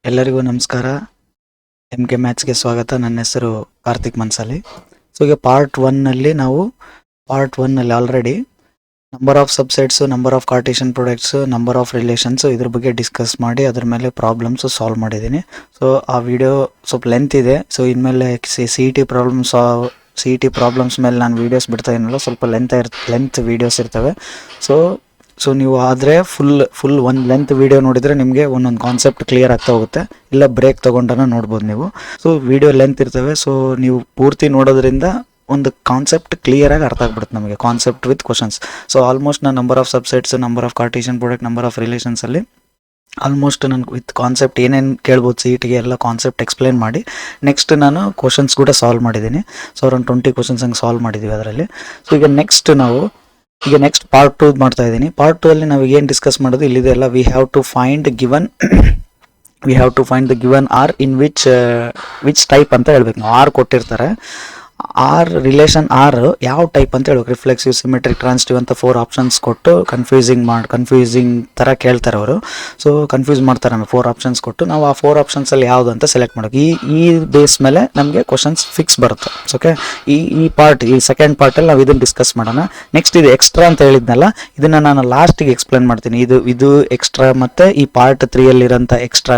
ಎಲ್ಲರಿಗೂ ನಮಸ್ಕಾರ. MK ಮ್ಯಾಥ್ಸ್ಗೆ ಸ್ವಾಗತ. ನನ್ನ ಹೆಸರು ಕಾರ್ತಿಕ್ ಮನ್ಸಾಲಿ. ಸೊ ಈಗ ಪಾರ್ಟ್ ಒನ್ನಲ್ಲಿ already number of subsets, number of cartesian products, number of relations ಇದ್ರ ಬಗ್ಗೆ ಡಿಸ್ಕಸ್ ಮಾಡಿ ಅದ್ರ ಮೇಲೆ ಪ್ರಾಬ್ಲಮ್ಸು ಸಾಲ್ವ್ ಮಾಡಿದ್ದೀನಿ. ಸೊ ಆ ವಿಡಿಯೋ ಸ್ವಲ್ಪ ಲೆಂತ್ ಇದೆ. ಸೊ ಇನ್ಮೇಲೆ ಸಿ ಇ ಟಿ ಪ್ರಾಬ್ಲಮ್ಸ್ ಮೇಲೆ ನಾನು ವೀಡಿಯೋಸ್ ಬಿಡ್ತಾ ಇದೀನಲ್ಲ, ಸ್ವಲ್ಪ ಲೆಂತ್ ವೀಡಿಯೋಸ್ ಇರ್ತವೆ. ಸೊ ನೀವು ಆದರೆ ಫುಲ್ ಒಂದು ಲೆಂತ್ ವೀಡಿಯೋ ನೋಡಿದರೆ ನಿಮಗೆ ಒಂದೊಂದು ಕಾನ್ಸೆಪ್ಟ್ ಕ್ಲಿಯರ್ ಆಗ್ತಾ ಹೋಗುತ್ತೆ. ಇಲ್ಲ ಬ್ರೇಕ್ ತೊಗೊಂಡನ ನೋಡ್ಬೋದು ನೀವು. ಸೊ ವಿಡಿಯೋ ಲೆಂತ್ ಇರ್ತವೆ. ಸೊ ನೀವು ಪೂರ್ತಿ ನೋಡೋದ್ರಿಂದ ಒಂದು ಕಾನ್ಸೆಪ್ಟ್ ಕ್ಲಿಯರಾಗಿ ಅರ್ಥ ಆಗ್ಬಿಡುತ್ತೆ ನಮಗೆ, concept with questions. So almost ನಾನು number of subsets, number of cartesian product, number of ರಿಲೇಷನ್ಸಲ್ಲಿ ಆಲ್ಮೋಸ್ಟ್ ನಾನು ವಿತ್ ಕಾನ್ಸೆಪ್ಟ್ ಏನೇನು ಕೇಳ್ಬೋದು ಸಿ ಇ ಟಿಗೆ ಎಲ್ಲ ಕಾನ್ಸೆಪ್ಟ್ ಎಕ್ಸ್ಪ್ಲೇನ್ ಮಾಡಿ ನೆಕ್ಸ್ಟ್ ನಾನು ಕ್ವಶನ್ಸ್ ಕೂಡ ಸಾಲ್ವ್ ಮಾಡಿದ್ದೀನಿ. ಸೊ ಅರೌಂಡ್ 20 ಕ್ವಶನ್ಸ್ ಹಂಗೆ ಸಾಲ್ವ್ ಮಾಡಿದ್ದೀವಿ ಅದರಲ್ಲಿ. ಸೊ ಈಗ ನೆಕ್ಸ್ಟ್ ಪಾರ್ಟ್ 2 ಮಾಡ್ತಾ ಇದ್ದೀನಿ. ಪಾರ್ಟ್ 2 ಅಲ್ಲಿ ನಾವು ಏನು ಡಿಸ್ಕಸ್ ಮಾಡೋದು ಇಲ್ಲಿದೆ ಅಲ್ಲ, we have to find the given R in which type ಅಂತ ಹೇಳ್ಬೇಕು ನಾವು. ಆರ್ ಕೊಟ್ಟಿರ್ತಾರೆ, ಆರ್ ರಿಲೇಷನ್ ಆರ್ ಯಾವ ಟೈಪ್ ಅಂತ ಹೇಳ್ಬೇಕು. ರಿಫ್ಲೆಕ್ಸಿವ್, ಸಿಮೆಟ್ರಿಕ್, ಟ್ರಾನ್ಸಿಟಿವ್ ಅಂತ 4 ಆಪ್ಷನ್ಸ್ ಕೊಟ್ಟು ಕನ್ಫ್ಯೂಸಿಂಗ್ ಥರ ಕೇಳ್ತಾರೆ ಅವರು. ಸೊ ಕನ್ಫ್ಯೂಸ್ ಮಾಡ್ತಾರೆ ನಮಗೆ 4 ಆಪ್ಷನ್ಸ್ ಕೊಟ್ಟು. ನಾವು ಆ 4 ಆಪ್ಷನ್ಸಲ್ಲಿ ಯಾವುದು ಅಂತ ಸೆಲೆಕ್ಟ್ ಮಾಡೋದು. ಈ ಬೇಸ್ ಮೇಲೆ ನಮಗೆ ಕ್ವಶನ್ಸ್ ಫಿಕ್ಸ್ ಬರುತ್ತೆ. ಓಕೆ, ಈ ಸೆಕೆಂಡ್ ಪಾರ್ಟಲ್ಲಿ ನಾವು ಇದನ್ನು ಡಿಸ್ಕಸ್ ಮಾಡೋಣ. ನೆಕ್ಸ್ಟ್ ಇದು ಎಕ್ಸ್ಟ್ರಾ ಅಂತ ಹೇಳಿದ್ನಲ್ಲ, ಇದನ್ನು ನಾನು ಲಾಸ್ಟಿಗೆ ಎಕ್ಸ್ಪ್ಲೇನ್ ಮಾಡ್ತೀನಿ. ಇದು ಎಕ್ಸ್ಟ್ರಾ ಮತ್ತು ಈ ಪಾರ್ಟ್ 3ಯಲ್ಲಿರೋಂಥ ಎಕ್ಸ್ಟ್ರಾ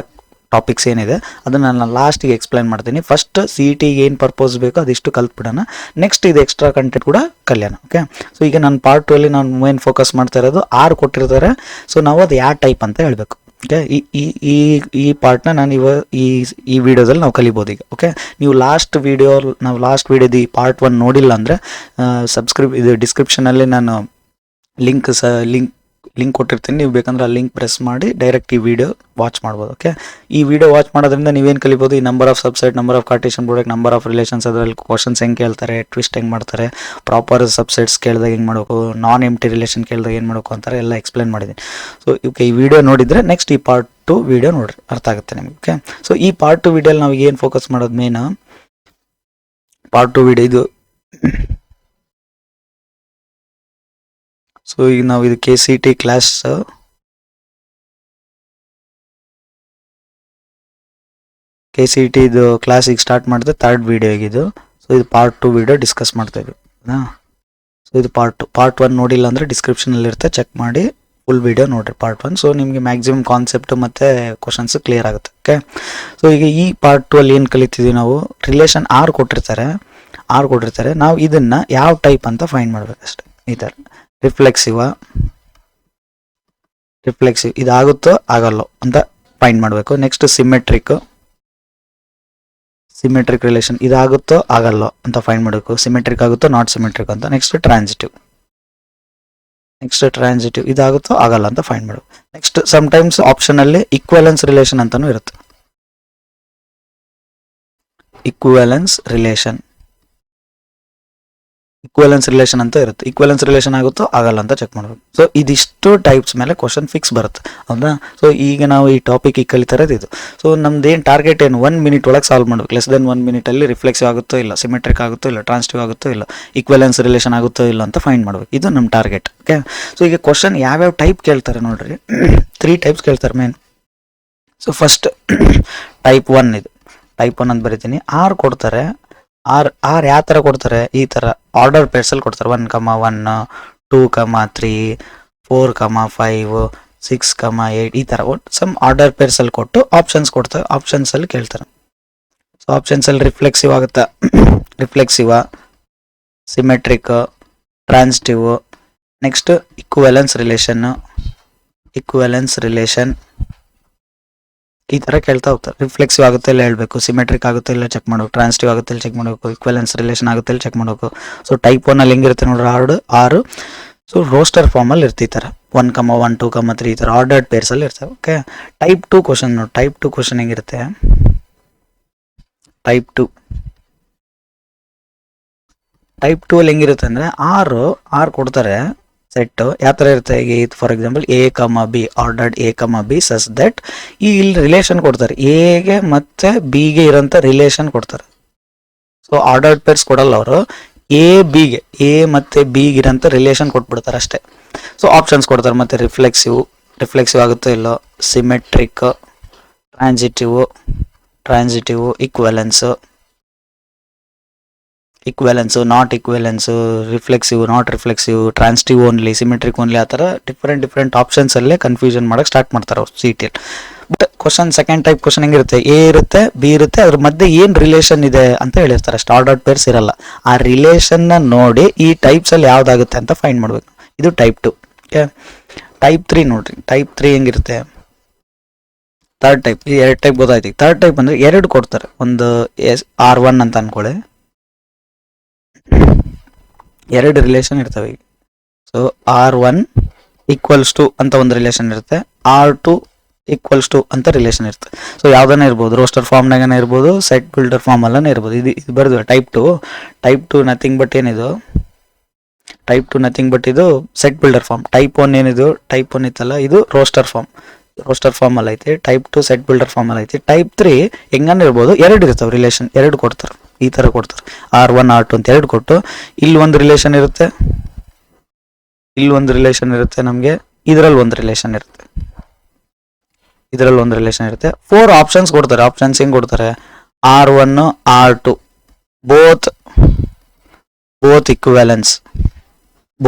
ಟಾಪಿಕ್ಸ್ ಏನಿದೆ ಅದನ್ನು ನಾನು ಲಾಸ್ಟಿಗೆ ಎಕ್ಸ್ಪ್ಲೈನ್ ಮಾಡ್ತೀನಿ. ಫಸ್ಟ್ ಸಿ ಇ ಟಿಗೆ ಏನು ಪರ್ಪೋಸ್ ಬೇಕೋ ಅದಿಷ್ಟು ಕಲ್ತ್ಬಿಡೋಣ, ನೆಕ್ಸ್ಟ್ ಇದು ಎಕ್ಸ್ಟ್ರಾ ಕಂಟೆಂಟ್ ಕೂಡ ಕಲ್ಯಾಣ. ಓಕೆ, ಸೊ ಈಗ ನಾನು ಪಾರ್ಟ್ 2 ಅಲ್ಲಿ ನಾನು ಮೇನ್ ಫೋಕಸ್ ಮಾಡ್ತಾ ಇರೋದು ಆರ್ ಕೊಟ್ಟಿರ್ತಾರೆ. ಸೊ ನಾವು ಅದು ಯಾವ ಟೈಪ್ ಅಂತ ಹೇಳಬೇಕು. ಓಕೆ, ಈ ಪಾರ್ಟ್ನ ನಾನು ಈ ವಿಡಿಯೋದಲ್ಲಿ ನಾವು ಕಲಿಬೋದು ಈಗ. ಓಕೆ, ನೀವು ಲಾಸ್ಟ್ ವಿಡಿಯೋದು ಈ ಪಾರ್ಟ್ 1 ನೋಡಿಲ್ಲ ಅಂದರೆ ಇದು ಡಿಸ್ಕ್ರಿಪ್ಷನಲ್ಲಿ ನಾನು ಲಿಂಕ್ ಕೊಟ್ಟಿರ್ತೀನಿ. ನೀವು ಬೇಕಂದ್ರೆ ಆ ಲಿಂಕ್ ಪ್ರೆಸ್ ಮಾಡಿ ಡೈರೆಕ್ಟ್ ಈ ವಿಡಿಯೋ ವಾಚ್ ಮಾಡ್ಬೋದು. ಓಕೆ, ಈ ವಿಡಿಯೋ ವಾಚ್ ಮಾಡೋದ್ರಿಂದ ನೀವೇನು ಕಲಿಬೋದು, ಈ number of subset, number of cartesian product, number of relations, ಅದರಲ್ಲಿ ಕ್ವಶನ್ಸ್ ಹೆಂಗೆ ಕೇಳ್ತಾರೆ, ಟ್ವಿಸ್ಟ್ ಹೆಂಗೆ ಮಾಡ್ತಾರೆ, ಪ್ರಾಪರ್ ಸಬ್ಸೆಟ್ಸ್ ಕೇಳಿದಾಗ ಹೆಂಗೆ ಮಾಡಬೇಕು, ನಾನ್ ಎಂಟಿ ರಿಲೇಷನ್ ಕೇಳಿದಾಗ ಏನು ಮಾಡಬೇಕು ಅಂತಾರೆ ಎಲ್ಲ ಎಕ್ಸ್ಪ್ಲೇನ್ ಮಾಡಿದ್ದೀನಿ. ಸೊ ಈ ವಿಡಿಯೋ ನೋಡಿದರೆ ನೆಕ್ಸ್ಟ್ ಈ ಪಾರ್ಟ್ 2 ವಿಡಿಯೋ ನೋಡಿರಿ, ಅರ್ಥ ಆಗುತ್ತೆ ನಿಮಗೆ. ಓಕೆ, ಸೊ ಈ ಪಾರ್ಟ್ 2 ವಿಡಿಯೋಲಿ ನಾವು ಏನು ಫೋಕಸ್ ಮಾಡೋದು ಮೇನ್ ಪಾರ್ಟ್ 2 ವಿಡಿಯೋ ಇದು. ಸೊ ಈಗ ನಾವು ಇದು KCET ಕ್ಲಾಸ್ ಇದು ಕ್ಲಾಸ್ ಈಗ ಸ್ಟಾರ್ಟ್ ಮಾಡಿದೆ, 3rd ವಿಡಿಯೋ ಇದು. ಸೊ ಇದು ಪಾರ್ಟ್ 2 ವಿಡಿಯೋ ಡಿಸ್ಕಸ್ ಮಾಡ್ತಾ ಇದ್ವಿ. ಸೊ ಇದು ಪಾರ್ಟ್ 1 ನೋಡಿಲ್ಲ ಅಂದರೆ ಡಿಸ್ಕ್ರಿಪ್ಷನಲ್ಲಿ ಇರುತ್ತೆ, ಚೆಕ್ ಮಾಡಿ ಫುಲ್ ವಿಡಿಯೋ ನೋಡಿರಿ ಪಾರ್ಟ್ 1. ಸೊ ನಿಮಗೆ ಮ್ಯಾಕ್ಸಿಮಮ್ ಕಾನ್ಸೆಪ್ಟ್ ಮತ್ತು ಕ್ವಶನ್ಸ್ ಕ್ಲಿಯರ್ ಆಗುತ್ತೆ. ಓಕೆ, ಸೊ ಈಗ ಈ ಪಾರ್ಟ್ 2 ಅಲ್ಲಿ ಏನು ಕಲಿತಿದ್ದೀವಿ ನಾವು, ರಿಲೇಷನ್ ಆರ್ ಕೊಟ್ಟಿರ್ತಾರೆ. ನಾವು ಇದನ್ನು ಯಾವ ಟೈಪ್ ಅಂತ ಫೈಂಡ್ ಮಾಡಬೇಕಷ್ಟೆ. ಈ ಥರ ರಿಫ್ಲೆಕ್ಸಿವ್ ಇದಾಗುತ್ತೋ ಆಗಲ್ಲೋ ಅಂತ ಫೈಂಡ್ ಮಾಡಬೇಕು. ನೆಕ್ಸ್ಟ್ ಸಿಮೆಟ್ರಿಕ್ ರಿಲೇಷನ್ ಇದಾಗುತ್ತೋ ಆಗಲ್ಲೋ ಅಂತ ಫೈಂಡ್ ಮಾಡಬೇಕು. ಸಿಮೆಟ್ರಿಕ್ ಆಗುತ್ತೋ ನಾಟ್ ಸಿಮೆಟ್ರಿಕ್ ಅಂತ. ನೆಕ್ಸ್ಟ್ ಟ್ರಾನ್ಸಿಟಿವ್ ಇದಾಗುತ್ತೋ ಆಗಲ್ಲ ಅಂತ ಫೈಂಡ್ ಮಾಡಬೇಕು. ನೆಕ್ಸ್ಟ್ ಸಮ್ಟೈಮ್ಸ್ ಆಪ್ಷನಲ್ಲಿ ಈಕ್ವಲೆನ್ಸ್ ರಿಲೇಷನ್ ಅಂತಾನೂ ಇರುತ್ತೆ. ಈಕ್ವಲೆನ್ಸ್ ರಿಲೇಷನ್ ಅಂತ ಇರುತ್ತೆ. ಈಕ್ವಲೆನ್ಸ್ ರಿಲೇಷನ್ ಆಗುತ್ತೋ ಆಗಲ್ಲ ಅಂತ ಚೆಕ್ ಮಾಡಬೇಕು. ಸೊ ಇದಿಷ್ಟು ಟೈಪ್ಸ್ ಮೇಲೆ ಕ್ವಶನ್ ಫಿಕ್ಸ್ ಬರುತ್ತೆ, ಹೌದಾ. ಸೊ ಈಗ ನಾವು ಈ ಟಾಪಿಕ್ ಈಗ ಕಲಿತಾ ಇರೋದು ಇದು. ಸೊ ನಮ್ದೇನು ಟಾರ್ಗೆಟ್ ಏನು, 1 ಮಿನಿಟ್ ಒಳಗೆ ಸಾಲ್ವ್ ಮಾಡಬೇಕು. ಲೆಸ್ ದೆನ್ 1 ಮಿನಿಟಲ್ಲಿ ರಿಫ್ಲೆಕ್ಸಿವ್ ಆಗುತ್ತೋ ಇಲ್ಲ, ಸಿಮೆಟ್ರಿಕ್ ಆಗುತ್ತೋ ಇಲ್ಲ, ಟ್ರಾನ್ಸಿಟಿವ್ ಆಗುತ್ತೋ ಇಲ್ಲ, ಈಕ್ವಲೆನ್ಸ್ ರಿಲೇಷನ್ ಆಗುತ್ತೋ ಇಲ್ಲ ಅಂತ ಫೈಂಡ್ ಮಾಡಬೇಕು. ಇದು ನಮ್ಮ ಟಾರ್ಗೆಟ್. ಓಕೆ, ಸೊ ಈಗ ಕ್ವಶನ್ ಯಾವ್ಯಾವ ಟೈಪ್ ಕೇಳ್ತಾರೆ ನೋಡ್ರಿ. 3 ಟೈಪ್ಸ್ ಕೇಳ್ತಾರೆ ಮೇನ್. ಸೊ ಫಸ್ಟ್ ಟೈಪ್ 1 ಇದು. ಟೈಪ್ 1 ಅಂತ ಬರೀತೀನಿ. ಆರ್ ಕೊಡ್ತಾರೆ. ಆರ್ ಯಾವ ಥರ ಕೊಡ್ತಾರೆ, ಈ ಥರ ಆರ್ಡರ್ ಪೇರ್ಸಲ್ಲಿ ಕೊಡ್ತಾರೆ. 1,1, 2,3, 4,5, 6,8 ಈ ಥರ ಸಮ್ ಆರ್ಡರ್ ಪೇರ್ಸಲ್ಲಿ ಕೊಟ್ಟು ಆಪ್ಷನ್ಸ್ ಕೊಡ್ತಾರೆ. ಆಪ್ಷನ್ಸಲ್ಲಿ ಕೇಳ್ತಾರೆ. ಸೊ ಆಪ್ಷನ್ಸಲ್ಲಿ ರಿಫ್ಲೆಕ್ಸಿವ್ ಆಗುತ್ತಾ, symmetric, transitive, next equivalence relation ಈ ಥರ ಕೇಳ್ತಾ ಹೋಗ್ತಾರೆ. ರಿಫ್ಲೆಕ್ಸಿವ್ ಆಗುತ್ತೆ ಇಲ್ಲ ಹೇಳಬೇಕು, ಸಿಮೆಟ್ರಿಕ್ ಆಗುತ್ತೆ ಇಲ್ಲ ಚೆಕ್ ಮಾಡಬೇಕು, ಟ್ರಾನ್ಸಿಟಿವ್ ಆಗುತ್ತೆ ಇಲ್ಲ ಚೆಕ್ ಮಾಡಬೇಕು, ಈಕ್ವಲೆನ್ಸ್ ರಿಲೇಷನ್ ಆಗುತ್ತೆ ಇಲ್ಲ ಚೆಕ್ ಮಾಡಬೇಕು. ಸೊ ಟೈಪ್ 1 ಅಲ್ಲಿ ಹೆಂಗಿರುತ್ತೆ ನೋಡ್ರಿ, ಆರು ಸೊ ರೋಸ್ಟರ್ ಫಾರ್ಮಲ್ಲಿ ಇರ್ತಿ ಈ ಥರ 1,1, 2,3 ಈ ಥರ ಆರ್ಡರ್ಡ್ ಪೇರ್ಸಲ್ಲಿ ಇರ್ತವೆ. ಓಕೆ, ಟೈಪ್ 2 ಕ್ವಶನ್ ನೋಡಿ. ಟೈಪ್ 2 ಕ್ವಶನ್ ಹೆಂಗಿರುತ್ತೆ, ಟೈಪ್ 2 ಅಲ್ಲಿ ಹೆಂಗಿರುತ್ತೆ ಅಂದರೆ ಆರು ಕೊಡ್ತಾರೆ. ಸೆಟ್ ಯಾವ ಥರ ಇರುತ್ತೆ, ಈಗ for example A, ordered A, such that ಇಲ್ಲಿ ರಿಲೇಷನ್ ಕೊಡ್ತಾರೆ. ಎಗೆ ಮತ್ತು ಬಿಗೆ ಇರೋಂಥ ರಿಲೇಷನ್ ಕೊಡ್ತಾರೆ. ಸೊ ಆರ್ಡರ್ಡ್ ಪೇರ್ಸ್ ಕೊಡಲ್ಲ ಅವರು, ಎ ಮತ್ತು ಬಿಗೆ ಇರೋಂಥ ರಿಲೇಷನ್ ಕೊಟ್ಬಿಡ್ತಾರೆ ಅಷ್ಟೇ. ಸೊ ಆಪ್ಷನ್ಸ್ ಕೊಡ್ತಾರೆ. ಮತ್ತು ರಿಫ್ಲೆಕ್ಸಿವ್ ಆಗುತ್ತೋ ಇಲ್ಲೋ, symmetric, transitive, equivalence, not equivalence, reflexive, not reflexive, transitive only, symmetric only, ಆ ಥರ ಡಿಫ್ರೆಂಟ್ ಆಪ್ಷನ್ಸಲ್ಲೇ ಕನ್ಫ್ಯೂಷನ್ ಮಾಡೋಕ್ಕೆ ಸ್ಟಾರ್ಟ್ ಮಾಡ್ತಾರೆ ಅವ್ರು CET. But question second type question ಹೆಂಗಿರುತ್ತೆ, A ಇರುತ್ತೆ, B ಇರುತ್ತೆ, ಅದ್ರ ಮಧ್ಯೆ ಏನು ರಿಲೇಷನ್ ಇದೆ ಅಂತ ಹೇಳಿರ್ತಾರೆ. ಸ್ಟಾರ್ಟ್ ಪೇರ್ಸ್ ಇರಲ್ಲ. ಆ ರಿಲೇಷನ್ನ ನೋಡಿ ಈ ಟೈಪ್ಸಲ್ಲಿ ಯಾವ್ದಾಗುತ್ತೆ ಅಂತ ಫೈಂಡ್ ಮಾಡಬೇಕು. ಇದು ಟೈಪ್ 2. ಓಕೆ, ಟೈಪ್ 3 ನೋಡ್ರಿ. ಟೈಪ್ 3 ಹೆಂಗಿರುತ್ತೆ, ಥರ್ಡ್ ಟೈಪ್. ಈ 2 ಟೈಪ್ ಗೊತ್ತಾಯ್ತು. ಥರ್ಡ್ ಟೈಪ್ ಅಂದರೆ 2 ಕೊಡ್ತಾರೆ. ಒಂದು R1 ಅಂತ ಅನ್ಕೊಳ್ಳಿ, 2 ರಿಲೇಷನ್ ಇರ್ತವೆ. ಸೊ R1 ಈಕ್ವಲ್ಸ್ ಟು ಅಂತ ಒಂದು ರಿಲೇಷನ್ ಇರುತ್ತೆ, R2 ಈಕ್ವಲ್ಸ್ ಟು ಅಂತ ರಿಲೇಷನ್ ಇರುತ್ತೆ. ಸೊ ಯಾವ್ದನ್ನ ಇರ್ಬೋದು, ರೋಸ್ಟರ್ ಫಾರ್ಮ್ನಾಗನೇ ಇರ್ಬೋದು, ಸೆಟ್ ಬಿಲ್ಡರ್ ಫಾರ್ಮ್ ಅಲ್ಲೇ ಇರ್ಬೋದು. ಇದು ಬರೆದು ಟೈಪ್ 2 ನಥಿಂಗ್ ಬಟ್ ಏನಿದು, ಟೈಪ್ 2 ನಥಿಂಗ್ ಬಟ್ ಇದು ಸೆಟ್ ಬಿಲ್ಡರ್ ಫಾರ್ಮ್. ಟೈಪ್ 1 ಏನಿದು, ಟೈಪ್ 1 ಇತ್ತಲ್ಲ, ಇದು ರೋಸ್ಟರ್ ಫಾರ್ಮ್ ಅಲ್ಲಿ ಐತಿ. ಟೈಪ್ 2 ಸೆಟ್ ಬಿಲ್ಡರ್ ಫಾರ್ಮ್ ಅಲ್ಲಿ ಐತಿ. ಟೈಪ್ 3 ಹೆಂಗನ್ನ ಇರ್ಬೋದು, 2 ಇರ್ತಾವೆ ರಿಲೇಷನ್, 2 ಕೊಡ್ತಾರೆ. ಈ ಥರ ಕೊಡ್ತಾರೆ, R1 R2 ಅಂತ 2 ಕೊಟ್ಟು, ಇಲ್ಲಿ ಒಂದು ರಿಲೇಷನ್ ಇರುತ್ತೆ, ಇಲ್ಲಿ ಒಂದು ರಿಲೇಷನ್ ಇರುತ್ತೆ ನಮಗೆ, ಇದರಲ್ಲಿ ಒಂದು ರಿಲೇಷನ್ ಇರುತ್ತೆ, ಇದರಲ್ಲಿ ಒಂದು ರಿಲೇಷನ್ ಇರುತ್ತೆ. 4 ಆಪ್ಷನ್ಸ್ ಕೊಡ್ತಾರೆ. ಆಪ್ಷನ್ಸ್ ಹೆಂಗ್ ಕೊಡ್ತಾರೆ, R1 R2 ಬೋತ್ ಇಕ್ವಿವೆಲೆನ್ಸ್.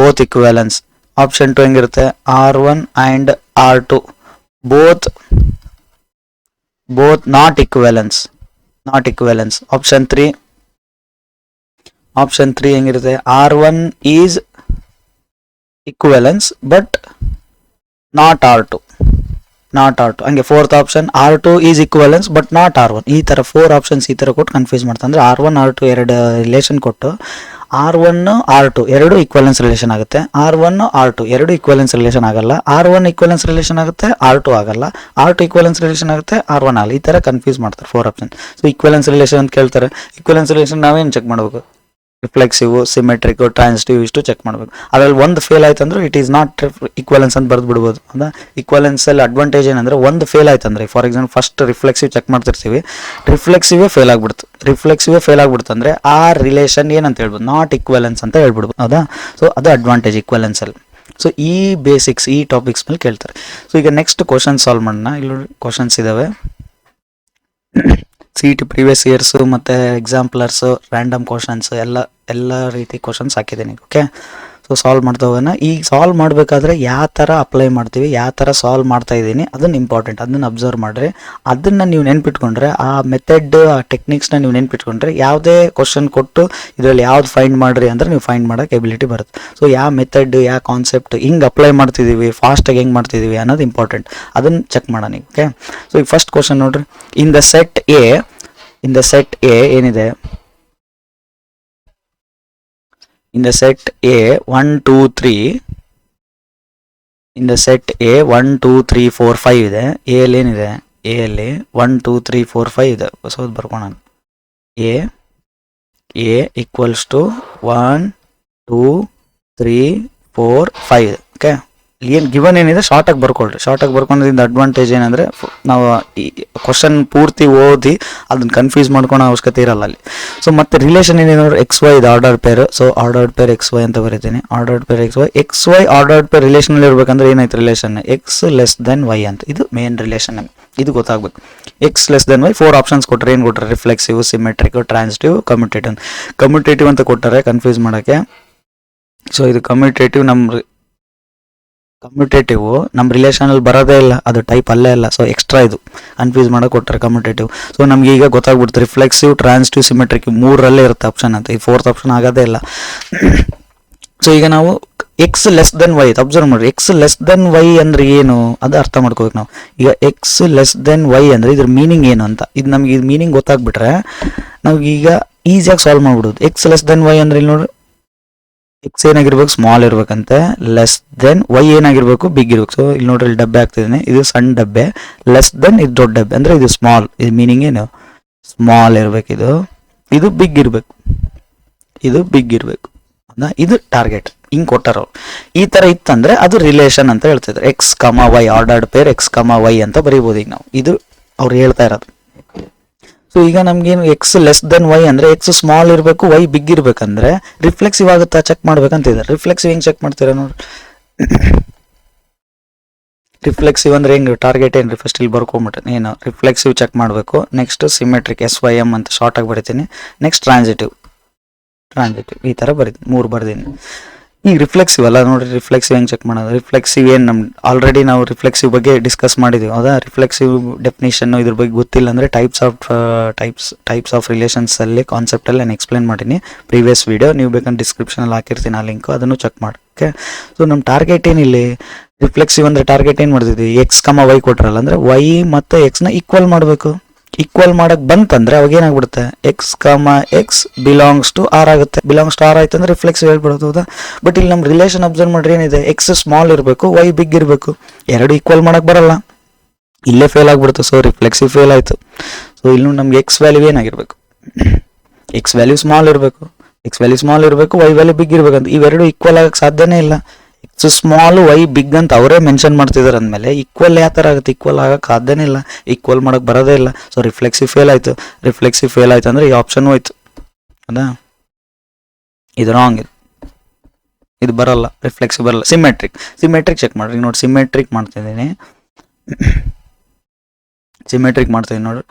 ಆಪ್ಷನ್ 2 ಹೆಂಗಿರುತ್ತೆ, R1 and R2 both not equivalence. Option 3 ಹೆಂಗಿರುತ್ತೆ, R1 is equivalence but not R2. ಹಂಗೆ 4th option R2 is equivalence but not R1. ಈ ಥರ 4 ಆಪ್ಷನ್ಸ್ ಈ ಥರ ಕೊಟ್ಟು ಕನ್ಫ್ಯೂಸ್ ಮಾಡ್ತಾರೆ. ಅಂದರೆ R1 R2 2 ರಿಲೇಷನ್ ಕೊಟ್ಟು, R1 R2 2 ಈಕ್ವಲೆನ್ಸ್ ರಿಲೇಷನ್ ಆಗುತ್ತೆ, R1 R2 2 ಈಕ್ವಲೆನ್ಸ್ ರಿಲೇಷನ್ ಆಗಲ್ಲ, R1 ಈಕ್ವಲೆನ್ಸ್ ರಿಲೇಷನ್ ಆಗುತ್ತೆ, R2 ಆಗಲ್ಲ, R2 ಈಕ್ವಲೆನ್ಸ್ ರಿಲೇಷನ್ ಆಗುತ್ತೆ, R1 ಆಗಲ್ಲ. ಈ ಥರ ಕನ್ಫ್ಯೂಸ್ ಮಾಡ್ತಾರೆ 4 ಆಪ್ಷನ್. ಸೊ ಈಕ್ವಲೆನ್ಸ್ ರಿಲೇಷನ್ ಅಂತ ಕೇಳ್ತಾರೆ. ಈಕ್ವಲೆನ್ಸ್ ರಿಲೇಷನ್ ನಾವೇನು ಚೆಕ್ ಮಾಡಬೇಕು, ರಿಫ್ಲೆಕ್ಸಿವ್, ಸಿಮೆಟ್ರಿಕ್, ಟ್ರಾನ್ಸಿಟಿವ್ ಇಷ್ಟು ಚೆಕ್ ಮಾಡಬೇಕು. ಅದರಲ್ಲಿ ಒಂದು ಫೇಲ್ ಆಯ್ತು ಅಂದ್ರೆ ಇಟ್ ಈಸ್ ನಾಟ್ ಈಕ್ವಲೆನ್ಸ್ ಅಂತ ಬರೆದು ಬಿಡ್ಬೋದು. ಹೌದಾ, ಈಕ್ವಲೆನ್ಸಲ್ಲಿ ಅಡ್ವಾಂಟೇಜ್ ಏನಂದರೆ ಒಂದು ಫೇಲ್ ಆಯ್ತು ಅಂದರೆ, for example first reflexive check ಮಾಡ್ತಿರ್ತೀವಿ, ರಿಫ್ಲೆಕ್ಸಿವೇ ಫೇಲ್ ಆಗ್ಬಿಡ್ತು ಅಂದರೆ ಆ ರಿಲೇಷನ್ ಏನಂತ ಹೇಳ್ಬೋದು, ನಾಟ್ ಈಕ್ವಲೆನ್ಸ್ ಅಂತ ಹೇಳ್ಬಿಡ್ಬೋದು. ಹೌದಾ, ಸೊ ಅದು ಅಡ್ವಾಂಟೇಜ್ ಈಕ್ವಲೆನ್ಸಲ್ಲಿ. ಸೊ ಈ ಬೇಸಿಕ್ಸ್, ಈ ಟಾಪಿಕ್ಸ್ ಮೇಲೆ ಕೇಳ್ತಾರೆ. ಸೊ ಈಗ ನೆಕ್ಸ್ಟ್ ಕ್ವಶನ್ ಸಾಲ್ವ್ ಮಾಡೋಣ. ಇಲ್ಲಿ ಕ್ವಶನ್ಸ್ ಇದ್ದಾವೆ, CET ಪ್ರೀವಿಯಸ್ ಇಯರ್ಸು ಮತ್ತು ಎಕ್ಸಾಂಪ್ಲರ್ಸು, ರ್ಯಾಂಡಮ್ ಕ್ವಶನ್ಸ್ ಎಲ್ಲ ರೀತಿ ಕ್ವಶನ್ಸ್ ಹಾಕಿದ್ದೀನಿ. ಓಕೆ, ಸೊ ಸಾಲ್ವ್ ಮಾಡ್ತಾ ಹೋಗೋಣ. ಈಗ ಸಾಲ್ವ್ ಮಾಡಬೇಕಾದ್ರೆ ಯಾವ ಥರ ಅಪ್ಲೈ ಮಾಡ್ತೀವಿ, ಯಾವ ಥರ ಸಾಲ್ವ್ ಮಾಡ್ತಾ ಇದ್ದೀನಿ ಅದನ್ನು ಇಂಪಾರ್ಟೆಂಟ್. ಅದನ್ನು ಅಬ್ಸರ್ವ್ ಮಾಡಿರಿ. ಅದನ್ನು ನೀವು ನೆನ್ಪಿಟ್ಕೊಂಡ್ರೆ, ಆ ಮೆಥಡ್, ಆ ಟೆಕ್ನಿಕ್ಸ್ನ ನೀವು ನೆನ್ಪಿಟ್ಕೊಂಡ್ರೆ, ಯಾವುದೇ ಕ್ವಶನ್ ಕೊಟ್ಟು ಇದರಲ್ಲಿ ಯಾವ್ದು ಫೈಂಡ್ ಮಾಡಿರಿ ಅಂದರೆ ನೀವು ಫೈಂಡ್ ಮಾಡೋಕ್ಕೆ ಎಬಿಲಿಟಿ ಬರುತ್ತೆ. ಸೊ ಯಾವ ಮೆಥಡ್, ಯಾವ ಕಾನ್ಸೆಪ್ಟ್ ಹಿಂಗೆ ಅಪ್ಲೈ ಮಾಡ್ತಿದ್ದೀವಿ, ಫಾಸ್ಟಾಗಿ ಹೆಂಗೆ ಮಾಡ್ತಿದ್ದೀವಿ ಅನ್ನೋದು ಇಂಪಾರ್ಟೆಂಟ್. ಅದನ್ನು ಚೆಕ್ ಮಾಡೋಣ ಈಗ. ಓಕೆ, ಸೊ ಈಗ ಫಸ್ಟ್ ಕ್ವಶನ್ ನೋಡ್ರಿ. ಇನ್ ದ ಸೆಟ್ ಎ ಏನಿದೆ, in the set A 1 2 3 in the set A 1 2 3 4 5 ಇದೆ. A ಅಲ್ಲಿ ಏನಿದೆ, A ಅಲ್ಲಿ 1 2 3 4 5 ಇದೆ. ಹೊಸದು ಬರ್ಕೋಣ. A equals to 1 2 3 4 5. ಓಕೆ, ಏನು ಗಿವನ್ ಏನಿದೆ ಶಾರ್ಟಾಗಿ ಬರ್ಕೊಳ್ರಿ. ಶಾರ್ಟಾಗಿ ಬರ್ಕೊಂಡ್ರಿಂದ ಅಡ್ವಾಂಟೇಜ್ ಏನಂದರೆ, ನಾವು ಈ ಕ್ವಶನ್ ಪೂರ್ತಿ ಓದಿ ಅದನ್ನ ಕನ್ಫ್ಯೂಸ್ ಮಾಡ್ಕೊಳೋ ಅವಶ್ಯಕತೆ ಇರಲ್ಲ ಅಲ್ಲಿ. ಸೊ ಮತ್ತೆ ರಿಲೇಷನ್ ಏನಿದೆ ನೋಡಿ, XY ಇದು order pair. So ordered pair XY ಅಂತ ಬರೀತೀನಿ. Ordered pair XY ordered pair ರಿಲೇಷನಲ್ಲಿ ಇರ್ಬೇಕಂದ್ರೆ ಏನಾಯ್ತು ರಿಲೇಷನ್, X<y ಅಂತ. ಇದು ಮೇನ್ ರಿಲೇಷನ್, ಇದು ಗೊತ್ತಾಗಬೇಕು. X<y 4 ಆಪ್ಷನ್ಸ್ ಕೊಟ್ಟರೆ ಏನು ಕೊಟ್ಟರೆ, ರಿಫ್ಲೆಕ್ಸಿವ್, ಸಿಮೆಟ್ರಿಕ್, ಟ್ರಾನ್ಸಿಟಿವ್, ಕಮ್ಯುಟೇಟಿವ್ ಅಂತ ಕೊಟ್ಟರೆ ಕನ್ಫ್ಯೂಸ್ ಮಾಡೋಕ್ಕೆ. ಸೊ ಇದು ಕಮ್ಯುಟೇಟಿವ್ ನಮ್ಮ ರಿಲೇಷನಲ್ಲಿ ಬರೋದೇ ಇಲ್ಲ, ಅದು ಟೈಪ್ ಅಲ್ಲೇ ಇಲ್ಲ. ಸೊ ಎಕ್ಸ್ಟ್ರಾ ಇದು ಕನ್ಫ್ಯೂಸ್ ಮಾಡೋಕೆ ಕೊಟ್ಟರೆ ಕಮ್ಯುಟೇಟಿವ್. ಸೊ ನಮ್ಗೆ ಈಗ ಗೊತ್ತಾಗ್ಬಿಡ್ತು, ರಿಫ್ಲೆಕ್ಸಿವ್, ಟ್ರಾನ್ಸಿಟಿವ್, ಸಿಮೆಟ್ರಿಕ್ 3ರಲ್ಲೇ ಇರುತ್ತೆ ಆಪ್ಷನ್ ಅಂತ. ಈ 4th ಆಪ್ಷನ್ ಆಗೋದೇ ಇಲ್ಲ. ಸೊ ಈಗ ನಾವು X<y ಅಬ್ಸರ್ವ್ ಮಾಡಿ. X<y ಅಂದ್ರೆ ಏನು ಅದು ಅರ್ಥ ಮಾಡ್ಕೋಬೇಕು ನಾವು. ಈಗ X<y ಅಂದ್ರೆ ಇದ್ರ ಮೀನಿಂಗ್ ಏನು ಅಂತ, ಇದು ನಮ್ಗೆ ಇದು ಮೀನಿಂಗ್ ಗೊತ್ತಾಗ್ಬಿಟ್ರೆ ನಮ್ಗೀಗ ಈಸಿಯಾಗಿ ಸಾಲ್ವ್ ಮಾಡ್ಬಿಡೋದು. X<y ಅಂದ್ರೆ ಇಲ್ಲಿ ನೋಡ್ರಿ, X ಏನಾಗಿರ್ಬೇಕು, ಸ್ಮಾಲ್ ಇರ್ಬೇಕಂತೆ, y ಏನಾಗಿರ್ಬೇಕು, ಬಿಗ್ ಇರ್ಬೇಕು. ಸೊ ಇಲ್ಲಿ ನೋಡ್ರಿ, ಇಲ್ಲಿ ಡಬ್ಬೆ ಆಗ್ತಿದ್ದೀನಿ, ಇದು ಸಣ್ಣ ಡಬ್ಬೆ, ಇದು ದೊಡ್ಡ ಡಬ್ಬೆ ಅಂದ್ರೆ ಇದು ಸ್ಮಾಲ್. ಇದು ಮೀನಿಂಗ್ ಏನು, ಸ್ಮಾಲ್ ಇರ್ಬೇಕು, ಇದು ಬಿಗ್ ಇರ್ಬೇಕು, ಇದು ಟಾರ್ಗೆಟ್. ಹಿಂಗೆ ಕೊಟ್ಟಾರ. ಈ ಥರ ಇತ್ತಂದ್ರೆ ಅದು ರಿಲೇಷನ್ ಅಂತ ಹೇಳ್ತಿದ್ರು. X,y ಆರ್ಡರ್ಡ್ ಪೇರ್ X,y ಅಂತ ಬರೀಬೋದು ಈಗ ನಾವು. ಇದು ಅವ್ರು ಹೇಳ್ತಾ ಇರೋದು. ಸೊ ಈಗ ನಮ್ಗೇನು X<y ಅಂದ್ರೆ X ಸ್ಮಾಲ್ ಇರಬೇಕು, Y ಬಿಗ್ ಇರ್ಬೇಕಂದ್ರೆ ರಿಫ್ಲೆಕ್ಸಿವ್ ಆಗುತ್ತಾ ಚೆಕ್ ಮಾಡ್ಬೇಕಂತ ಇದ್ದಾರೆ. ರಿಫ್ಲೆಕ್ಸಿವ್ ಹೆಂಗೆ ಚೆಕ್ ಮಾಡ್ತೀರಾ ನೋಡಿ, ರಿಫ್ಲೆಕ್ಸಿವ್ ಅಂದ್ರೆ ಹೆಂಗೆ ಟಾರ್ಗೆಟ್ ಏನ್ರಿ ಫಸ್ಟ್ ಇಲ್ಲಿ ಬರ್ಕೊಂಬಿಟ್ಟೆ ಏನು ರಿಫ್ಲೆಕ್ಸಿವ್ ಚೆಕ್ ಮಾಡಬೇಕು. ನೆಕ್ಸ್ಟ್ ಸಿಮೆಟ್ರಿಕ್ SYM ಅಂತ ಶಾರ್ಟ್ ಆಗಿ ಬರಿತೀನಿ. ನೆಕ್ಸ್ಟ್ ಟ್ರಾನ್ಸಿಟಿವ್ ಈ ಥರ ಬರೀತೀನಿ, 3 ಬರ್ದೀನಿ. ಈಗ ರಿಫ್ಲೆಕ್ಸಿವ್ ಅಲ್ಲ ನೋಡ್ರಿ, ರಿಫ್ಲೆಕ್ಸಿವ್ ಹೆಂಗೆ ಚೆಕ್ ಮಾಡೋದು? ರಿಫ್ಲೆಕ್ಸಿವ್ ಏನು ನಮ್ಮ ಆಲ್ರೆಡಿ ನಾವು ರಿಫ್ಲೆಕ್ಸಿವ್ ಬಗ್ಗೆ ಡಿಸ್ಕಸ್ ಮಾಡಿದ್ದೀವಿ ಹೌದಾ. ರಿಫ್ಲೆಕ್ಸಿವ್ ಡೆಫಿನೇಷನ್ ಇದ್ರ ಬಗ್ಗೆ ಗೊತ್ತಿಲ್ಲ ಅಂದರೆ ಟೈಪ್ಸ್ ಆಫ್ ರಿಲೇಷನ್ಸ್ ಅಲ್ಲಿ ಕಾನ್ಸೆಪ್ಟಲ್ಲಿ ನಾನು ಎಕ್ಸ್ಪ್ಲೇನ್ ಮಾಡೀನಿ ಪ್ರೀವಿಯಸ್ ವೀಡಿಯೋ, ನೀವು ಬೇಕಂದ್ರೆ ಡಿಸ್ಕ್ರಿಪ್ಷನಲ್ಲಿ ಹಾಕಿರ್ತೀನಿ ಆ ಲಿಂಕು, ಅದನ್ನು ಚೆಕ್ ಮಾಡಿ. ಓಕೆ, ಸೊ ನಮ್ಮ ಟಾರ್ಗೆಟ್ ಏನಿಲ್ಲಿ ರಿಫ್ಲೆಕ್ಸಿವ್ ಅಂದರೆ ಟಾರ್ಗೆಟ್ ಏನು ಮಾಡ್ತಿದ್ವಿ, X, Y ಕೊಟ್ರಲ್ಲ ಅಂದರೆ Y ಮತ್ತು Xನ ಈಕ್ವಲ್ ಮಾಡಬೇಕು. ಈಕ್ವಲ್ ಮಾಡಕ್ ಬಂತಂದ್ರೆ ಅವಾಗ ಏನಾಗ್ಬಿಡುತ್ತೆ, X, ಬಿಲಾಂಗ್ಸ್ ಟು R ಆಗುತ್ತೆ. ಬಿಲಾಂಗ್ಸ್ ಟು R ಆಯ್ತು ಅಂದ್ರೆ ರಿಫ್ಲೆಕ್ಸಿವ್ ಹೇಳ್ಬಿಡೋದು ಹೌದಾ. ಬಟ್ ಇಲ್ಲಿ ನಮ್ಮ ರಿಲೇಷನ್ ಅಬ್ಸರ್ವ್ ಮಾಡ್ರಿ ಏನಿದೆ, X ಸ್ಮಾಲ್ ಇರಬೇಕು, Y ಬಿಗ್ ಇರಬೇಕು. ಎರಡು ಈಕ್ವಲ್ ಮಾಡಕ್ ಬರಲ್ಲ, ಇಲ್ಲೇ ಫೇಲ್ ಆಗ್ಬಿಡುತ್ತೆ. ಸೊ ರಿಫ್ಲೆಕ್ಸಿವ್ ಫೇಲ್ ಆಯ್ತು. ಸೊ ಇಲ್ಲಿ ನಮ್ಗೆ X ವ್ಯಾಲ್ಯೂ ಏನಾಗಿರ್ಬೇಕು, X ವ್ಯಾಲ್ಯೂ ಸ್ಮಾಲ್ ಇರಬೇಕು, Y ವ್ಯಾಲ್ಯೂ ಬಿಗ್ ಇರ್ಬೇಕಂತ. ಇವೆರಡು ಈಕ್ವಲ್ ಆಗಕ್ಕೆ ಸಾಧ್ಯನೇ ಇಲ್ಲ. X ಸ್ಮಾಲ್ Y ಬಿಗ್ ಅಂತ ಅವರೇ ಮೆನ್ಷನ್ ಮಾಡ್ತಿದಾರೆ ಅಂದಮೇಲೆ ಈಕ್ವಲ್ ಯಾವ ಥರ ಆಗುತ್ತೆ, ಈಕ್ವಲ್ ಆಗಕ್ಕೆ ಸಾಧ್ಯನೇ ಇಲ್ಲ, ಈಕ್ವಲ್ ಮಾಡಕ್ಕೆ ಬರೋದೇ ಇಲ್ಲ. ಸೊ ರಿಫ್ಲೆಕ್ಸಿವ್ ಫೇಲ್ ಆಯಿತು. ಅಂದರೆ ಈ ಆಪ್ಷನ್ ಹೋಯ್ತು ಹೌದಾ. ಇದು ರಾಂಗ್, ಇದು ಬರಲ್ಲ, ರಿಫ್ಲೆಕ್ಸಿವ್ ಬರಲ್ಲ. ಸಿಮೆಟ್ರಿಕ್ ಚೆಕ್ ಮಾಡ್ರಿ ನೋಡಿ. ಸಿಮೆಟ್ರಿಕ್ ಮಾಡ್ತಿದ್ದೀನಿ ನೋಡ್ರಿ.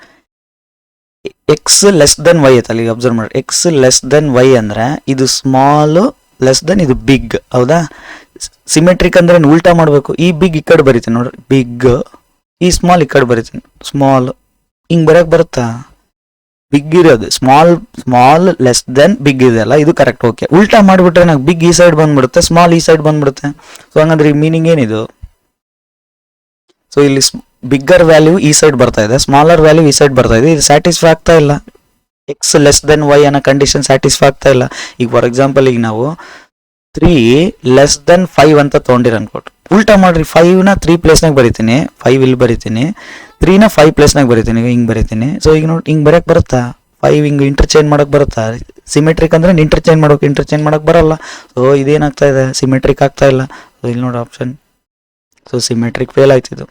X ಲೆಸ್ ದೆನ್ Y ಐತಲ್ಲ, ಈಗ ಅಬ್ಸರ್ವ್ ಮಾಡ್ರಿ. X ಲೆಸ್ ದೆನ್ Y ಅಂದ್ರೆ ಇದು ಸ್ಮಾಲ್ ಲೆಸ್ ದೆನ್ ಇದು ಬಿಗ್ ಹೌದಾ. ಸಿಮೆಟ್ರಿಕ್ ಅಂದ್ರೆ ಉಲ್ಟಾ ಮಾಡಬೇಕು. ಈ ಬಿಗ್ ಈ ಕಡೆ ಬರಿತೀನಿ ನೋಡ್ರಿ, ಬಿಗ್, ಈ ಸ್ಮಾಲ್ ಈ ಕಡೆ ಬರಿತೀನಿ, ಸ್ಮಾಲ್. ಹಿಂಗ್ ಬರಕ್ ಬರುತ್ತಾ? ಬಿಗ್ ಇರೋದು ಸ್ಮಾಲ್ ಲೆಸ್ ದೆನ್ ಬಿಗ್ ಇದೆ ಅಲ್ಲ, ಇದು ಕರೆಕ್ಟ್. ಓಕೆ, ಉಲ್ಟಾ ಮಾಡಿಬಿಟ್ರೆ ನಂಗೆ ಬಿಗ್ ಈ ಸೈಡ್ ಬಂದ್ಬಿಡುತ್ತೆ, ಸ್ಮಾಲ್ ಈ ಸೈಡ್ ಬಂದ್ಬಿಡುತ್ತೆ. ಸೊ ಹಂಗಂದ್ರೆ ಈ ಮೀನಿಂಗ್ ಏನಿದು? ಸೊ ಇಲ್ಲಿ ಬಿಗ್ಗರ್ ವ್ಯಾಲ್ಯೂ ಈ ಸೈಡ್ ಬರ್ತಾ ಇದೆ, ಸ್ಮಾಲರ್ ವ್ಯಾಲ್ಯೂ ಈ ಸೈಡ್ ಬರ್ತಾ ಇದೆ. ಇದು ಸ್ಯಾಟಿಸ್ಫೈ ಆಗ್ತಾ ಇಲ್ಲ. X ಲೆಸ್ ದೆನ್ Y ಅನ್ನೋ ಕಂಡೀಷನ್ ಸ್ಯಾಟಿಸ್ಫೈ ಆಗ್ತಾ ಇಲ್ಲ. ಈಗ ಫಾರ್ ಎಕ್ಸಾಂಪಲ್ ಈಗ ನಾವು 3 ಲೆಸ್ ದೆನ್ 5 ಅಂತ ತೊಗೊಂಡಿರ ಅನ್ಕೊಟ್ಟು, ಉಲ್ಟಾ ಮಾಡ್ರಿ. 5ನ 3 ಪ್ಲೇಸ್ನಾಗ ಬರಿತೀನಿ, 5 ಇಲ್ಲಿ ಬರಿತೀನಿ, 3ನ 5 ಪ್ಲೇಸ್ನಾಗ ಬರಿತೀನಿ, ಹಿಂಗೆ ಬರಿತೀನಿ. ಸೊ ಈಗ ನೋಡಿ ಹಿಂಗೆ ಬರಕ್ಕೆ ಬರುತ್ತಾ? 5 ಹಿಂಗೆ ಇಂಟರ್ಚೇಂಜ್ ಮಾಡಕ್ಕೆ ಬರುತ್ತಾ? ಸಿಮೆಟ್ರಿಕ್ ಅಂದ್ರೆ ಇಂಟರ್ಚೇಂಜ್ ಮಾಡಕ್ಕೆ ಬರಲ್ಲ. ಸೊ ಇದೇನಾಗ್ತಾ ಇದೆ, ಸಿಮೆಟ್ರಿಕ್ ಆಗ್ತಾ ಇಲ್ಲ. ಸೊ ಇಲ್ಲಿ ನೋಡಿ ಆಪ್ಷನ್, ಸೊ ಸಿಮೆಟ್ರಿಕ್ ಫೇಲ್ ಆಯ್ತಿದ್ದು.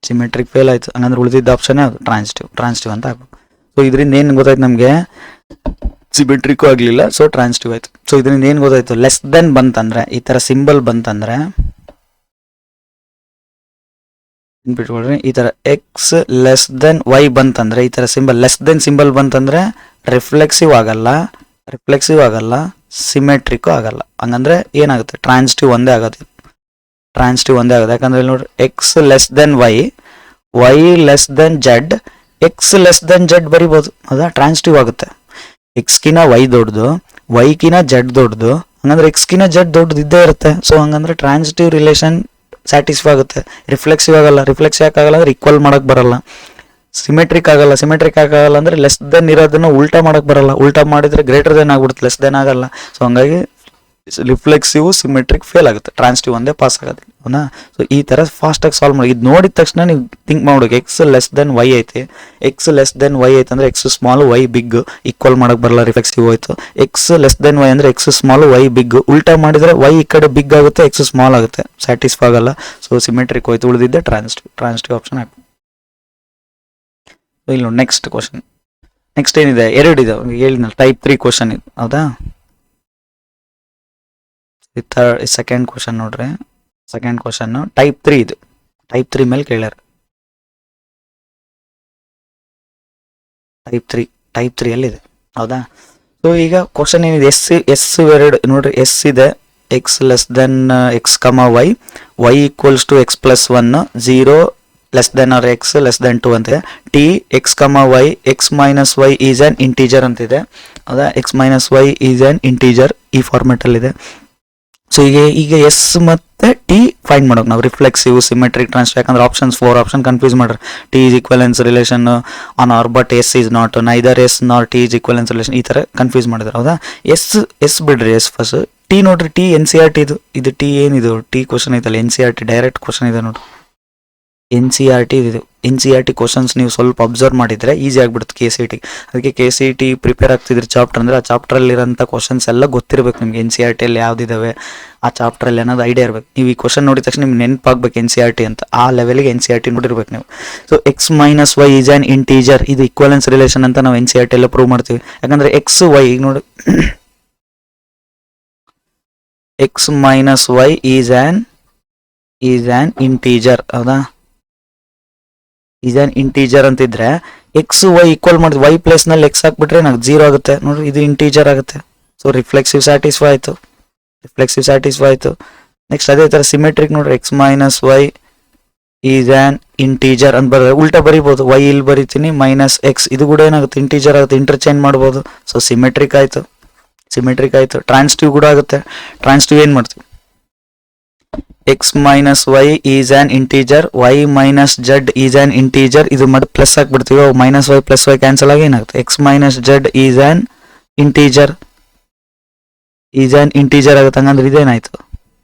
ಸಿಮೆಟ್ರಿಕ್ ಫೇಲ್ ಆಯ್ತು. ಹಂಗಂದ್ರೆ ಉಳಿದಿದ್ದ ಆಪ್ಷನ್ ಯಾವುದು? ಟ್ರಾನ್ಸಿಟಿವ್ ಅಂತ ಆಗ್ಬೇಕು. ಸೊ ಇದರಿಂದ ಏನು ಗೊತ್ತಾಯ್ತು ನಮಗೆ? ಸಿಮೆಟ್ರಿಕ್ಕೂ ಆಗಲಿಲ್ಲ, ಸೊ ಟ್ರಾನ್ಸಿಟಿವ್ ಆಯ್ತು. ಸೊ ಇದರಿಂದ ಏನು ಗೊತ್ತಾಯ್ತು? ಲೆಸ್ ದೆನ್ ಬಂತಂದ್ರೆ, ಈ ಥರ ಸಿಂಬಲ್ ಬಂತಂದ್ರೆ ಬಿಟ್ಕೊಳ್ರಿ, ಈ ಥರ X ಲೆಸ್ ದೆನ್ Y ಬಂತಂದ್ರೆ, ಈ ಥರ ಲೆಸ್ ದೆನ್ ಸಿಂಬಲ್ ಬಂತಂದ್ರೆ ರಿಫ್ಲೆಕ್ಸಿವ್ ಆಗಲ್ಲ, ಸಿಮೆಟ್ರಿಕ್ಕೂ ಆಗಲ್ಲ. ಹಂಗಂದ್ರೆ ಏನಾಗುತ್ತೆ? ಟ್ರಾನ್ಸಿಟಿವ್ ಒಂದೇ ಆಗೋದು. ಯಾಕಂದ್ರೆ ಇಲ್ಲಿ ನೋಡ್ರಿ, X less than Y less than Z, X less then Z ಬರಿಬೋದು ಹೌದಾ, ಟ್ರಾನ್ಸಿಟಿವ್ ಆಗುತ್ತೆ. X ಕಿನ Y ದೊಡ್ಡದು, Y ಕಿನ Z ದೊಡ್ಡದು, ಹಂಗಂದ್ರೆ X ಕಿನ Z ದೊಡ್ಡದು ಇದ್ದೇ ಇರುತ್ತೆ. ಸೊ ಹಂಗಂದ್ರೆ ಟ್ರಾನ್ಸಿಟಿವ್ ರಿಲೇಷನ್ ಸ್ಯಾಟಿಸ್ಫೈ ಆಗುತ್ತೆ. ರಿಫ್ಲೆಕ್ಸಿವ್ ಆಗಲ್ಲ. ಯಾಕೆ ಆಗಲ್ಲ ಅಂದ್ರೆ ಈಕ್ವಲ್ ಮಾಡಕ್ ಬರಲ್ಲ. ಸಿಮೆಟ್ರಿಕ್ ಆಗಲ್ಲ ಅಂದ್ರೆ ಲೆಸ್ ದೆನ್ ಇರೋದನ್ನ ಉಲ್ಟಾ ಮಾಡಕ್ ಬರಲ್ಲ. ಉಲ್ಟಾ ಮಾಡಿದ್ರೆ ಗ್ರೇಟರ್ ದೆನ್ ಆಗ್ಬಿಡುತ್ತೆ, ಲೆಸ್ ದೆನ್ ಆಗಲ್ಲ. ಸೊ ಹಂಗಾಗಿ ರಿಫ್ಲೆಕ್ಸಿವ್ ಸಿಮೆಟ್ರಿಕ್ ಫೇಲ್ ಆಗುತ್ತೆ, ಟ್ರಾನ್ಸಿಟಿವ್ ಒಂದೇ ಪಾಸ್ ಆಗೋದಿಲ್ಲ ಅವನಾ. ಸೊ ಈ ಥರ ಫಾಸ್ಟಾಗಿ ಸಾಲ್ವ್ ಮಾಡಿ. ಇದು ನೋಡಿದ ತಕ್ಷಣ ನೀವು ಥಿಂಕ್ ಮಾಡ್ಬೇಕು, X ಲೆಸ್ ದೆನ್ Y ಐತಿ, ಅಂದ್ರೆ X small Y big, equal ಮಾಡಕ್ ಬರಲ್ಲ, ರಿಫ್ಲೆಕ್ಸಿವ್ ಹೋಯ್ತು. X ಲೆಸ್ ದೆನ್ Y ಅಂದ್ರೆ X ಸ್ಮಾಲ್ Y ಬಿಗ್, ಉಲ್ಟಾ ಮಾಡಿದ್ರೆ Y ಈ ಕಡೆ ಬಿಗ್ ಆಗುತ್ತೆ, X ಸ್ಮಾಲ್ ಆಗುತ್ತೆ, ಸ್ಯಾಟಿಸ್ಫೈ ಆಗಲ್ಲ. ಸೊ ಸಿಮೆಟ್ರಿಕ್ ಹೋಯ್ತು, ಉಳಿದಿದ್ದೆ ಟ್ರಾನ್ಸಿಟಿವ್ ಆಪ್ಷನ್ ಹಾಕಿ. ಇಲ್ಲಿ ನೋಡಿ ನೆಕ್ಸ್ಟ್ ಕ್ವಶನ್. ನೆಕ್ಸ್ಟ್ ಏನಿದೆ? 2 ಇದೆ ಹೇಳಿದ್ನಲ್ಲ, ಟೈಪ್ 3 ಕ್ವಶನ್ ಇದು ಹೌದಾ. ಸೆಕೆಂಡ್ ಕ್ವಶನ್ ನೋಡ್ರಿ. ಟೈಪ್ 3 ಇದು. ಟೈಪ್ 3 ಮೇಲೆ ಕೇಳ್ಯಾರ. ಟೈಪ್ 3 ಎಲ್ಲಿದೆ ಹೌದಾ. ಸೊ ಈಗ ಕ್ವಶನ್ ಏನಿದೆ, ಎಸ್ 2 ನೋಡ್ರಿ. ಎಸ್ ಇದೆ X less than X, Y equals to X plus 1, 0 less than R X less than 2 ಅಂತಿದೆ. T X, Y, X minus Y is an integer ಅಂತಿದೆ ಹೌದಾ. X minus Y is an integer, ಈ format ಅಲ್ಲಿ ಇದೆ. So ಈಗ S ಮತ್ತೆ T find ಮಾಡೋಕೆ ನಾವು ರಿಫ್ಲೆಕ್ಸಿವ್, ಸಿಮೆಟ್ರಿಕ್, ಟ್ರಾನ್ಸಿಟಿವ್. ಯಾಕಂದ್ರೆ 4 ಆಪ್ಷನ್ ಕನ್ಫ್ಯೂಸ್ ಮಾಡ್ರಿ. T is equivalence relation on R, but S is not, neither S nor T is equivalence relation, ಈ ಥರ ಕನ್ಫ್ಯೂಸ್ ಮಾಡಿದ್ರೆ ಹೌದಾ. ಎಸ್ ಬಿಡ್ರಿ, ಎಸ್ ಫಸ್ಟ್. ಟಿ ನೋಡ್ರಿ, ಟಿ NCERT ಇದು ಟಿ ಏನಿದು ಟಿ ಕ್ವಶನ್ ಐತಲ್ಲ, NCERT ಡೈರೆಕ್ಟ್ ಕ್ವಶನ್ ಇದೆ ನೋಡ್ರಿ. NCERT ಕ್ವಶನ್ಸ್ ನೀವು ಸ್ವಲ್ಪ ಅಬ್ಸರ್ವ್ ಮಾಡಿದ್ರೆ ಈಸಿ ಆಗ್ಬಿಡುತ್ತೆ KCET. ಅದಕ್ಕೆ KCET ಪ್ರಿಪೇರ್ ಆಗ್ತಿದ್ರೆ ಚಾಪ್ಟರ್ ಅಂದ್ರೆ ಆ ಚಾಪ್ಟ್ರಲ್ಲಿರೋಂಥ ಕ್ವಶನ್ಸ್ ಎಲ್ಲ ಗೊತ್ತಿರಬೇಕು ನಿಮ್ಗೆ. NCERT ಅಲ್ಲಿ ಯಾವ್ದಿದಾವೆ ಆ ಚಾಪ್ಟ್ರಲ್ಲಿ ಅನ್ನೋದು ಐಡಿಯಾ ಇರಬೇಕು. ನೀವು ಈ ಕ್ವಶನ್ ನೋಡಿದ ತಕ್ಷಣ ನಿಮ್ಗೆ ನೆನಪಾಗ್ಬೇಕು NCERT ಅಂತ, ಆ ಲೆವೆಲ್ಗೆ NCERT ನೋಡಿರ್ಬೇಕು ನೀವು. So X minus Y is an integer, ಇದು ಈಕ್ವಲೆನ್ಸ್ ರಿಲೇಷನ್ ಅಂತ ನಾವು NCERT ಎಲ್ಲ ಪ್ರೂವ್ ಮಾಡ್ತೀವಿ. ಯಾಕಂದ್ರೆ X Y ಈಗ ನೋಡಿ X minus Y is an integer. ಹೌದಾ, ಈಸ್ ಆನ್ ಇಂಟೀಜರ್ ಅಂತಿದ್ರೆ ಎಕ್ಸ್ ವೈ ಈಕ್ವಲ್ ಮಾಡಿದ್ರೆ ವೈ ಪ್ಲೇಸ್ ನಲ್ಲಿ ಎಕ್ಸ್ ಹಾಕ್ಬಿಟ್ರೆ నాకు 0 ಆಗುತ್ತೆ ನೋಡ್ರಿ, ಇದು ಇಂಟೀಜರ್ ಆಗುತ್ತೆ. ಸೊ ರಿಫ್ಲೆಕ್ಸಿವ್ ಸ್ಯಾಟಿಸ್ಫೈ ಆಯ್ತು. ನೆಕ್ಸ್ಟ್ ಅದೇ ತರ ಸಿಮೆಟ್ರಿಕ್ ನೋಡ್ರಿ, X minus Y is an integer ಅಂತ ಬರೆದ್ರೆ ಉಲ್ಟಾ ಬರಿಬಹುದು, ವೈ ಇಲ್ಲಿ ಬರಿತೀನಿ ಮೈನಸ್ ಎಕ್ಸ್, ಇದು ಕೂಡ ಏನಾಗುತ್ತೆ ಇಂಟೀಜರ್ ಆಗುತ್ತೆ, ಇಂಟರ್ಚೇಂಜ್ ಮಾಡ್ಬೋದು. ಸೊ ಸಿಮೆಟ್ರಿಕ್ ಆಯ್ತು. ಟ್ರಾನ್ಸಿಟಿವ್ ಕೂಡ ಆಗುತ್ತೆ. ಟ್ರಾನ್ಸಿಟಿವ್ ಏನ್ ಮಾಡ್ತೀವಿ, x minus Y is an integer, y minus z is an integer, ಇದು ಮತ್ತೆ ಪ್ಲಸ್ ಹಾಕ್ಬಿಡ್ತೀವಿ, minus Y plus y cancel ಆಗಿ ಏನಾಗುತ್ತೆ, x minus z is an integer ಆಗುತ್ತೆ. ಹಂಗಂದ್ರೆ ಇದೇನಾಯ್ತು,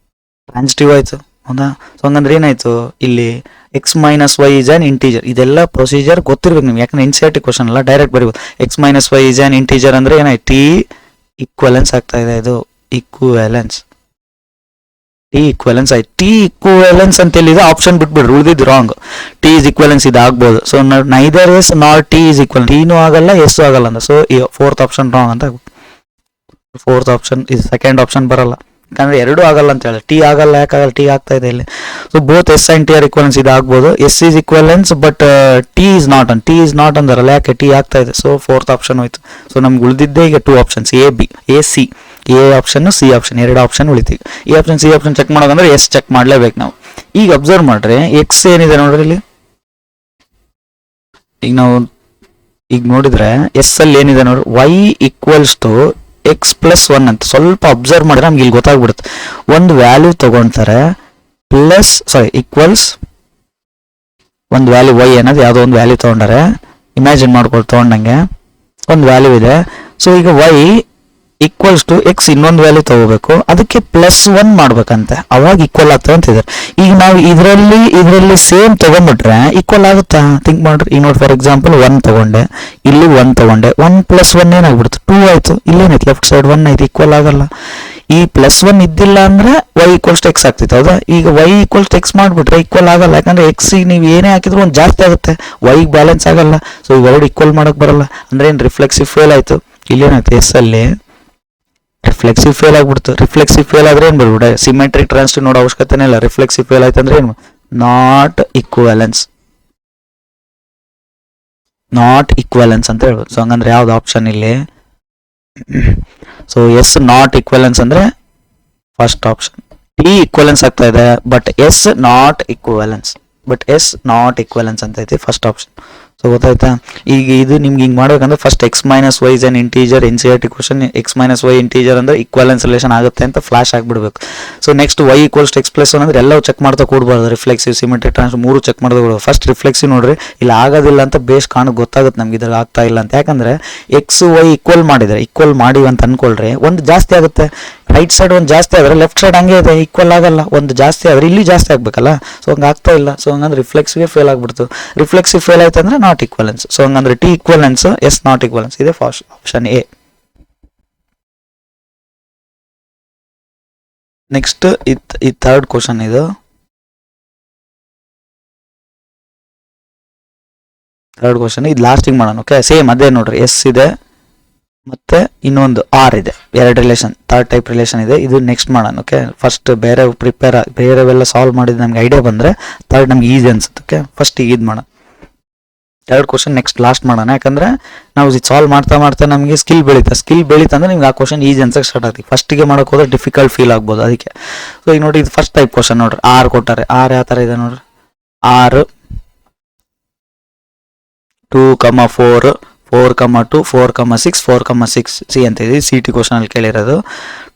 ಟ್ರಾನ್ಸಿಟಿವ್ ಆಯ್ತು. ಹೌದಾ, ಸೊ ಹಂಗಂದ್ರೆ ಏನಾಯ್ತು ಇಲ್ಲಿ x minus Y is an integer. ಇದೆಲ್ಲ ಪ್ರೊಸೀಜರ್ ಗೊತ್ತಿರ್ಬೇಕು ನಿಮ್ಗೆ, ಯಾಕಂದ್ರೆ NCERT ಕ್ವಶನ್ ಅಲ್ಲ, ಡೈರೆಕ್ಟ್ ಬರೀಬೋದು. X minus Y is an integer ಅಂದ್ರೆ ಏನಾಯ್ತು, ಟಿ ಈಕ್ವಲೆನ್ಸ್ ಆಗ್ತಾ ಇದೆ, ಇದು ಈಕ್ವಲೆನ್ಸ್ ಆಯ್ತು. ಟಿ ಈಕ್ವಲೆನ್ಸ್ ಅಂತ ಹೇಳಿದ್ರೆ ಆಪ್ಷನ್ ಬಿಟ್ಬಿಡ್ರಿ, ಉಳಿದಿದ್ದು ರಾಂಗ್. ಟಿ ಇಸ್ ಈಕ್ವಲೆನ್ಸ್ ಇದು ಆಗ್ಬೋದು. So neither S not T is equal, ಟಿನೂ ಆಗಲ್ಲ ಎಸ್ ಆಗಲ್ಲ ಅಂತ. ಸೊ ಫೋರ್ತ್ ಆಪ್ಷನ್ ರಾಂಗ್ ಅಂತ ಆಗ್ಬೋದು. ಫೋರ್ತ್ ಆಪ್ಷನ್ ಇದು ಸೆಕೆಂಡ್ ಆಪ್ಷನ್ ಬರಲ್ಲ, ಯಾಕಂದ್ರೆ ಎರಡೂ ಆಗಲ್ಲ ಅಂತ ಹೇಳಿ. ಟಿ ಆಗಲ್ಲ, ಯಾಕಾಗಲ್ಲ, ಟಿ ಆಗ್ತಾ ಇದೆ ಇಲ್ಲಿ. So both S and T are equivalence ಇದು ಆಗ್ಬೋದು. S is equivalence but T is not ಅಂದಾರಲ್ಲ, ಯಾಕೆ ಟಿ ಆಗ್ತಾ ಇದೆ. ಸೊ ಫೋರ್ತ್ ಆಪ್ಷನ್ ಹೋಯ್ತು. ಸೊ ನಮ್ಗೆ ಉಳಿದಿದ್ದೇ ಈಗ 2 options, A C, A option C option, 2 option ಉಳಿತೀವಿ. A option C option check ಮಾಡೋದಂದ್ರೆ ಎಸ್ ಚೆಕ್ ಮಾಡ್ಲೇಬೇಕು ನಾವು. ಈಗ ಅಬ್ಸರ್ವ್ ಮಾಡ್ರಿ, ಎಕ್ಸ್ ಏನಿದೆ ನೋಡ್ರಿ ಇಲ್ಲಿ, ಈಗ ನೋಡಿದ್ರೆ ಎಸ್ ಅಲ್ಲಿ ಏನಿದೆ ನೋಡ್ರಿ, Y equals to X plus 1 ಅಂತ ಸ್ವಲ್ಪ ಅಬ್ಸರ್ವ್ ಮಾಡಿದ್ರೆ ನಮ್ಗೆ ಇಲ್ಲಿ ಗೊತ್ತಾಗ್ಬಿಡುತ್ತೆ. ಒಂದು ವ್ಯಾಲ್ಯೂ ತಗೊಂತಾರೆ ಈಕ್ವಲ್ಸ್ ಒಂದು ವ್ಯಾಲ್ಯೂ ವೈ ಅನ್ನೋದು ಯಾವುದೋ ಒಂದು ವ್ಯಾಲ್ಯೂ ತಗೊಂಡಾರೆ, ಇಮ್ಯಾಜಿನ್ ಮಾಡ್ಕೊಂಡು ತಗೊಂಡಂಗೆ ಒಂದು ವ್ಯಾಲ್ಯೂ ಇದೆ. ಸೊ ಈಗ ವೈ ಈಕ್ವಲ್ಸ್ ಟು ಎಕ್ಸ್ ಇನ್ನೊಂದು ವ್ಯಾಲ್ಯೂ ತಗೋಬೇಕು, ಅದಕ್ಕೆ +1 ಮಾಡ್ಬೇಕಂತೆ, ಅವಾಗ ಈಕ್ವಲ್ ಆಗ್ತದೆ ಅಂತಿದ್ದಾರೆ. ಈಗ ನಾವು ಇದರಲ್ಲಿ ಸೇಮ್ ತಗೊಂಡ್ಬಿಟ್ರೆ ಈಕ್ವಲ್ ಆಗುತ್ತಾ, ಥಿಂಕ್ ಮಾಡ್ರಿ. ಈಗ ನೋಡಿ ಫಾರ್ ಎಕ್ಸಾಂಪಲ್ 1 ತಗೊಂಡೆ, ಇಲ್ಲಿ 1 ತಗೊಂಡೆ, 1 + 1 ಏನಾಗ್ಬಿಡುತ್ತೆ 2 ಆಯ್ತು. ಇಲ್ಲೇನೈತೆ ಲೆಫ್ಟ್ ಸೈಡ್ 1 ಐತೆ, ಈಕ್ವಲ್ ಆಗಲ್ಲ. ಈ +1 ಇದ್ದಿಲ್ಲ ಅಂದ್ರೆ y = x ಆಗ್ತಿತ್ತು. ಹೌದಾ, ಈಗ y = x ಮಾಡ್ಬಿಟ್ರೆ ಈಕ್ವಲ್ ಆಗಲ್ಲ, ಯಾಕಂದ್ರೆ x ನೀವು ಏನೇ ಹಾಕಿದ್ರು ಒಂದು ಜಾಸ್ತಿ ಆಗುತ್ತೆ, y ಬ್ಯಾಲೆನ್ಸ್ ಆಗಲ್ಲ. ಸೊ ಇವೆರಡು ಈಕ್ವಲ್ ಮಾಡಕ್ ಬರಲ್ಲ. ಅಂದ್ರೆ ಏನು ರಿಫ್ಲೆಕ್ಸಿವ್ ಫೇಲ್ ಆಯ್ತು. ಇಲ್ಲೇನಾಯ್ತು, ಎಸ್ ಅಲ್ಲಿ ರಿಫ್ಲೆಕ್ಸಿವ್ ಫೇಲ್ ಆಗ್ಬಿಡ್ತು. ರಿಫ್ಲೆಕ್ಸಿವ್ ಫೇಲ್ ಆದ್ರೆ ಏನ್ ಬರ್ಬಿಡ, ಸಿಮೆಟ್ರಿಕ್ ಟ್ರಾನ್ಸಿಟಿವ್ ನೋಡೋ ಅವಶ್ಯಕತೆನೇ ಇಲ್ಲ. ರಿಫ್ಲೆಕ್ಸಿವ್ ಫೇಲ್ ಆಯ್ತು ಅಂದ್ರೆ ಏನು, ನಾಟ್ ಈಕ್ವಲೆನ್ಸ್ ಅಂತ ಹೇಳ್ಬೋದು. ಸೊ ಹಂಗಂದ್ರೆ ಯಾವ್ದು ಆಪ್ಷನ್ ಇಲ್ಲಿ, ಸೊ ಎಸ್ ನಾಟ್ ಈಕ್ವಲೆನ್ಸ್ ಅಂದ್ರೆ ಫಸ್ಟ್ ಆಪ್ಷನ್. ಟಿ ಈಕ್ವಲೆನ್ಸ್ ಆಗ್ತಾ ಇದೆ ಬಟ್ ಎಸ್ ನಾಟ್ ಈಕ್ವಲೆನ್ಸ್ ಅಂತ ಐತಿ ಫಸ್ಟ್ ಆಪ್ಷನ್. ಸೊ ಗೊತ್ತಾಯ್ತಾ. ಈಗ ಇದು ನಿಮ್ಗೆ ಹಿಂಗೆ ಮಾಡ್ಬೇಕಂದ್ರೆ first x minus y is an integer, NCERT question x minus y integer ಅಂದ್ರೆ ಈಕ್ವಲೆನ್ಸ್ ರಿಲೇಷನ್ ಆಗುತ್ತೆ ಅಂತ ಫ್ಲಾಶ್ ಆಗ್ಬಿಡ್ಬೇಕು. ಸೊ ನೆಕ್ಸ್ಟ್ y = x + 1 ಅಂದ್ರೆ ಎಲ್ಲವೂ ಚೆಕ್ ಮಾಡ್ತಾ ಕೂಡಬಾರ್ದು. ರಿಫ್ಲೆಕ್ಸಿವ್, ಸಿಮೆಟ್ರಿಕ್, ಟ್ರಾನ್ಸಿಟಿವ್ 3 ಚೆಕ್ ಮಾಡ್ತಾ ಕೂಡಬಾರ್ದು. ಫಸ್ಟ್ ರಿಫ್ಲೆಕ್ಸಿವ್ ನೋಡ್ರಿ, ಇಲ್ಲಿ ಆಗೋದಿಲ್ಲ ಅಂತ ಬೇಸ್ ಕಾಣಕ್ಕೆ ಗೊತ್ತಾಗುತ್ತೆ ನಮ್ಗೆ, ಇದ್ರಲ್ಲಿ ಆಗ್ತಾ ಇಲ್ಲ ಅಂತ. ಯಾಕಂದ್ರೆ ಎಕ್ಸ್ ವೈ ಈಕ್ವಲ್ ಮಾಡಿವಿ ಅಂತ ಅನ್ಕೊಳ್ರಿ, ಒಂದು ಜಾಸ್ತಿ ಆಗುತ್ತೆ. ರೈಟ್ ಸೈಡ್ ಒಂದು ಜಾಸ್ತಿ ಆದ್ರೆ ಲೆಫ್ಟ್ ಸೈಡ್ ಹಂಗೆ ಇದೆ, ಈಕ್ವಲ್ ಆಗಲ್ಲ. ಒಂದು ಜಾಸ್ತಿ ಆದ್ರೆ ಇಲ್ಲಿ ಜಾಸ್ತಿ ಆಗ್ಬೇಕಲ್ಲ, ಸೊ ಹಂಗೆ ಆಗ್ತಾ ಇಲ್ಲ. ಸೊ ಹಂಗಂದ್ರೆ ರಿಫ್ಲೆಕ್ಸಿವ್ ಫೇಲ್ ಆಗ್ಬಿಡ್ತು. ರಿಫ್ಲೆಕ್ಸಿವ್ ಫೇಲ್ ಆಯ್ತು ಅಂದ್ರೆ ನಾಟ್ ಈಕ್ವಲೆನ್ಸ್. ಸೊ ಹಂಗಂದ್ರೆ T equivalence, S not equivalence. ಇದೆ ಫಸ್ಟ್ ಆಪ್ಷನ್ ಎ. ನೆಕ್ಸ್ಟ್ ಈ ಥರ್ಡ್ ಕ್ವಶನ್, ಇದು ಥರ್ಡ್ ಕ್ವಶನ್, ಇದು ಲಾಸ್ಟಿಂಗ್ ಮಾಡೋಣ. ಓಕೆ, ಸೇಮ್ ಅದೇ ನೋಡ್ರಿ, ಎಸ್ ಇದೆ ಮತ್ತೆ ಇನ್ನೊಂದು ಆರ್ ಇದೆ, ಎರಡು ರಿಲೇಷನ್, ಥರ್ಡ್ ಟೈಪ್ ರಿಲೇಷನ್ ಇದೆ. ಇದು ನೆಕ್ಸ್ಟ್ ಮಾಡೋಣ. ಓಕೆ, ಫಸ್ಟ್ ಬೇರೆವೆಲ್ಲ ಸಾಲ್ವ್ ಮಾಡಿದ್ ನಮ್ಗೆ ಐಡಿಯಾ ಬಂದ್ರೆ ಥರ್ಡ್ ನಮ್ಗೆ ಈಸಿ ಅನ್ಸುತ್ತೆ. ಓಕೆ, ಫಸ್ಟ್ ಈಗ ಇದು ಮಾಡೋಣ. ಥರ್ಡ್ ಕ್ವಶನ್ ನೆಕ್ಸ್ಟ್ ಲಾಸ್ಟ್ ಮಾಡೋಣ, ಯಾಕಂದ್ರೆ ನಾವು ಇದು ಸಾಲ್ವ್ ಮಾಡ್ತಾ ನಮಗೆ ಸ್ಕಿಲ್ ಬೆಳೀತಂದ್ರೆ ನಿಮ್ಗೆ ಆ ಕ್ವಶನ್ ಈಸಿ ಅನ್ಸಕ್ಕೆ ಸ್ಟಾರ್ಟ್ ಆಗ್ತೀವಿ. ಫಸ್ಟಿಗೆ ಮಾಡೋಕೆ ಹೋದ್ರೆ ಡಿಫಿಕಲ್ಟ್ ಫೀಲ್ ಆಗ್ಬೋದು, ಅದಕ್ಕೆ. ಸೊ ಈಗ ನೋಡಿ, ಇದು ಫಸ್ಟ್ ಟೈಪ್ ಕ್ವಶನ್ ನೋಡ್ರಿ, ಆರ್ ಕೊಟ್ಟಾರೆ. ಆರ್ ಯಾವ ಥರ ಇದೆ ನೋಡ್ರಿ, ಆರ್ 2, 4, 4, 2, 4, 6, 4, 6 ಸಿ ಅಂತ ಇದೆ. CT ಕ್ವಶನ್ ಅಲ್ಲಿ ಕೇಳಿರೋದು.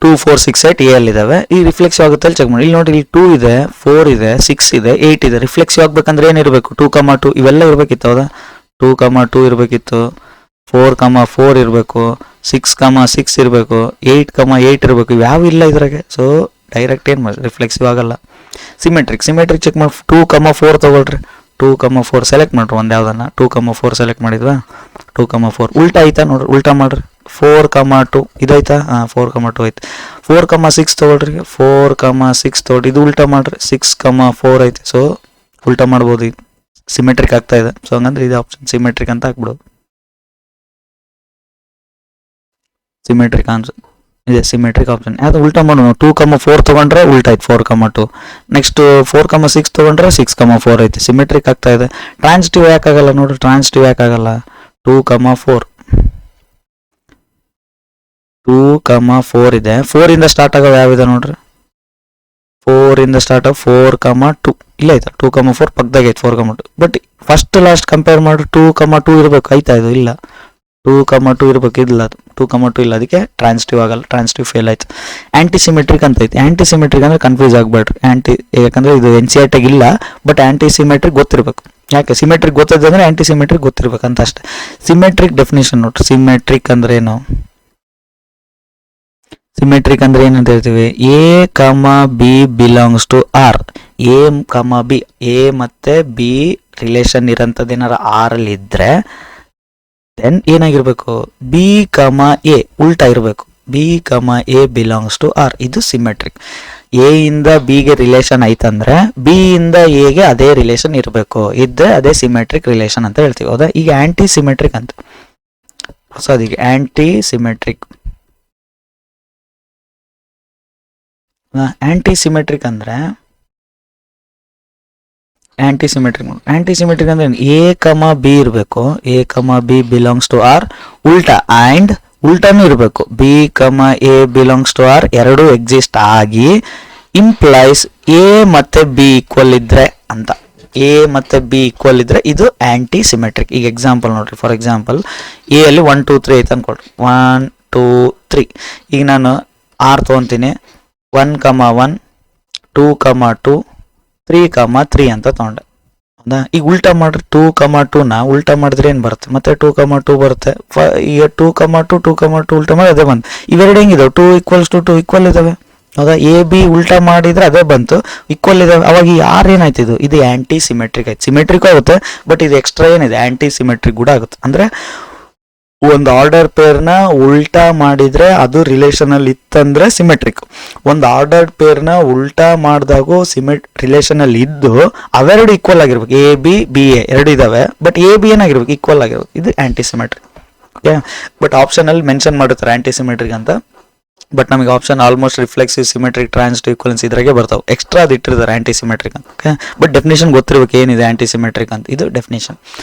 2, 4, 6, 8 ಎ ಅಲ್ಲಿ ಇದಾವೆ. ಈ ರಿಫ್ಲೆಕ್ಸಿವ್ ಆಗುತ್ತೆ ಅಲ್ಲಿ ಚೆಕ್ ಮಾಡಿ. ಇಲ್ಲಿ ನೋಡಿ, ಇಲ್ಲಿ 2 ಇದೆ, 4 ಇದೆ, 6 ಇದೆ, 8 ಇದೆ. ರಿಫ್ಲೆಕ್ಸಿವ್ ಆಗ್ಬೇಕಂದ್ರೆ ಏನಿರಬೇಕು, 2, 2 ಇವೆಲ್ಲ ಇರಬೇಕಿತ್ತು. ಹೌದಾ, 2, 2 ಇರಬೇಕಿತ್ತು, 4, 4 ಇರಬೇಕು, 6, 6 ಇರಬೇಕು, 8, 8 ಇರಬೇಕು. ಇವ್ಯಾವ ಇಲ್ಲ ಇದ್ರಾಗೆ. ಸೊ ಡೈರೆಕ್ಟ್ ಏನು ಮಾಡಿ ರಿಫ್ಲೆಕ್ಸಿವ್ ಆಗಲ್ಲ. ಸಿಮೆಟ್ರಿಕ್ ಚೆಕ್ ಮಾಡಿ. 2, 4 ತಗೊಳ್ರಿ. 2, 4 ಸೆಲೆಕ್ಟ್ ಮಾಡ್ರಿ ಒಂದು ಯಾವ್ದನ್ನ. 2, 4 ಸೆಲೆಕ್ಟ್ ಮಾಡಿದ್ವಾ. 2, 4 ಉಲ್ಟಾ ಆಯ್ತಾ ನೋಡ್ರಿ, ಉಲ್ಟಾ ಮಾಡ್ರಿ. 4, 2 ಇದಾಯ್ತಾ. 4, 2 ಆಯ್ತು. 4, 6 ತಗೊಳ್ರಿ. 4, 6 ತಗೊಳ್ರಿ. ಇದು ಉಲ್ಟಾ ಮಾಡ್ರಿ. 6, 4 ಐತೆ. ಸೊ ಉಲ್ಟಾ ಮಾಡ್ಬೋದು. ಇದು ಸಿಮೆಟ್ರಿಕ್ ಆಗ್ತಾ ಇದೆ. ಸೊ ಹಂಗಂದ್ರೆ ಇದು ಆಪ್ಷನ್ ಸಿಮೆಟ್ರಿಕ್ ಅಂತ ಹಾಕ್ಬಿಡೋದು. Symmetric answer. ಇದೆ ಸಿಮೆಟ್ರಿಕ್ ಆಪ್ಷನ್. ಅದು ಉಲ್ಟಾ ಮಾಡೋಣ, 2,4 ತೊಗೊಂಡ್ರೆ ಉಲ್ಟಾ ಆಯ್ತು 4,2. ನೆಕ್ಸ್ಟ್ 4,6 ತೊಗೊಂಡ್ರೆ 6,4 ಐತಿ, ಸಿಮೆಟ್ರಿಕ್ ಆಗ್ತಾ ಇದೆ. ಟ್ರಾನ್ಸಿಟಿವ್ ಯಾಕಾಗಲ್ಲ ನೋಡ್ರಿ, ಟ್ರಾನ್ಸಿಟಿವ್ ಯಾಕಾಗಲ್ಲ? 2,4 2,4 ಇದೆ. 4 ಇಂದ ಸ್ಟಾರ್ಟ್ ಆಗೋ ಯಾವಿದೆ ನೋಡ್ರಿ, 4 ಇಂದ ಸ್ಟಾರ್ಟ್ ಆಗ 4,2 ಇಲ್ಲ ಆಯ್ತಾ, 2,4 ಪಕ್ಕದಾಗ ಐತೆ 4,2. ಬಟ್ ಫಸ್ಟ್ ಲಾಸ್ಟ್ ಕಂಪೇರ್ ಮಾಡಿ 2,2 ಇರಬೇಕು, ಆಯ್ತಾ? ಇದು ಇಲ್ಲ, 2,2 ಇರ್ಬೇಕು, ಇಲ್ಲ ಅದು 2,2 ಇಲ್ಲ, ಅದಕ್ಕೆ ಟ್ರಾನ್ಸಿಟಿವ್ ಆಗಲ್ಲ, ಟ್ರಾನ್ಸಿಟಿವ್ ಫೇಲ್ ಆಯ್ತು. ಆಂಟಿಸಿಮೆಟ್ರಿಕ್ ಅಂತ ಐತಿ. ಆಂಟಿಸಿಮೆಟ್ರಿಕ್ ಅಂದ್ರೆ ಕನ್ಫ್ಯೂಸ್ ಆಗಬೇಡ್ರಿ. ಯಾಕಂದ್ರೆ ಇದು NCERT ಇಲ್ಲ, ಬಟ್ ಆಂಟಿಸಿಮೆಟ್ರಿಕ್ ಗೊತ್ತಿರಬೇಕು. ಯಾಕೆ ಸಿಮೆಟ್ರಿಕ್ ಗೊತ್ತಿದ್ರೆ ಆಂಟಿಸಿಮೆಟ್ರಿಕ್ ಗೊತ್ತಿರ್ಬೇಕಂತ ಅಷ್ಟೇ. ಸಿಮೆಟ್ರಿಕ್ ಡೆಫಿನೇಷನ್ ನೋಡ್ರಿ. ಸಿಮೆಟ್ರಿಕ್ ಅಂದ್ರೆ ಏನು? ಸಿಮೆಟ್ರಿಕ್ ಅಂದ್ರೆ ಏನಂತ ಹೇಳ್ತೀವಿ? A, B belongs to R. A, B, A ಮತ್ತೆ B ರಿಲೇಷನ್ ಇರೋಂಥದ್ದು ಏನಾರ R ಅಲ್ಲಿ ಇದ್ರೆ ದೆನ್ ಏನಾಗಿರ್ಬೇಕು? B, A ಉಲ್ಟಾ ಇರಬೇಕು. B, A belongs to R. ಇದು ಸಿಮೆಟ್ರಿಕ್. A ಇಂದ B ಗೆ ರಿಲೇಷನ್ ಐತಂದ್ರೆ B ಇಂದ A ಗೆ ಅದೇ ರಿಲೇಷನ್ ಇರಬೇಕು, ಇದ್ರೆ ಅದೇ ಸಿಮೆಟ್ರಿಕ್ ರಿಲೇಷನ್ ಅಂತ ಹೇಳ್ತೀವಿ, ಹೌದಾ? ಈಗ ಆಂಟಿ ಸಿಮೆಟ್ರಿಕ್ ಅಂತ ಹೊಸದೀಗ ಆಂಟಿ ಸಿಮೆಟ್ರಿಕ್. ಆಂಟಿಸಿಮೆಟ್ರಿಕ್ ಅಂದ್ರೆ ಆಂಟಿಸಿಮೆಟ್ರಿಕ್ ಅಂದ್ರೆ A, B ಇರಬೇಕು. A, B belongs to R ಉಲ್ಟಾ, ಆ್ಯಂಡ್ ಉಲ್ಟಾನು ಇರಬೇಕು. B, A belongs to R ಎರಡೂ ಎಕ್ಸಿಸ್ಟ್ ಆಗಿ ಇಂಪ್ಲೈಸ್ A ಮತ್ತೆ B ಈಕ್ವಲ್ ಇದ್ರೆ ಅಂತ. A ಮತ್ತೆ B ಈಕ್ವಲ್ ಇದ್ರೆ ಇದು ಆಂಟಿ ಸಿಮೆಟ್ರಿಕ್. ಈಗ ಎಕ್ಸಾಂಪಲ್ ನೋಡ್ರಿ. ಫಾರ್ ಎಕ್ಸಾಂಪಲ್ A ಅಲ್ಲಿ 1, 2, 3 ಐತೆ ಅನ್ಕೊಳ್ರಿ. 1, 2, 3. ಈಗ ನಾನು R ತೊಗೊಂತೀನಿ. 1, 1, 2, 2, 3, 3 ಅಂತ ತೊಗೊಂಡೆ, ಹೌದಾ? ಈಗ ಉಲ್ಟಾ ಮಾಡ್ರಿ. 2, 2 ನ ಉಲ್ಟಾ ಮಾಡಿದ್ರೆ ಏನು ಬರುತ್ತೆ? ಮತ್ತೆ 2, 2 ಬರುತ್ತೆ. ಈಗ 2, 2 ಉಲ್ಟಾ ಮಾಡಿ ಅದೇ ಬಂತು. ಇವೆರಡು ಹೆಂಗಿದಾವೆ? 2 = 2 ಈಕ್ವಲ್ ಇದಾವೆ, ಹೌದಾ? A, B ಉಲ್ಟಾ ಮಾಡಿದ್ರೆ ಅದೇ ಬಂತು, ಈಕ್ವಲ್ ಇದಾವೆ. ಅವಾಗ ಈ R ಏನಾಯ್ತು? ಇದು ಆಂಟಿ ಸಿಮೆಟ್ರಿಕ್ ಆಯ್ತು. ಸಿಮೆಟ್ರಿಕ್ ಆಗುತ್ತೆ, ಬಟ್ ಇದು ಎಕ್ಸ್ಟ್ರಾ ಏನಿದೆ? ಆಂಟಿ ಸಿಮೆಟ್ರಿಕ್ ಕೂಡ ಆಗುತ್ತೆ. ಅಂದ್ರೆ ಒಂದು ಆರ್ಡರ್ ಪೇರ್ನ ಉಲ್ಟಾ ಮಾಡಿದ್ರೆ ಅದು ರಿಲೇಷನ್ ಅಲ್ಲಿ ಇತ್ತಂದ್ರೆ ಸಿಮೆಟ್ರಿಕ್. ಒಂದು ಆರ್ಡರ್ ಪೇರ್ನ ಉಲ್ಟಾ ಮಾಡಿದಾಗೂ ರಿಲೇಷನ್ ಅಲ್ಲಿ ಇದ್ದು ಅವೆರಡು ಈಕ್ವಲ್ ಆಗಿರ್ಬೇಕು. A, B, A ಎರಡು ಇದಾವೆ, ಬಟ್ A, B ಏನಾಗಿರ್ಬೇಕು? ಈಕ್ವಲ್ ಆಗಿರ್ಬೇಕು. ಇದು ಆಂಟಿಸಿಮೆಟ್ರಿಕ್. ಓಕೆ, ಬಟ್ ಆಪ್ಷನ್ ಅಲ್ಲಿ ಮೆನ್ಷನ್ ಮಾಡಿರ್ತಾರೆ ಆಂಟಿಸಿಮೆಟ್ರಿಕ್ ಅಂತ. ಬಟ್ ನಮಗೆ option almost reflexive, symmetric, transitive, equivalence ಇದ್ರಾಗೆ ಬರ್ತಾವೆ. ಎಕ್ಸ್ಟ್ರಾ ಅದು ಇಟ್ಟಿರ್ತಾರೆ ಆಂಟಿಸಿಮೆಟ್ರಿಕ್ ಅಂತ. ಓಕೆ, ಬಟ್ ಡೆಫಿನೇಷನ್ ಗೊತ್ತಿರ್ಬೇಕು ಏನಿದೆ ಆಂಟಿಸಿಮೆಟ್ರಿಕ್ ಅಂತ. ಇದು ಡೆಫಿನೇಷನ್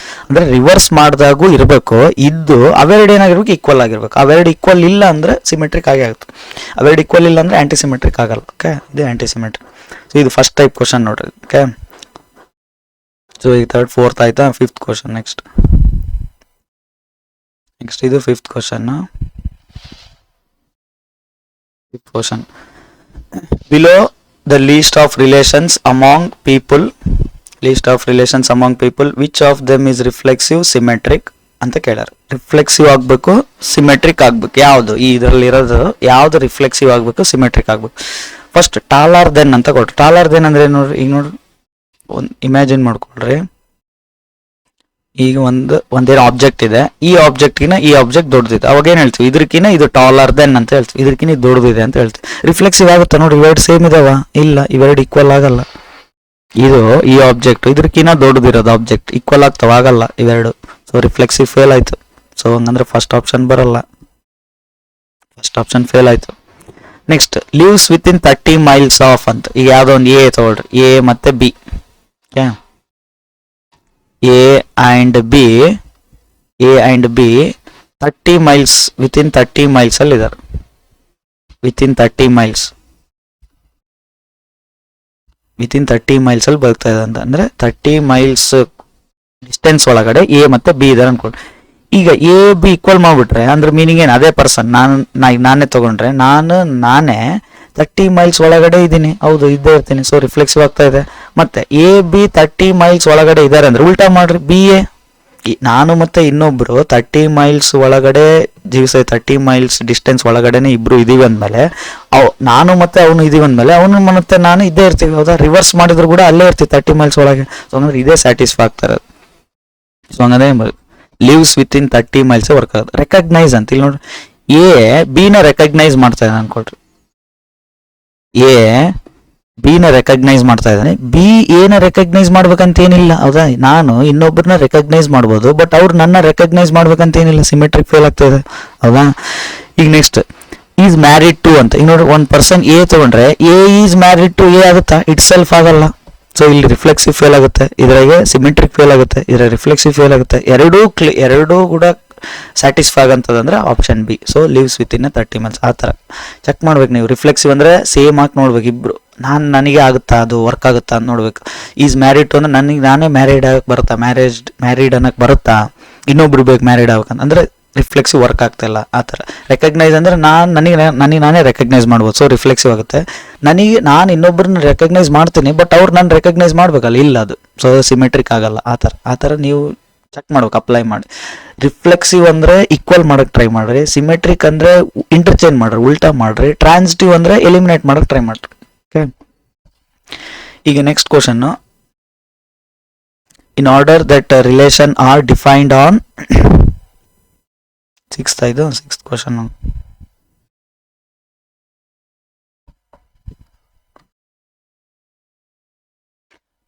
ಅಂದ್ರೆ ರಿವರ್ಸ್ ಮಾಡಿದಾಗೂ ಇರಬೇಕು, ಇದ್ದು ಅವೆರಡು ಏನಾಗಿರ್ಬೇಕು? ಈಕ್ವಲ್ ಆಗಿರ್ಬೇಕು. ಅವೆರಡು ಈಕ್ವಲ್ ಇಲ್ಲ ಅಂದ್ರೆ ಸಿಮೆಟ್ರಿಕ್ ಆಗೇ ಆಗುತ್ತೆ. ಅವೆರಡು ಈಕ್ವಲ್ ಇಲ್ಲ ಅಂದ್ರೆ ಆಂಟಿಸಿಮೆಟ್ರಿಕ್ ಆಗಲ್ಲ. ಓಕೆ, ಇದು ಆಂಟಿಸಿಮೆಟ್ರಿಕ್. ಸೊ ಇದು ಫಸ್ಟ್ ಟೈಪ್ ಕ್ವಶನ್ ನೋಡ್ರಿ. ಓಕೆ, ಸೊ ಈಗ 3rd, 4th ಆಯ್ತಾ. 5th ಕ್ವಶನ್ ನೆಕ್ಸ್ಟ್ ಇದು 5th question. Below the list of relations among people, which of them is reflexive, symmetric ಅಂತ ಕೇಳಾರ. ರಿಫ್ಲೆಕ್ಸಿವ್ ಆಗ್ಬೇಕು, ಸಿಮೆಟ್ರಿಕ್ ಆಗ್ಬೇಕು. ಯಾವುದು ಇದರಲ್ಲಿ ಇರೋದು? ಯಾವ್ದು ರಿಫ್ಲೆಕ್ಸಿವ್ ಆಗ್ಬೇಕು, ಸಿಮೆಟ್ರಿಕ್ ಆಗ್ಬೇಕು? ಫಸ್ಟ್ ಟಾಲರ್ ದೆನ್ ಅಂತ ಕೊಟ್ರು. ಟಾಲರ್ ದೆನ್ ಅಂದ್ರೆ ನೋಡ್ರಿ, ಈಗ ನೋಡ್ರಿ ಒಂದು ಇಮ್ಯಾಜಿನ್ ಮಾಡ್ಕೊಳ್ರಿ. ಈಗ ಒಂದೇನು ಆಬ್ಜೆಕ್ಟ್ ಇದೆ, ಈ ಆಬ್ಜೆಕ್ಟ್ಗಿನ ಈ ಆಬ್ಜೆಕ್ಟ್ ದೊಡ್ಡದಿದೆ. ಅವಾಗ ಏನ್ ಹೇಳ್ತೀವಿ? ಇದಕ್ಕಿನ ಇದು ಟಾಲರ್ ದೆನ್ ಅಂತ ಹೇಳ್ತೀವಿ, ಇದಕ್ಕಿನ ಇದು ದೊಡ್ಡದಿದೆ ಅಂತ ಹೇಳ್ತೀವಿ. ರಿಫ್ಲೆಕ್ಸಿವ್ ಆಗುತ್ತೆ ನೋಡ್ರಿ. ಇವೆರಡು ಸೇಮ್ ಇದಾವ? ಇಲ್ಲ, ಇವೆರಡು ಈಕ್ವಲ್ ಆಗಲ್ಲ. ಇದು ಈ ಆಬ್ಜೆಕ್ಟ್ ಇದಕ್ಕಿನ ದೊಡ್ಡದಿರೋದು ಆಬ್ಜೆಕ್ಟ್ ಈಕ್ವಲ್ ಆಗ್ತಾವ? ಆಗಲ್ಲ ಇವೆರಡು. ಸೊ ರಿಫ್ಲೆಕ್ಸಿವ್ ಫೇಲ್ ಆಯ್ತು. ಸೊ ಹಂಗಂದ್ರೆ ಫಸ್ಟ್ ಆಪ್ಷನ್ ಬರಲ್ಲ, ಫಸ್ಟ್ ಆಪ್ಷನ್ ಫೇಲ್ ಆಯ್ತು. Next leaves with in 30 miles of ಅಂತ. ಈಗ ಯಾವ್ದೋ ಒಂದು A ತಗೊಳ್ರಿ, A ಮತ್ತೆ B. A and B 30 miles, within 30 miles ಅಲ್ಲಿ ಇದ್ದಾರೆ. within 30 miles ಅಲ್ಲಿ ಬರ್ತಾ ಇದೆ ಅಂತ. ಅಂದ್ರೆ 30 miles ಡಿಸ್ಟೆನ್ಸ್ ಒಳಗಡೆ A ಮತ್ತೆ B ಇದಾರೆ ಅನ್ಕೊಂಡು. ಈಗ A, B ಈಕ್ವಲ್ ಮಾಡ್ಬಿಟ್ರೆ ಅಂದ್ರೆ ಮೀನಿಂಗ್ ಏನು? ಅದೇ ಪರ್ಸನ್. ನಾನೇ ತಗೊಂಡ್ರೆ ನಾನೇ 30 miles ಒಳಗಡೆ ಇದ್ದೀನಿ, ಹೌದು ಇದ್ದೇ ಇರ್ತೀನಿ. ಸೊ ರಿಫ್ಲೆಕ್ಸಿವ್ ಆಗ್ತಾ ಇದೆ. ಮತ್ತೆ A, B 30 miles ಒಳಗಡೆ ಇದ್ದಾರೆ ಅಂದ್ರೆ ಉಲ್ಟಾ ಮಾಡ್ರಿ. B, A ನಾನು ಮತ್ತೆ ಇನ್ನೊಬ್ರು 30 miles ಒಳಗಡೆ ಜೀವಿಸ 30 miles ಡಿಸ್ಟೆನ್ಸ್ ಒಳಗಡೆನೆ ಇಬ್ರು ಇದೀವಿ ಅಂದ್ಮೇಲೆ, ನಾನು ಮತ್ತೆ ಅವನು ಇದೀವಿ ಅಂದ್ಮೇಲೆ ಅವನು ಮತ್ತೆ ನಾನು ಇದ್ದೇ ಇರ್ತೀವಿ, ಹೌದಾ? ರಿವರ್ಸ್ ಮಾಡಿದ್ರು ಕೂಡ ಅಲ್ಲೇ ಇರ್ತೀವಿ 30 miles ಒಳಗೆ. ಸೊ ಹಂಗಂದ್ರೆ ಇದೇ ಸ್ಯಾಟಿಸ್ಫೈ ಆಗ್ತಾರೆ. ಸೊ ಹಂಗಂದ್ರೆ lives with in 30 miles work ಆಗುತ್ತೆ. ರೆಕಗ್ನೈಸ್ ಅಂತ ಇಲ್ಲಿ ನೋಡ್ರಿ, A B ನ ರೆಕಗ್ನೈಸ್ ಮಾಡ್ತಾ ಇದ್ದಾನೆ ಅನ್ಕೊಳ್ರಿ. A B ನ ರೆಕಗ್ನೈಸ್ ಮಾಡ್ತಾ ಇದ್ದಾನೆ, B A ನ ರೆಕಗ್ನೈಸ್ ಮಾಡ್ಬೇಕಂತ ಏನಿಲ್ಲ, ಹೌದಾ? ನಾನು ಇನ್ನೊಬ್ಬರನ್ನ ರೆಕಗ್ನೈಸ್ ಮಾಡ್ಬೋದು, ಬಟ್ ಅವ್ರು ನನ್ನ ರೆಕಗ್ನೈಸ್ ಮಾಡ್ಬೇಕಂತ ಏನಿಲ್ಲ. ಸಿಮೆಟ್ರಿಕ್ ಫೇಲ್ ಆಗ್ತಾ ಇದೆ, ಹೌದಾ? ಈಗ ನೆಕ್ಸ್ಟ್ ಈಸ್ ಮ್ಯಾರಿಡ್ ಟು ಅಂತ. ಈಗ ನೋಡಿ, ಒಂದು ಪರ್ಸನ್ ಎ ತಗೊಂಡ್ರೆ A is married to A ಆಗುತ್ತಾ? ಇಟ್ ಸೆಲ್ಫ್ ಆಗಲ್ಲ. ಸೊ ಇಲ್ಲಿ ರಿಫ್ಲೆಕ್ಸಿವ್ ಫೇಲ್ ಆಗುತ್ತೆ, ಇದ್ರಾಗೆ ಸಿಮೆಟ್ರಿಕ್ ಫೇಲ್ ಆಗುತ್ತೆ, ಇದ್ರ ರಿಫ್ಲೆಕ್ಸಿವ್ ಫೇಲ್ ಆಗುತ್ತೆ. ಎರಡೂ ಕೂಡ ಸ್ಯಾಟಿಸ್ಫೈ ಆಗಂತದಂದ್ರೆ option B. So leaves with in 30 months. ಆ ಥರ ಚೆಕ್ ಮಾಡ್ಬೇಕು ನೀವು. ರಿಫ್ಲೆಕ್ಸಿವ್ ಅಂದರೆ ಸೇಮ್ ಆಗಿ ನೋಡ್ಬೇಕು ಇಬ್ರು. ನನಗೆ ಆಗುತ್ತಾ, ಅದು ವರ್ಕ್ ಆಗುತ್ತಾ ಅಂತ ನೋಡ್ಬೇಕು. ಈಸ್ ಮ್ಯಾರಿಡ್ ಟು ಅಂದ್ರೆ ನಾನೇ ಮ್ಯಾರಿಡ್ ಆಗಕ್ಕೆ ಬರುತ್ತಾ, ಮ್ಯಾರಿಡ್ ಅನ್ನಕ್ಕೆ ಬರುತ್ತಾ, ಇನ್ನೊಬ್ರು ಬೇಕು ಮ್ಯಾರಿಡ್ ಆಗ್ಬೇಕಂತ ಅಂದರೆ ರಿಫ್ಲೆಕ್ಸಿವ್ ವರ್ಕ್ ಆಗ್ತಾ ಇಲ್ಲ. ಆ ಥರ ರೆಕಗ್ನೈಸ್ ಅಂದರೆ ನನಗೆ ನಾನೇ ರೆಕಗ್ನೈಸ್ ಮಾಡ್ಬೋದು. ಸೊ ರಿಫ್ಲೆಕ್ಸಿವ್ ಆಗುತ್ತೆ. ನಾನು ಇನ್ನೊಬ್ಬರನ್ನ ರೆಕಗ್ನೈಸ್ ಮಾಡ್ತೀನಿ, ಬಟ್ ಅವ್ರು ನಾನು ರೆಕಗ್ನೈಸ್ ಮಾಡಬೇಕಲ್ಲ, ಇಲ್ಲ ಅದು. ಸೊ ಸಿಮೆಟ್ರಿಕ್ ಆಗಲ್ಲ. ಆ ಥರ ನೀವು ಚೆಕ್ ಮಾಡ್ಬೇಕು, ಅಪ್ಲೈ ಮಾಡಿ. ರಿಫ್ಲೆಕ್ಸಿವ್ ಅಂದರೆ ಈಕ್ವಲ್ ಮಾಡೋಕ್ಕೆ ಟ್ರೈ ಮಾಡಿರಿ. ಸಿಮೆಟ್ರಿಕ್ ಅಂದರೆ ಇಂಟರ್ಚೇಂಜ್ ಮಾಡ್ರಿ, ಉಲ್ಟಾ ಮಾಡ್ರಿ. ಟ್ರಾನ್ಸಿಟಿವ್ ಅಂದರೆ ಎಲಿಮಿನೇಟ್ ಮಾಡೋಕ್ಕೆ ಟ್ರೈ ಮಾಡ್ರಿ. ಓಕೆ, ಈಗ next question. In order that relation R defined on sixth question.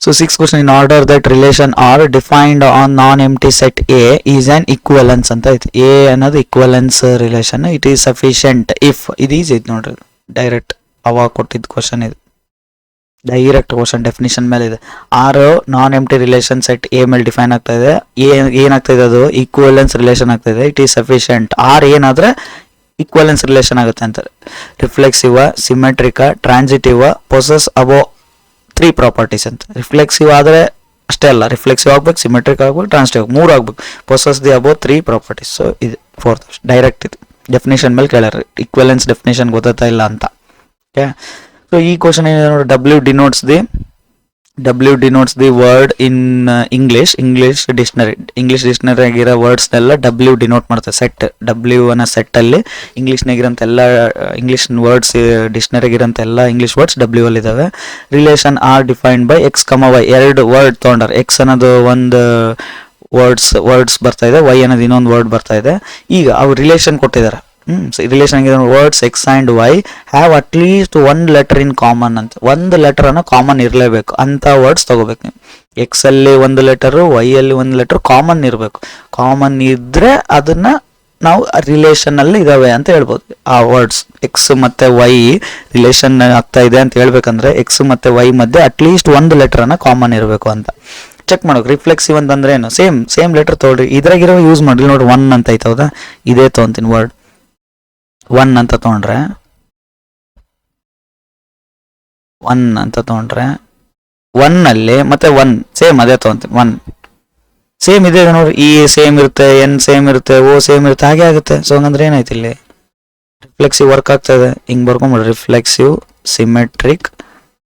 So sixth question, in order that relation R defined on non-empty set A is an equivalence ಅಂತ ಐತಿ. A ಅನ್ನೋದು equivalence relation. It is sufficient if ಇದು easy ಐತಿ ನೋಡ್ರಿ. Direct ಅವಾಗ ಕೊಟ್ಟಿದ್ದ question ಇದು. Direct question definition ಮೇಲೆ ಇದೆ. R non empty relation set A ಮೇಲೆ ಡಿಫೈನ್ ಆಗ್ತಾ ಇದೆ. ಏನಾಗ್ತಾ ಇದೆ, ಅದು ಈಕ್ವಲೆನ್ಸ್ ರಿಲೇಷನ್ ಆಗ್ತಾ ಇದೆ. It is sufficient. ಆರ್ ಏನಾದ್ರೆ ಈಕ್ವಲೆನ್ಸ್ ರಿಲೇಷನ್ ಆಗುತ್ತೆ ಅಂತಾರೆ. Reflexive, symmetric, transitive, possess above 3 properties ಅಂತ. ರಿಫ್ಲೆಕ್ಸಿವ್ ಆದರೆ ಅಷ್ಟೇ ಅಲ್ಲ, ರಿಫ್ಲೆಕ್ಸಿವ್ ಆಗ್ಬೇಕು, ಸಿಮೆಟ್ರಿಕ್ ಆಗ್ಬೇಕು, ಟ್ರಾನ್ಸಿಟಿವ್ 3 ಆಗ್ಬೇಕು. Possess the above 3 properties. So ಇದು ಫೋರ್ತ್ ಡೈರೆಕ್ಟ್. ಇದು ಡೆಫಿನೇಷನ್ ಮೇಲೆ ಕೇಳ್ಯಾರ. ಈಕ್ವಲೆನ್ಸ್ ಡೆಫಿನೇಷನ್ ಗೊತ್ತಾ ಇಲ್ಲ ಅಂತ. ಓಕೆ, ಸೊ ಈ ಕ್ವಶನ್ ಏನಿದೆ ನೋಡಿ, W denotes the word in English dictionary. English dictionary ಆಗಿರೋ ವರ್ಡ್ಸ್ನೆಲ್ಲ W ಡಿನೋಟ್ ಮಾಡ್ತಾರೆ. ಸೆಟ್ W ಅನ್ನೋ ಸೆಟ್ಟಲ್ಲಿ ಇಂಗ್ಲೀಷ್ನಾಗಿರೋಂಥ ಎಲ್ಲ ಇಂಗ್ಲೀಷ್ ವರ್ಡ್ಸ್, ಡಿಕ್ಷನರಿಗಿರೋಂಥ ಎಲ್ಲ ಇಂಗ್ಲೀಷ್ ವರ್ಡ್ಸ್ W ಅಲ್ಲಿ ಇದಾವೆ. Relation R defined by X, Y. 2 word ತೊಗೊಂಡಾರೆ. X ಅನ್ನೋದು ಒಂದು ವರ್ಡ್ಸ್ ಬರ್ತಾ ಇದೆ, Y ಅನ್ನೋದು ಇನ್ನೊಂದು ವರ್ಡ್ ಬರ್ತಾ ಇದೆ. ಈಗ ಅವ್ರು ರಿಲೇಷನ್ ಕೊಟ್ಟಿದ್ದಾರೆ. ರಿಲೇಷನ್ ಆಗಿದೆ. Words X and Y have at least 1 letter in common ಅಂತ. 1 letter ಅನ್ನ ಕಾಮನ್ ಇರಲೇಬೇಕು ಅಂತ ವರ್ಡ್ಸ್ ತಗೋಬೇಕು ನೀವು. X ಅಲ್ಲಿ 1 letter, Y ಅಲ್ಲಿ 1 letter ಕಾಮನ್ ಇರಬೇಕು. ಕಾಮನ್ ಇದ್ರೆ ಅದನ್ನ ನಾವು ರಿಲೇಷನ್ ಅಲ್ಲಿ ಇದಾವೆ ಅಂತ ಹೇಳ್ಬೋದು. ಆ ವರ್ಡ್ಸ್ X ಮತ್ತೆ Y ರಿಲೇಷನ್ ಆಗ್ತಾ ಇದೆ ಅಂತ ಹೇಳ್ಬೇಕಂದ್ರೆ X ಮತ್ತೆ Y ಮಧ್ಯೆ ಅಟ್ ಲೀಸ್ಟ್ 1 letter ಅನ್ನ ಕಾಮನ್ ಇರಬೇಕು ಅಂತ ಚೆಕ್ ಮಾಡೋಕೆ. ರಿಫ್ಲೆಕ್ಸಿವ್ ಅಂತಂದ್ರೆ ಏನು, ಸೇಮ್ ಲೆಟರ್ ತೊಗೊಳ್ರಿ. ಇದ್ರಾಗಿರೋ ಯೂಸ್ ಮಾಡ್ರಿ. ನೋಡಿ 1 ಅಂತ ಐತೆ, ಹೌದಾ? ಇದೇ ತೊಗೊಂತೀನಿ ವರ್ಡ್ 1 ಅಂತ ತೊಗೊಂಡ್ರೆ 1 ಅಲ್ಲಿ ಮತ್ತೆ 1 ಸೇಮ್ ಅದೇ ತೊಗೊಂತೀನಿ. 1 ಸೇಮ್ ಇದೆ ನೋಡ್ರಿ. ಇ ಸೇಮ್ ಇರುತ್ತೆ, ಎನ್ ಸೇಮ್ ಇರುತ್ತೆ, ಓ ಸೇಮ್ ಇರುತ್ತೆ, ಹಾಗೆ ಆಗುತ್ತೆ. ಸೊ ಹಂಗಂದ್ರೆ ಏನಾಯ್ತು, ಇಲ್ಲಿ ರಿಫ್ಲೆಕ್ಸಿವ್ ವರ್ಕ್ ಆಗ್ತಾ ಇದೆ. ಹಿಂಗೆ ಬರ್ಕೊಂಬಿಡ್ರಿ. Reflexive, symmetric,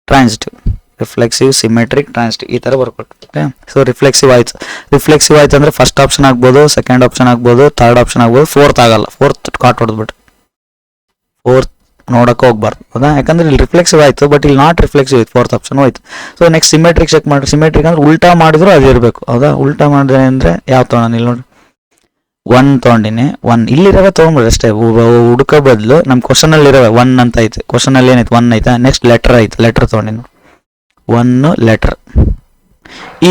transitive. Reflexive, symmetric, transitive ಈ ಥರ ಬರ್ಕೊಟ್ಟು. ಸೊ ರಿಫ್ಲೆಕ್ಸಿವ್ ಆಯ್ತು ಅಂದ್ರೆ ಫಸ್ಟ್ ಆಪ್ಷನ್ ಆಗ್ಬೋದು, ಸೆಕೆಂಡ್ ಆಪ್ಷನ್ ಆಗ್ಬೋದು, ಥರ್ಡ್ ಆಪ್ಷನ್ ಆಗ್ಬೋದು, ಫೋರ್ತ್ ಆಗಲ್ಲ. ಫೋರ್ತ್ ಕಾಟ್ ಹೊಡೆದ್ಬಿಟ್ಟು ಫೋರ್ತ್ ನೋಡಕ್ಕೆ ಹೋಗ್ಬಾರ್ದು, ಹೌದಾ? ಯಾಕಂದ್ರೆ ಇಲ್ಲಿ ರಿಫ್ಲೆಕ್ಸಿವ್ ಆಯಿತು, ಬಟ್ ಇಲ್ಲಿ ನಾಟ್ ರಿಫ್ಲೆಕ್ಸಿವ್ ಆಯ್ತು, ಫೋರ್ತ್ ಆಪ್ಷನ್ ಹೋಯ್ತು. ಸೊ ನೆಕ್ಸ್ಟ್ ಸಿಮೆಟ್ರಿಕ್ ಚೆಕ್ ಮಾಡಿ. ಸಿಮೆಟ್ರಿಕ್ ಅಂದ್ರೆ ಉಲ್ಟಾ ಮಾಡಿದ್ರು ಅದು ಇರಬೇಕು, ಹೌದಾ? ಉಲ್ಟಾ ಮಾಡಿದ್ರೆ ಅಂದರೆ ಯಾವ ತೊಗೊಂಡು ಇಲ್ಲಿ ನೋಡಿ 1 ತೊಗೊಂಡಿನಿ. 1 ಇಲ್ಲಿರೋವೆ ತೊಗೊಂಡ್ಬಿಡ್ರಿ ಅಷ್ಟೇ. ಹುಡುಕೋ ಬದಲು ನಮ್ಮ ಕ್ವಶನಲ್ಲಿ ಇರೋವೆ 1 ಅಂತ ಐತೆ. ಕ್ವಶನಲ್ಲಿ ಏನೈತೆ 1 ಐತೆ. ನೆಕ್ಸ್ಟ್ ಲೆಟರ್ ಐತೆ. ಲೆಟರ್ ತೊಗೊಂಡಿನಿ 1 ಲೆಟರ್.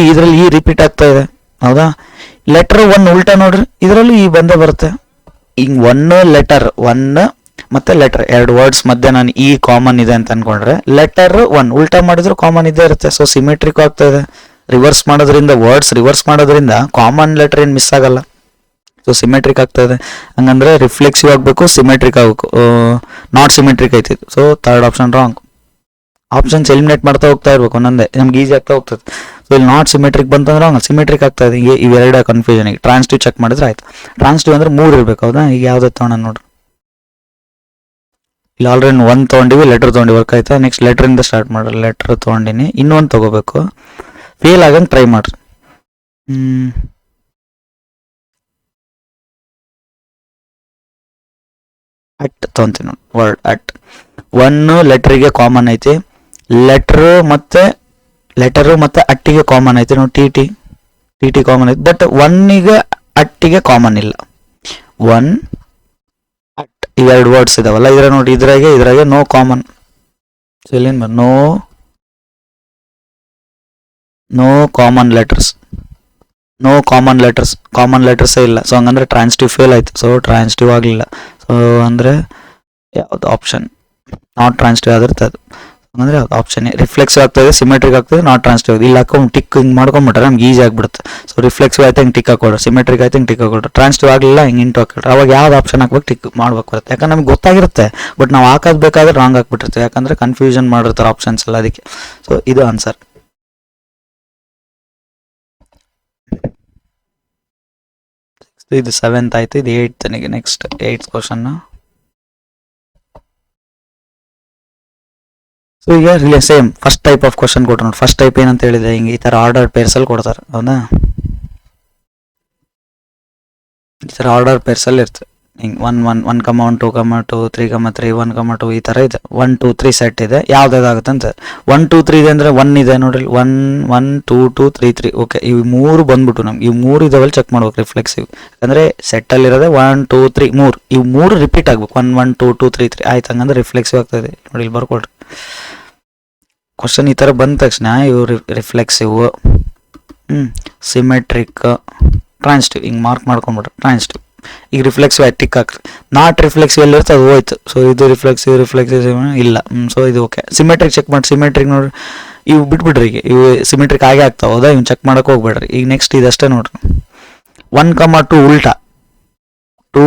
ಇದರಲ್ಲಿ ಈ ರಿಪೀಟ್ ಆಗ್ತಾ ಇದೆ, ಹೌದಾ? ಲೆಟರ್ 1 ಉಲ್ಟಾ ನೋಡ್ರಿ, ಇದರಲ್ಲೂ ಈ ಬಂದೇ ಬರುತ್ತೆ. ಹಿಂಗೆ 1 ಲೆಟರ್ 1 ಮತ್ತೆ ಲೆಟರ್ 2 ವರ್ಡ್ಸ್ ಮಧ್ಯೆ ನಾನು ಈ ಕಾಮನ್ ಇದೆ ಅಂತ ಅನ್ಕೊಂಡ್ರೆ ಲೆಟರ್ 1 ಉಲ್ಟಾ ಮಾಡಿದ್ರು ಕಾಮನ್ ಇದ್ದೇ ಇರುತ್ತೆ. ಸೊ ಸಿಮೆಟ್ರಿಕ್ ಆಗ್ತಾ ಇದೆ. ರಿವರ್ಸ್ ಮಾಡೋದ್ರಿಂದ ಕಾಮನ್ ಲೆಟರ್ ಏನು ಮಿಸ್ ಆಗಲ್ಲ. ಸೊ ಸಿಮೆಟ್ರಿಕ್ ಆಗ್ತಾ ಇದೆ. ಹಂಗಂದ್ರೆ ರಿಫ್ಲೆಕ್ಸಿವ್ ಆಗಬೇಕು, ಸಿಮೆಟ್ರಿಕ್ ಆಗಬೇಕು. ನಾಟ್ ಸಿಮೆಟ್ರಿಕ್ ಐತಿ. So third option wrong. Options eliminate ಮಾಡ್ತಾ ಹೋಗ್ತಾ ಇರ್ಬೇಕು ಒಂದೊಂದೇ, ನಮ್ಗೆ ಈಸಿ ಆಗ್ತಾ ಹೋಗ್ತದೆ. ಸೊ ಇಲ್ಲಿ ನಾಟ್ ಸಿಮೆಟ್ರಿಕ್ ಬಂತಂದ್ರೆ ರಾಂಗ್, ಸಿಮೆಟ್ರಿಕ್ ಆಗ್ತಾ ಇದೆ. ಈಗ ಇವೆರಡ ಕನ್ಫ್ಯೂಷನ್. ಈಗ ಟ್ರಾನ್ಸಿಟಿವ್ ಚೆಕ್ ಮಾಡಿದ್ರೆ ಆಯ್ತು. ಟ್ರಾನ್ಸಿಟಿವ್ ಅಂದ್ರೆ 3 ಇರ್ಬೇಕು, ಹೌದಾ? ಈಗ ಯಾವ್ದು ತೊಗೊಂಡ ನೋಡ್ರಿ. ಇಲ್ಲಿ ಆಲ್ರೆಡಿ 1 ತೊಗೊಂಡಿವಿ, ಲೆಟರ್ ತೊಗೊಂಡು ವರ್ಕ್ ಆಯ್ತಾ. ನೆಕ್ಸ್ಟ್ ಲೆಟ್ರಿಂದ ಸ್ಟಾರ್ಟ್ ಮಾಡ್ರಿ. ಲೆಟರ್ ತೊಗೊಂಡಿನಿ, ಇನ್ನೊಂದು ತೊಗೋಬೇಕು. ಫೇಲ್ ಆಗಂಗೆ ಟ್ರೈ ಮಾಡ್ರಿ. ಅಟ್ ತೊಗೊಂತೀನಿ ನೋಡಿ, ವರ್ಡ್ ಅಟ್. 1 ಲೆಟ್ರಿಗೆ ಕಾಮನ್ ಐತಿ. ಲೆಟರು ಮತ್ತೆ ಅಟ್ಟಿಗೆ ಕಾಮನ್ ಐತಿ ನೋಡಿ. ಟಿ ಕಾಮನ್ ಐತಿ. ಬಟ್ 1ಗೆ ಅಟ್ಟಿಗೆ ಕಾಮನ್ ಇಲ್ಲ. 1 ಅಟ್ ಇವೆರಡು ವರ್ಡ್ಸ್ ಇದಾವಲ್ಲ, ಇದ್ರ ನೋಡಿ. ಇದ್ರಾಗೆ ನೋ ಕಾಮನ್. ಸೊ ಇಲ್ಲಿ ನೋ ಕಾಮನ್ ಲೆಟರ್ಸ್. ಕಾಮನ್ ಲೆಟರ್ಸೇ ಇಲ್ಲ. ಸೊ ಹಂಗಂದ್ರೆ ಟ್ರಾನ್ಸಿಟಿವ್ ಫೇಲ್ ಆಯ್ತು. ಸೊ ಟ್ರಾನ್ಸಿಟಿವ್ ಆಗಲಿಲ್ಲ. ಸೊ ಅಂದರೆ ಯಾವುದು ಆಪ್ಷನ್ ನಾಟ್ ಟ್ರಾನ್ಸಿಟಿವ್ ಆಗಿರುತ್ತೆ ಅದು. ಅಂದರೆ ಅದು ಆಪ್ಷನ್ ರಿಫ್ಲೆಕ್ಸಿವ್ ಆಗ್ತದೆ, ಸಿಮೆಟ್ರಿಕ್ ಆಗ್ತದೆ, ನಾಟ್ ಟ್ರಾನ್ಸಿಟಿವ್. ಇಲ್ಲಿ ಹಾಕೊಂಡು ಟಿಕ್ ಹಿಂಗೆ ಮಾಡ್ಕೊಂಬಿಟ್ರೆ ನಮ್ಗೆ ಈಸಿ ಆಗಿಬಿಡುತ್ತೆ. ಸೊ ರಿಫ್ಲೆಕ್ಸಿವ್ ಆಯ್ತು ಹಿಂಗೆ ಟಿಕ್ ಹಾಕೊಡ್ರಿ, ಸಿಮೆಟ್ರಿಕ್ ಆಯ್ತು ಹಿಂಗೆ ಟಿಕ್ ಹಾಕೊಡ್ರಿ, ಟ್ರಾನ್ಸಿಟಿವ್ ಆಗಲಿಲ್ಲ ಹಿಂಗೆ ಇಂಟು ಹಾಕೊಡ್ರಿ. ಅವಾಗ ಯಾವ್ದು ಆಪ್ಷನ್ ಹಾಕ್ಬೇಕು ಟಿಕ್ ಮಾಡ್ಬೇಕು ಬರುತ್ತೆ. ಯಾಕಂದ್ರೆ ನಮ್ಗೆ ಗೊತ್ತಾಗಿರುತ್ತೆ, ಬಟ್ ನಾವು ಹಾಕೋದು ಬೇಕಾದ್ರೆ ರಾಂಗ್ ಹಾಕ್ಬಿಟ್ಟಿರ್ತೀವಿ, ಯಾಕಂದರೆ ಕನ್ಫ್ಯೂಷನ್ ಮಾಡಿರ್ತಾರೆ ಆಪ್ಷನ್ಸ್ ಎಲ್ಲ, ಅದಕ್ಕೆ. ಸೊ ಇದು ಆನ್ಸರ್. ಇದು 7th ಆಯ್ತು, ಇದು 8th. Next 8th question. So ಈಗ ರಿಲೇ same first type of question ಕೊಟ್ಟರು ನೋಡಿ. ಫಸ್ಟ್ ಟೈಪ್ ಏನಂತ ಹೇಳಿದೆ, ಹಿಂಗೆ ಈ ಥರ ಆರ್ಡರ್ ಪೇರ್ಸಲ್ಲಿ ಕೊಡ್ತಾರೆ, ಹೌದಾ? ಈ ಥರ ಆರ್ಡರ್ ಪೇರ್ಸಲ್ಲಿ ಇರ್ತದೆ, ಹಿಂಗೆ 1 1 1 1 2 2 3 3 1 2 ಈ ಥರ ಇದೆ. 1 2 3 ಸೆಟ್ ಇದೆ, ಯಾವ್ದಾಗುತ್ತೆ ಅಂತ 1 2 3 ಇದೆ ಅಂದರೆ 1 ಇದೆ ನೋಡ್ರಿ, 1 1 2 2 3 3. ಓಕೆ, ಇವು 3 ಬಂದ್ಬಿಟ್ಟು ನಮ್ಗೆ ಇವು 3 ಇದಾವಲ್ಲಿ ಚೆಕ್ ಮಾಡ್ಬೇಕು ರಿಫ್ಲೆಕ್ಸಿವ್. ಅಂದರೆ ಸೆಟ್ಟಲ್ಲಿರೋದೆ 1 2 3 3, ಇವು 3 ರಿಪೀಟ್ ಆಗ್ಬೇಕು. 1 1 2 2 3 3 ಆಯ್ತು, ಹಂಗಂದ್ರೆ ರಿಫ್ಲೆಕ್ಸಿವ್ ಆಗ್ತದೆ ನೋಡಿ. ಇಲ್ಲಿ ಬರ್ಕೊಳ್ರಿ ಕ್ವಶನ್ ಈ ಥರ ಬಂದ ತಕ್ಷಣ ಇವು ರಿಫ್ಲೆಕ್ಸಿವ್, ಸಿಮೆಟ್ರಿಕ್, ಟ್ರಾನ್ಸಿಟಿವ್ ಹಿಂಗೆ ಮಾರ್ಕ್ ಮಾಡ್ಕೊಂಡ್ಬಿಟ್ರೆ ಟ್ರಾನ್ಸಿಟಿವ್. ಈಗ ರಿಫ್ಲೆಕ್ಸಿವ್ ಆಯ್ತು ಟಿಕ್ ಹಾಕ್ರಿ. ನಾಟ್ ರಿಫ್ಲೆಕ್ಸಿವ್ ಎಲ್ಲಿರುತ್ತೆ ಅದು ಹೋಯ್ತು. ಸೊ ಇದು ರಿಫ್ಲೆಕ್ಸಿವ್ ಇಲ್ಲ. ಸೊ ಇದು ಓಕೆ. ಸಿಮೆಟ್ರಿಕ್ ಚೆಕ್ ಮಾಡಿ, ಸಿಮೆಟ್ರಿಕ್ ನೋಡ್ರಿ, ಇವು ಬಿಟ್ಬಿಡ್ರಿ, ಈಗ ಇವು ಸಿಮೆಟ್ರಿಕ್ ಆಗೇ ಆಗ್ತಾವೆ, ಹೌದಾ? ಇವ್ನು ಚೆಕ್ ಮಾಡೋಕೆ ಹೋಗ್ಬೇಡ್ರಿ. ಈಗ ನೆಕ್ಸ್ಟ್ ಇದಷ್ಟೇ ನೋಡ್ರಿ. 1 2 ಉಲ್ಟಾ, 2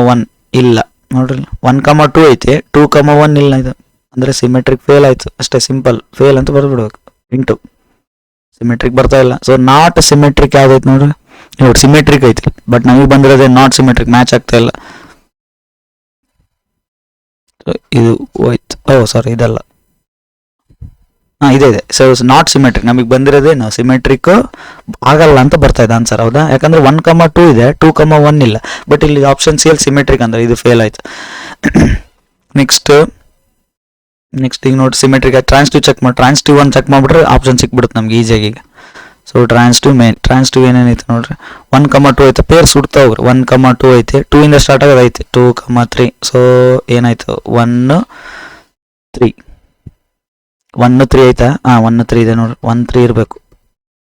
1 ಇಲ್ಲ ನೋಡ್ರಿ. 1 2 ಐತಿ, 2 1 ಇಲ್ಲ. ಇದು ಅಂದರೆ ಸಿಮೆಟ್ರಿಕ್ ಫೇಲ್ ಆಯಿತು ಅಷ್ಟೇ, ಸಿಂಪಲ್ ಫೇಲ್ ಅಂತ ಬರ್ಬಿಡ್ಬೇಕು. ಇಂಟು ಸಿಮೆಟ್ರಿಕ್ ಬರ್ತಾ ಇಲ್ಲ. ಸೊ ನಾಟ್ ಸಿಮೆಟ್ರಿಕ್ ಯಾವ್ದೈತೆ ನೋಡ್ರಿ, ನೋಡಿ ಸಿಮೆಟ್ರಿಕ್ ಐತಿ, ಬಟ್ ನಮಗೆ ಬಂದಿರೋದೇ ನಾಟ್ ಸಿಮೆಟ್ರಿಕ್, ಮ್ಯಾಚ್ ಆಗ್ತಾ ಇಲ್ಲ. ಇದು ಹೋಯ್ತು. ಓ ಸಾರಿ, ಇದಲ್ಲ, ಇದೆ. ಸೊ ನಾಟ್ ಸಿಮೆಟ್ರಿಕ್ ನಮಗೆ ಬಂದಿರೋದೇನು ಸಿಮೆಟ್ರಿಕ್ ಆಗಲ್ಲ ಅಂತ ಬರ್ತಾ ಇದೆ ಆನ್ಸರ್, ಹೌದಾ? ಯಾಕಂದ್ರೆ 1 2 ಇದೆ, 2 1 ಇಲ್ಲ, ಬಟ್ ಇಲ್ಲಿ ಆಪ್ಷನ್ ಸಿ ಅಲ್ಲಿ ಸಿಮೆಟ್ರಿಕ್ ಅಂದ್ರೆ ಇದು ಫೇಲ್ ಆಯ್ತು. ನೆಕ್ಸ್ಟ್ ಈಗ ನೋಡಿ ಸಿಮೆಟ್ರಿಕ್ ಟ್ರಾನ್ಸಿಟಿವ್ ಚೆಕ್ ಮಾಡಿ, ಟ್ರಾನ್ಸಿಟಿವ್ 1 ಚೆಕ್ ಮಾಡಿಬಿಟ್ರೆ ಆಪ್ಷನ್ ಸಿಕ್ಬಿಡುತ್ತೆ ನಮ್ಗೆ ಈಸಿಯಾಗಿ. ಈಗ ಸೊ ಟ್ರಾನ್ಸಿಟಿವ್ ಏನೇನೈತೆ ನೋಡ್ರಿ. 1 2 ಐತೆ, ಪೇರ್ ಸುಡ್ತಾ ಹೋಗ್ರಿ. 1 2 ಐತೆ, 2 ಇಂದ ಸ್ಟಾರ್ಟ್ ಆಗೋದು ಐತೆ, 2 3. ಸೊ ಏನಾಯ್ತು, 1 3 ಐತಾ? 1 3 ಇದೆ ನೋಡ್ರಿ, 1 3 ಇರಬೇಕು.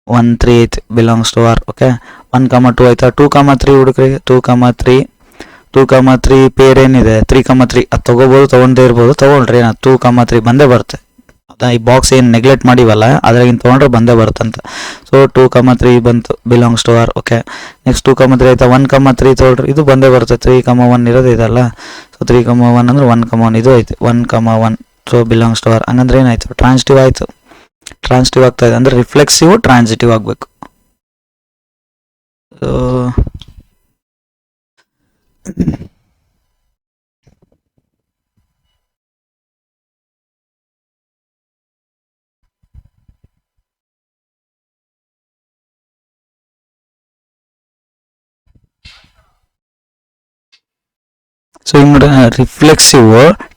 1 3 ಐತೆ, ಬಿಲಾಂಗ್ಸ್ ಟು ಆರ್. ಓಕೆ, 1 2 ಆಯ್ತಾ? 2 3 ಹುಡುಕ್ರಿಗೆ, 2 3 ಪೇರ್ ಏನಿದೆ 3 3, ಅದು ತೊಗೋಬೋದು, ತೊಗೊಂಡೇ ಇರ್ಬೋದು, ತೊಗೊಳ್ರಿ. 2 3 ಬಂದೇ ಬರುತ್ತೆ. ಅದ ಈ ಬಾಕ್ಸ್ ಏನು ನೆಗ್ಲೆಕ್ಟ್ ಮಾಡಿವಲ್ಲ ಅದ್ರಾಗಿಂತ ತೊಗೊಂಡ್ರೆ ಬಂದೇ ಬರುತ್ತಂತ. ಸೊ 2 3 ಬಂತು, belongs to R. Okay, next 2 3 ಆಯ್ತಾ? 1 3 ತೊಗೊಳ್ರಿ, ಇದು ಬಂದೇ ಬರುತ್ತೆ. 3 1 ಇರೋದು ಇದಲ್ಲ. ಸೊ 3 1 ಅಂದ್ರೆ 1 1 ಇದು ಐತೆ, 1 1. So belongs to R. ಹಂಗಂದ್ರೆ ಏನಾಯ್ತು, ಟ್ರಾನ್ಸಿಟಿವ್ ಆಯಿತು. ಟ್ರಾನ್ಸಿಟಿವ್ ಆಗ್ತಾ ಇದೆ ಅಂದರೆ ರಿಫ್ಲೆಕ್ಸಿವ್ ಟ್ರಾನ್ಸಿಟಿವ್ ಆಗಬೇಕು. ಸೊ ಈಗ ನೋಡಿ, ರಿಫ್ಲೆಕ್ಸಿವ್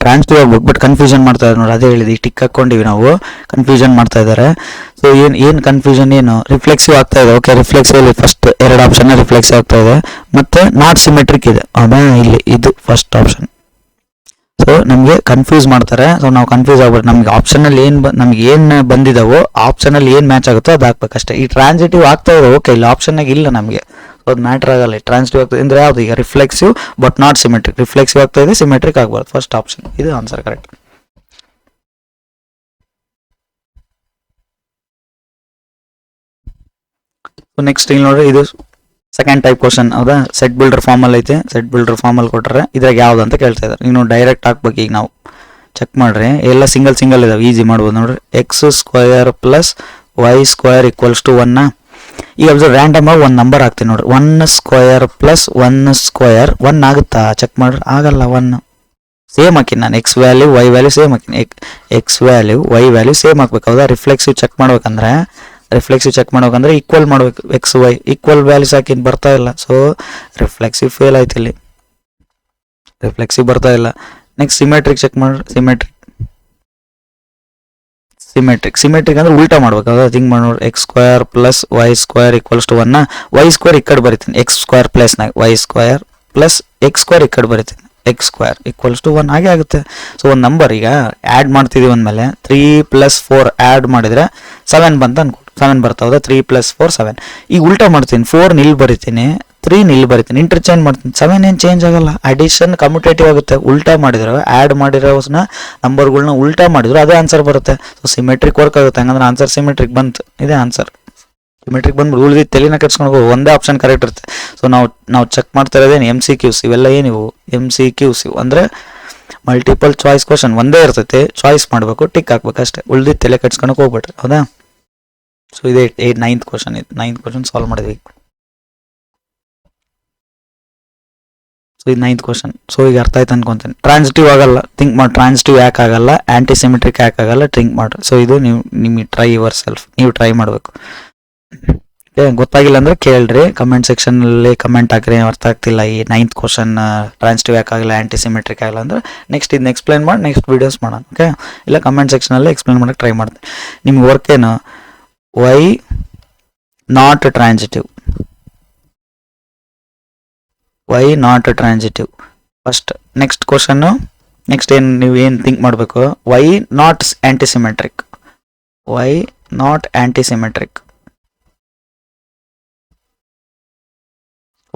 ಟ್ರಾನ್ಸಿಟಿವ್ ಆಗ್ಬೇಕು, ಬಟ್ ಕನ್ಫ್ಯೂಷನ್ ಮಾಡ್ತಾ ಇದ್ದಾರೆ ನೋಡಿ. ಅದೇ ಹೇಳಿದೆ, ಈಗ ಟಿಕ್ ಹಾಕೊಂಡಿವಿ ನಾವು, ಕನ್ಫ್ಯೂಷನ್ ಮಾಡ್ತಾ ಇದ್ದಾರೆ. ಸೊ ಏನು ಕನ್ಫ್ಯೂಷನ್, ಏನು ರಿಫ್ಲೆಕ್ಸಿವ್ ಆಗ್ತಾ ಇದೆ. Okay, reflexive first 2 option reflexive ಆಗ್ತಾ ಇದೆ, ಮತ್ತೆ ನಾಟ್ ಸಿಮೆಟ್ರಿಕ್ ಇದೆ, ಹೌದಾ? ಇಲ್ಲಿ ಇದು ಫಸ್ಟ್ ಆಪ್ಷನ್. ಸೊ ನಮಗೆ ಕನ್ಫ್ಯೂಸ್ ಮಾಡ್ತಾರೆ. ಸೊ ನಾವು ಕನ್ಫ್ಯೂಸ್ ಆಗ್ಬಿಟ್ಟು ನಮ್ಗೆ ಆಪ್ಷನಲ್ಲಿ ನಮ್ಗೆ ಏನು ಬಂದಿದ್ದಾವೋ ಆಪ್ಷನಲ್ಲಿ ಏನು ಮ್ಯಾಚ್ ಆಗುತ್ತೋ ಅದು ಹಾಕ್ಬೇಕಷ್ಟೇ. ಈ ಟ್ರಾನ್ಸಿಟಿವ್ ಆಗ್ತಾ ಇದೆ, ಓಕೆ, ಇಲ್ಲಿ ಆಪ್ಷನ್ನಾಗ ಇಲ್ಲ ನಮಗೆ, ಅದು ಮ್ಯಾಟ್ರ್ ಆಗಲ್ಲ. ಟ್ರಾನ್ಸಿಟಿವ್ ಆಗ್ತದೆ ಅಂದರೆ ಯಾವುದು, ಈಗ reflexive but not symmetric. Reflexive ಆಗ್ತಾ ಇದೆ, ಸಿಮೆಟ್ರಿಕ್ ಆಗಬಾರ್ದು, ಫಸ್ಟ್ ಆಪ್ಷನ್. ಇದು ಆನ್ಸರ್ ಕರೆಕ್ಟ್. ನೆಕ್ಸ್ಟ್ ಇಲ್ಲಿ ನೋಡ್ರಿ, ಇದು ಸೆಕೆಂಡ್ ಟೈಪ್ ಕ್ವಶನ್, ಹೌದಾ? ಸೆಟ್ ಬಿಲ್ಡರ್ ಫಾರ್ಮಲ್ ಐತೆ, ಸೆಟ್ ಬಿಲ್ಡರ್ ಫಾರ್ಮಲ್ ಕೊಟ್ಟರೆ ಇದ್ರಾಗ ಯಾವ್ದು ಅಂತ ಕೇಳ್ತಾ ಇದ್ದಾರೆ. ನೀವು ಡೈರೆಕ್ಟ್ ಹಾಕ್ಬೇಕು. ಈಗ ನಾವು ಚೆಕ್ ಮಾಡ್ರಿ, ಎಲ್ಲ ಸಿಂಗಲ್ ಇದಾವೆ, ಈಸಿ ಮಾಡ್ಬೋದು ನೋಡ್ರಿ. x² + y² = 1. ಈಗ ಅಬ್ಸರ್ವ್, ರ್ಯಾಂಡಮ್ ಆಗಿ ಒಂದು ನಂಬರ್ ಹಾಕ್ತೀನಿ ನೋಡ್ರಿ. 1² + 1² 1 ಆಗುತ್ತಾ? ಚೆಕ್ ಮಾಡ್ರಿ, ಆಗಲ್ಲ. 1 ಸೇಮ್ ಹಾಕಿನಿ ನಾನು, x value y value same ಹಾಕಿನಿ, x value y value same ಹಾಕ್ಬೇಕು, ಹೌದಾ? ರಿಫ್ಲೆಕ್ಸಿವ್ ಚೆಕ್ ಮಾಡ್ಬೇಕಂದ್ರೆ ಈಕ್ವಲ್ ಮಾಡ್ಬೇಕು. x y ಈಕ್ವಲ್ ವ್ಯಾಲ್ಯೂಸ್ ಹಾಕಿನ್ ಬರ್ತಾ ಇಲ್ಲ. ಸೊ ರಿಫ್ಲೆಕ್ಸಿವ್ ಫೇಲ್ ಆಯ್ತು, ಇಲ್ಲಿ ರಿಫ್ಲೆಕ್ಸಿವ್ ಬರ್ತಾ ಇಲ್ಲ. ನೆಕ್ಸ್ಟ್ ಸಿಮೆಟ್ರಿಕ್ ಚೆಕ್ ಮಾಡ್ರಿ. ಸಿಮೆಟ್ರಿಕ್ ಅಂದ್ರೆ ಉಲ್ಟಾ ಮಾಡ್ಬೇಕು, ಹೌದಾ? ಥಿಂಕ್ ಮಾಡಿ ನೋಡಿ. x² + y² = 1. y² ಈ ಕಡೆ ಬರಿತೀನಿ, x² ಪ್ಲೇಸ್ನಾಗ y² + x² ಈ ಕಡೆ ಬರಿತೀನಿ, x² = 1 ಹಾಗೆ ಆಗುತ್ತೆ. ಸೊ ಒಂದು ನಂಬರ್ ಈಗ ಆ್ಯಡ್ ಮಾಡ್ತಿದ್ದೀವಿ ಅಂದಮೇಲೆ 3 + 4 ಆ್ಯಡ್ ಮಾಡಿದರೆ 7 ಬಂತ ಅನ್ಕೊಟ್ಟು, 7 ಬರ್ತಾವೆ, 3 + 4 7. ಈಗ ಉಲ್ಟಾ ಮಾಡ್ತೀನಿ, 4 ಇಲ್ಲಿ ಬರಿತೀನಿ, 3 ಇಲ್ಲಿ ಬರಿತೀನಿ, ಇಂಟರ್ಚೇಂಜ್ ಮಾಡ್ತೀನಿ. 7 ಏನು ಚೇಂಜ್ ಆಗಲ್ಲ, ಅಡಿಷನ್ ಕಮ್ಯುಟೇಟಿವ್ ಆಗುತ್ತೆ. ಉಲ್ಟಾ ಮಾಡಿದ್ರೆ ಆ್ಯಡ್ ಮಾಡಿರೋಸ್ನ ನಂಬರ್ಗಳನ್ನ ಉಲ್ಟಾ ಮಾಡಿದ್ರು ಅದೇ ಆನ್ಸರ್ ಬರುತ್ತೆ. ಸೊ ಸಿಮೆಟ್ರಿಕ್ ವರ್ಕ್ ಆಗುತ್ತೆ. ಹಂಗಂದ್ರೆ ಆನ್ಸರ್ ಸಿಮೆಟ್ರಿಕ್ ಬಂತು, ಇದೇ ಆನ್ಸರ್. ಸಿಮೆಟ್ರಿಕ್ ಬಂದ್ಬಿಟ್ಟು ಉಳಿದಿದ್ದು ತಲೆನ ಕೆಡ್ಸ್ಕೊಂಡು ಹೋಗೋ, ಒಂದೇ ಆಪ್ಷನ್ ಕರೆಕ್ಟ್ ಇರುತ್ತೆ. ಸೊ ನಾವು ಚೆಕ್ ಮಾಡ್ತಾ ಇರೋದೇನು MCQs, ಇವೆಲ್ಲ ಏನಿವು MCQs ಅಂದರೆ ಮಲ್ಟಿಪಲ್ ಚಾಯ್ಸ್ ಕ್ವಶನ್. ಒಂದೇ ಇರ್ತೈತೆ, ಚಾಯ್ಸ್ ಮಾಡಬೇಕು, ಟಿಕ್ ಹಾಕ್ಬೇಕು ಅಷ್ಟೇ. ಉಳಿದಿದ್ದು ತಲೆ ಕೆಡ್ಸ್ಕೊಳಕ್ಕೆ ಹೋಗ್ಬಿಟ್ರಿ, ಹೌದಾ. ಸೊ ಇದೇ 9th ಕ್ವಶನ್. ಇದು 9th ಕ್ವಶನ್ ಸಾಲ್ವ್ ಮಾಡಿದ್ವಿ. ಸೊ ಇದು 9th ಕ್ವಶನ್. ಸೊ ಈಗ ಅರ್ಥ ಆಯ್ತು ಅನ್ಕೊಂತೀನಿ. ಟ್ರಾನ್ಸಿಟಿವ್ ಆಗಲ್ಲ, ಥಿಂಕ್ ಮಾಡಿ. ಟ್ರಾನ್ಸಿಟಿವ್ ಯಾಕೆ ಆಗಲ್ಲ, ಆಂಟಿಸಿಮೆಟ್ರಿಕ್ ಯಾಕೆ ಆಗಲ್ಲ, ಥಿಂಕ್ ಮಾಡ್ರಿ. ಸೊ ಇದು ನಿಮಗೆ ಟ್ರೈ ಯುವರ್ ಸೆಲ್ಫ್, ನೀವು ಟ್ರೈ ಮಾಡಬೇಕು. ಗೊತ್ತಾಗಿಲ್ಲ ಅಂದ್ರೆ ಕೇಳ್ರಿ, ಕಮೆಂಟ್ ಸೆಕ್ಷನಲ್ಲಿ ಕಮೆಂಟ್ ಹಾಕ್ರಿ. ಅರ್ಥ ಆಗ್ತಿಲ್ಲ ಈ 9th ಕ್ವಶನ್ ಟ್ರಾನ್ಸಿಟಿವ್ ಯಾಕಾಗಲ್ಲ, ಆಂಟಿಸಿಮೆಟ್ರಿಕ್ ಆಗಲ್ಲ ಅಂದ್ರೆ ನೆಕ್ಸ್ಟ್ ಇದನ್ನ ಎಕ್ಸ್ಪ್ಲೈನ್ ಮಾಡಿ ನೆಕ್ಸ್ಟ್ ವೀಡಿಯೋಸ್ ಮಾಡೋಣ. ಓಕೆ, ಇಲ್ಲ ಕಮೆಂಟ್ ಸೆಕ್ಷನಲ್ಲಿ ಎಕ್ಸ್ಪ್ಲೈನ್ ಮಾಡೋಕ್ಕೆ ಟ್ರೈ ಮಾಡ್ತೀನಿ. ನಿಮ್ಗೆ ವರ್ಕ್ ಏನು, why not transitive, why not transitive first. Next question, next ಏನು ನೀವು ಏನು ಥಿಂಕ್ ಮಾಡಬೇಕು, why not antisymmetric, why not antisymmetric,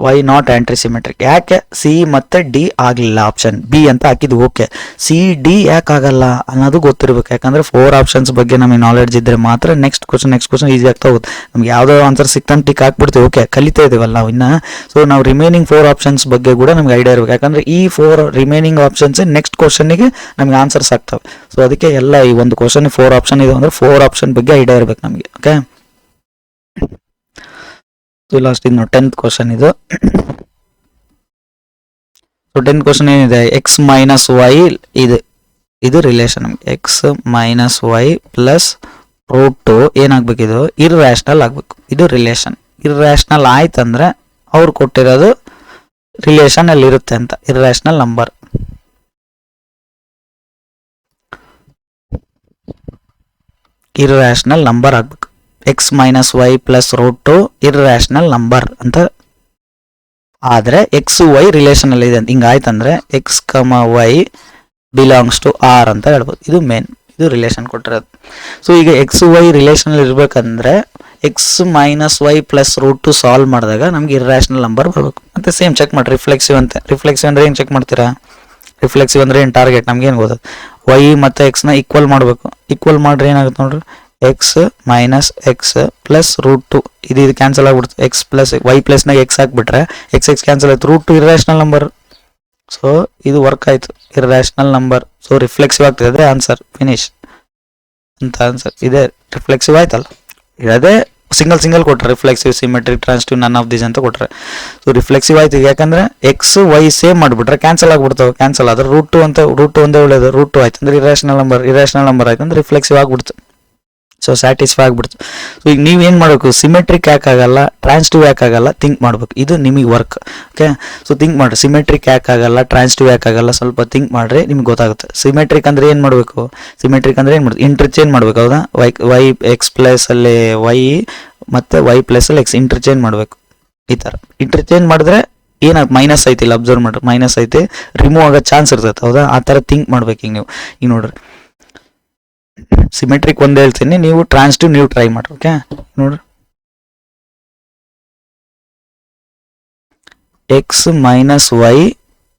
why not antisymmetric. ಯಾಕೆ ಸಿ ಮತ್ತು ಡಿ ಆಗಲಿಲ್ಲ, ಆಪ್ಷನ್ ಬಿ ಅಂತ ಹಾಕಿದ್ದು. ಓಕೆ, ಸಿ ಡಿ ಯಾಕೆ ಆಗಲ್ಲ ಅನ್ನೋದು ಗೊತ್ತಿರಬೇಕು. ಯಾಕಂದರೆ 4 ಆಪ್ಷನ್ಸ್ ಬಗ್ಗೆ ನಮಗೆ ನಾಲೆಡ್ಜ್ ಇದ್ದರೆ ಮಾತ್ರ ನೆಕ್ಸ್ಟ್ ಕ್ವಶನ್ ಈಸಿ ಆಗ್ತಾ ಹೋಗುತ್ತೆ. ನಮ್ಗೆ ಯಾವುದೋ ಆನ್ಸರ್ ಸಿಕ್ತಂತ ಟಿಕ್ ಹಾಕ್ಬಿಡ್ತೀವಿ, ಓಕೆ ಕಲಿತಾ ಇದೀವಲ್ಲ ನಾವು ಇನ್ನು. ಸೊ ನಾವು ರಿಮೈನಿಂಗ್ 4 ಆಪ್ಷನ್ಸ್ ಬಗ್ಗೆ ಕೂಡ ನಮ್ಗೆ ಐಡಿಯಾ ಇರಬೇಕು. ಯಾಕಂದರೆ ಈ 4 ರಿಮೈನಿಂಗ್ ಆಪ್ಷನ್ಸ್ ನೆಕ್ಸ್ಟ್ ಕ್ವಶನಿಗೆ ನಮಗೆ ಆನ್ಸರ್ಸ್ ಆಗ್ತವೆ. ಸೊ ಅದಕ್ಕೆ ಎಲ್ಲ ಈ ಒಂದು ಕ್ವಶನ್ 4 ಆಪ್ಷನ್ ಇದೆ ಅಂದರೆ 4 ಆಪ್ಷನ್ ಬಗ್ಗೆ ಐಡಿಯಾ ಇರಬೇಕು ನಮಗೆ. ಓಕೆ, ಲಾಸ್ಟ್ ಇದು 10th ಕ್ವಶನ್. ಇದು ಸೊ 10th ಕ್ವಶನ್ ಏನಿದೆ, ಎಕ್ಸ್ ಮೈನಸ್ ವೈ ಇದು relation. X minus Y plus √2 ಏನಾಗಬೇಕು, ಇದು ಇರ್ರ್ಯಾಷನಲ್ ಆಗಬೇಕು. ಇದು ರಿಲೇಷನ್. ಇರ್ರ್ಯಾಷನಲ್ ಆಯ್ತಂದ್ರೆ ಅವ್ರು ಕೊಟ್ಟಿರೋದು ರಿಲೇಷನ್ ಅಲ್ಲಿ ಇರುತ್ತೆ ಅಂತ. ಇರ್ರ್ಯಾಷನಲ್ ನಂಬರ್, ಇರ್ರ್ಯಾಷನಲ್ ನಂಬರ್ ಆಗಬೇಕು. X minus Y plus √2 irrational number ಅಂತ ಆದರೆ ಎಕ್ಸ್ ವೈ ರಿಲೇಷನ್ ಅಲ್ಲಿ ಇದೆ ಅಂತ ಹಿಂಗಾಯ್ತಂದ್ರೆ x y belongs to R ಅಂತ ಹೇಳ್ಬೋದು. ಇದು ಮೇನ್, ಇದು ರಿಲೇಷನ್ ಕೊಟ್ಟಿರೋದು. ಸೊ ಈಗ ಎಕ್ಸ್ ವೈ ರಿಲೇಷನ್ ಇರ್ಬೇಕಂದ್ರೆ x minus Y plus √2 solve ಮಾಡಿದಾಗ ನಮ್ಗೆ ಇರ್ರ್ಯಾಷನಲ್ ನಂಬರ್ ಬರಬೇಕು. ಮತ್ತೆ ಸೇಮ್ ಚೆಕ್ ಮಾಡಿ, ರಿಫ್ಲೆಕ್ಸಿವ್ ಅಂತ. ರಿಫ್ಲೆಕ್ಸಿವ್ ಅಂದ್ರೆ ಏನು ಚೆಕ್ ಮಾಡ್ತೀರಾ, ರಿಫ್ಲೆಕ್ಸಿವ್ ಅಂದ್ರೆ ಏನು ಟಾರ್ಗೆಟ್ ನಮ್ಗೆ ಏನು ಗೊತ್ತದು, ವೈ ಮತ್ತು ಎಕ್ಸ್ನ ಈಕ್ವಲ್ ಮಾಡಬೇಕು. ಈಕ್ವಲ್ ಮಾಡ್ರೆ ಏನಾಗುತ್ತೆ ನೋಡ್ರಿ, ಎಕ್ಸ್ ಮೈನಸ್ ಎಕ್ಸ್ ಪ್ಲಸ್ √2 ಇದು ಕ್ಯಾನ್ಸಲ್ ಆಗ್ಬಿಡುತ್ತೆ. ಎಕ್ಸ್ ಪ್ಲಸ್ ವೈ ಪ್ಲಸ್ನಾಗ ಎಕ್ಸ್ ಹಾಕ್ಬಿಟ್ರೆ ಎಕ್ಸ್ ಕ್ಯಾನ್ಸಲ್ ಆಯ್ತು, √2 ಇರ್ರ್ಯಾಷನಲ್ ನಂಬರ್. ಸೊ ಇದು ವರ್ಕ್ ಆಯ್ತು, ಇರ್ರ್ಯಾಷನಲ್ ನಂಬರ್. ಸೊ ರಿಫ್ಲೆಕ್ಸಿವ್ ಆಗ್ತದೆ, ಅದೇ ಆನ್ಸರ್, ಫಿನಿಶ್ ಅಂತ ಆನ್ಸರ್. ಇದೇ ರಿಫ್ಲೆಕ್ಸಿವ್ ಆಯ್ತಲ್ಲ, ಅದೇ ಸಿಂಗಲ್ ಕೊಟ್ರೆ ರಿಫ್ಲೆಕ್ಸಿವ್, ಸಿಮೆಟ್ರಿಕ್, ಟ್ರಾನ್ಸಿಟಿವ್, ನನ್ ಆಫ್ ದೀಸ್ ಅಂತ ಕೊಟ್ರೆ. ಸೊ ರಿಫ್ಲೆಕ್ಸಿವ್ ಆಯ್ತು. ಯಾಕಂದ್ರೆ ಎಕ್ಸ್ ವೈ ಸೇಮ್ ಮಾಡಿಬಿಟ್ರೆ ಕ್ಯಾನ್ಸಲ್ ಆಗ್ಬಿಡ್ತಾವೆ. ಕ್ಯಾನ್ಸಲ್ ಆದ್ರೆ √2 ಒಂದೇ ಒಳ್ಳೇದು. √2 ಆಯ್ತು ಅಂದ್ರೆ ಇರ್ರ್ಯಾಷನಲ್ ನಂಬರ್ ಆಯ್ತು ಅಂದ್ರೆ ರಿಫ್ಲೆಕ್ಸಿವ್ ಆಗ್ಬಿಡ್ತು. ಸೊ ಸ್ಯಾಟಿಸ್ಫೈ ಆಗ್ಬಿಡ್ತು. ಸೊ ಈಗ ನೀವೇನು ಮಾಡಬೇಕು, ಸಿಮೆಟ್ರಿಕ್ ಯಾಕಾಗಲ್ಲ, ಟ್ರಾನ್ಸಿಟಿವ್ ಯಾಕಾಗಲ್ಲ ಥಿಂಕ್ ಮಾಡ್ಬೇಕು. ಇದು ನಿಮಗೆ ವರ್ಕ್. ಓಕೆ, ಸೊ ಥಿಂಕ್ ಮಾಡಿರಿ, ಸಿಮೆಟ್ರಿಕ್ ಯಾಕಾಗಲ್ಲ, ಟ್ರಾನ್ಸಿಟಿವ್ ಯಾಕಾಗಲ್ಲ, ಸ್ವಲ್ಪ ಥಿಂಕ್ ಮಾಡಿರಿ, ನಿಮ್ಗೆ ಗೊತ್ತಾಗುತ್ತೆ. ಸಿಮೆಟ್ರಿಕ್ ಅಂದರೆ ಏನು ಮಾಡಬೇಕು, ಇಂಟರ್ಚೇಂಜ್ ಮಾಡಬೇಕು. ಹೌದಾ, ವೈ ಎಕ್ಸ್ ಪ್ಲಸಲ್ಲಿ ವೈ ಮತ್ತು ವೈ ಪ್ಲಸಲ್ಲಿ ಎಕ್ಸ್ ಇಂಟರ್ಚೇಂಜ್ ಮಾಡಬೇಕು. ಈ ಥರ ಇಂಟರ್ಚೇಂಜ್ ಮಾಡಿದ್ರೆ ಏನಾಗುತ್ತೆ, ಮೈನಸ್ ಐತಿ, ಇಲ್ಲಿ ಅಬ್ಸರ್ವ್ ಮಾಡಿರಿ, ಮೈನಸ್ ಐತಿ, ರಿಮೂವ್ ಆಗೋ ಚಾನ್ಸ್ ಇರ್ತೈತೆ. ಹೌದಾ, ಆ ಥರ ಥಿಂಕ್ ಮಾಡ್ಬೇಕು. ಈಗ ನೋಡ್ರಿ, ಸಿಮೆಟ್ರಿಕ್ ಒಂದು ಹೇಳ್ತೀನಿ, ನೀವು ಟ್ರಾನ್ಸಿಟಿವ್ ನೀವು ಟ್ರೈ ಮಾಡ್ರಿ. ಓಕೆ, ನೋಡ್ರಿ, ಎಕ್ಸ್ ಮೈನಸ್ ವೈ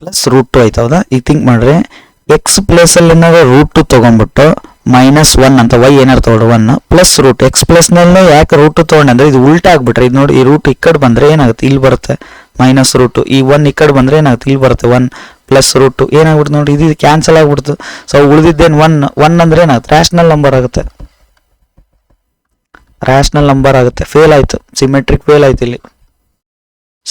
ಪ್ಲಸ್ √2 ಆಯ್ತು. ಹೌದಾ, ಈಗ ಥಿಂಕ್ ಮಾಡ್ರಿ, ಎಕ್ಸ್ ಪ್ಲೇಸಲ್ಲಿ ಏನಾದ್ರು √2 ತೊಗೊಂಡ್ಬಿಟ್ಟು -1 ಅಂತ ವೈ ಏನಾರು ತೊಗೊಂಡು 1 ಪ್ಲಸ್ √2 ಎಕ್ಸ್ ಪ್ಲಸ್ನಲ್ಲೇ ಯಾಕೆ √2 ತೊಗೊಂಡು ಅಂದರೆ ಇದು ಉಲ್ಟಾ ಆಗ್ಬಿಟ್ರೆ, ಇದು ನೋಡಿ, ಈ ರೂಟ್ ಈ ಕಡೆ ಬಂದರೆ ಏನಾಗುತ್ತೆ, ಇಲ್ಲಿ ಬರುತ್ತೆ -√2. ಈ 1 ಈ ಕಡೆ ಬಂದರೆ ಏನಾಗುತ್ತೆ, ಇಲ್ಲಿ ಬರುತ್ತೆ 1 ಪ್ಲಸ್ √2 ಏನಾಗ್ಬಿಡ್ತು ನೋಡಿ, ಇದು ಕ್ಯಾನ್ಸಲ್ ಆಗ್ಬಿಡ್ತು. ಸೊ ಉಳಿದಿದ್ದೇನು 1 ಅಂದರೆ ಏನಾಗುತ್ತೆ, ರ್ಯಾಷನಲ್ ನಂಬರ್ ಆಗುತ್ತೆ. ರ್ಯಾಷನಲ್ ನಂಬರ್ ಆಗುತ್ತೆ. ಫೇಲ್ ಆಯಿತು, ಸಿಮೆಟ್ರಿಕ್ ಫೇಲ್ ಆಯ್ತು. ಇಲ್ಲಿ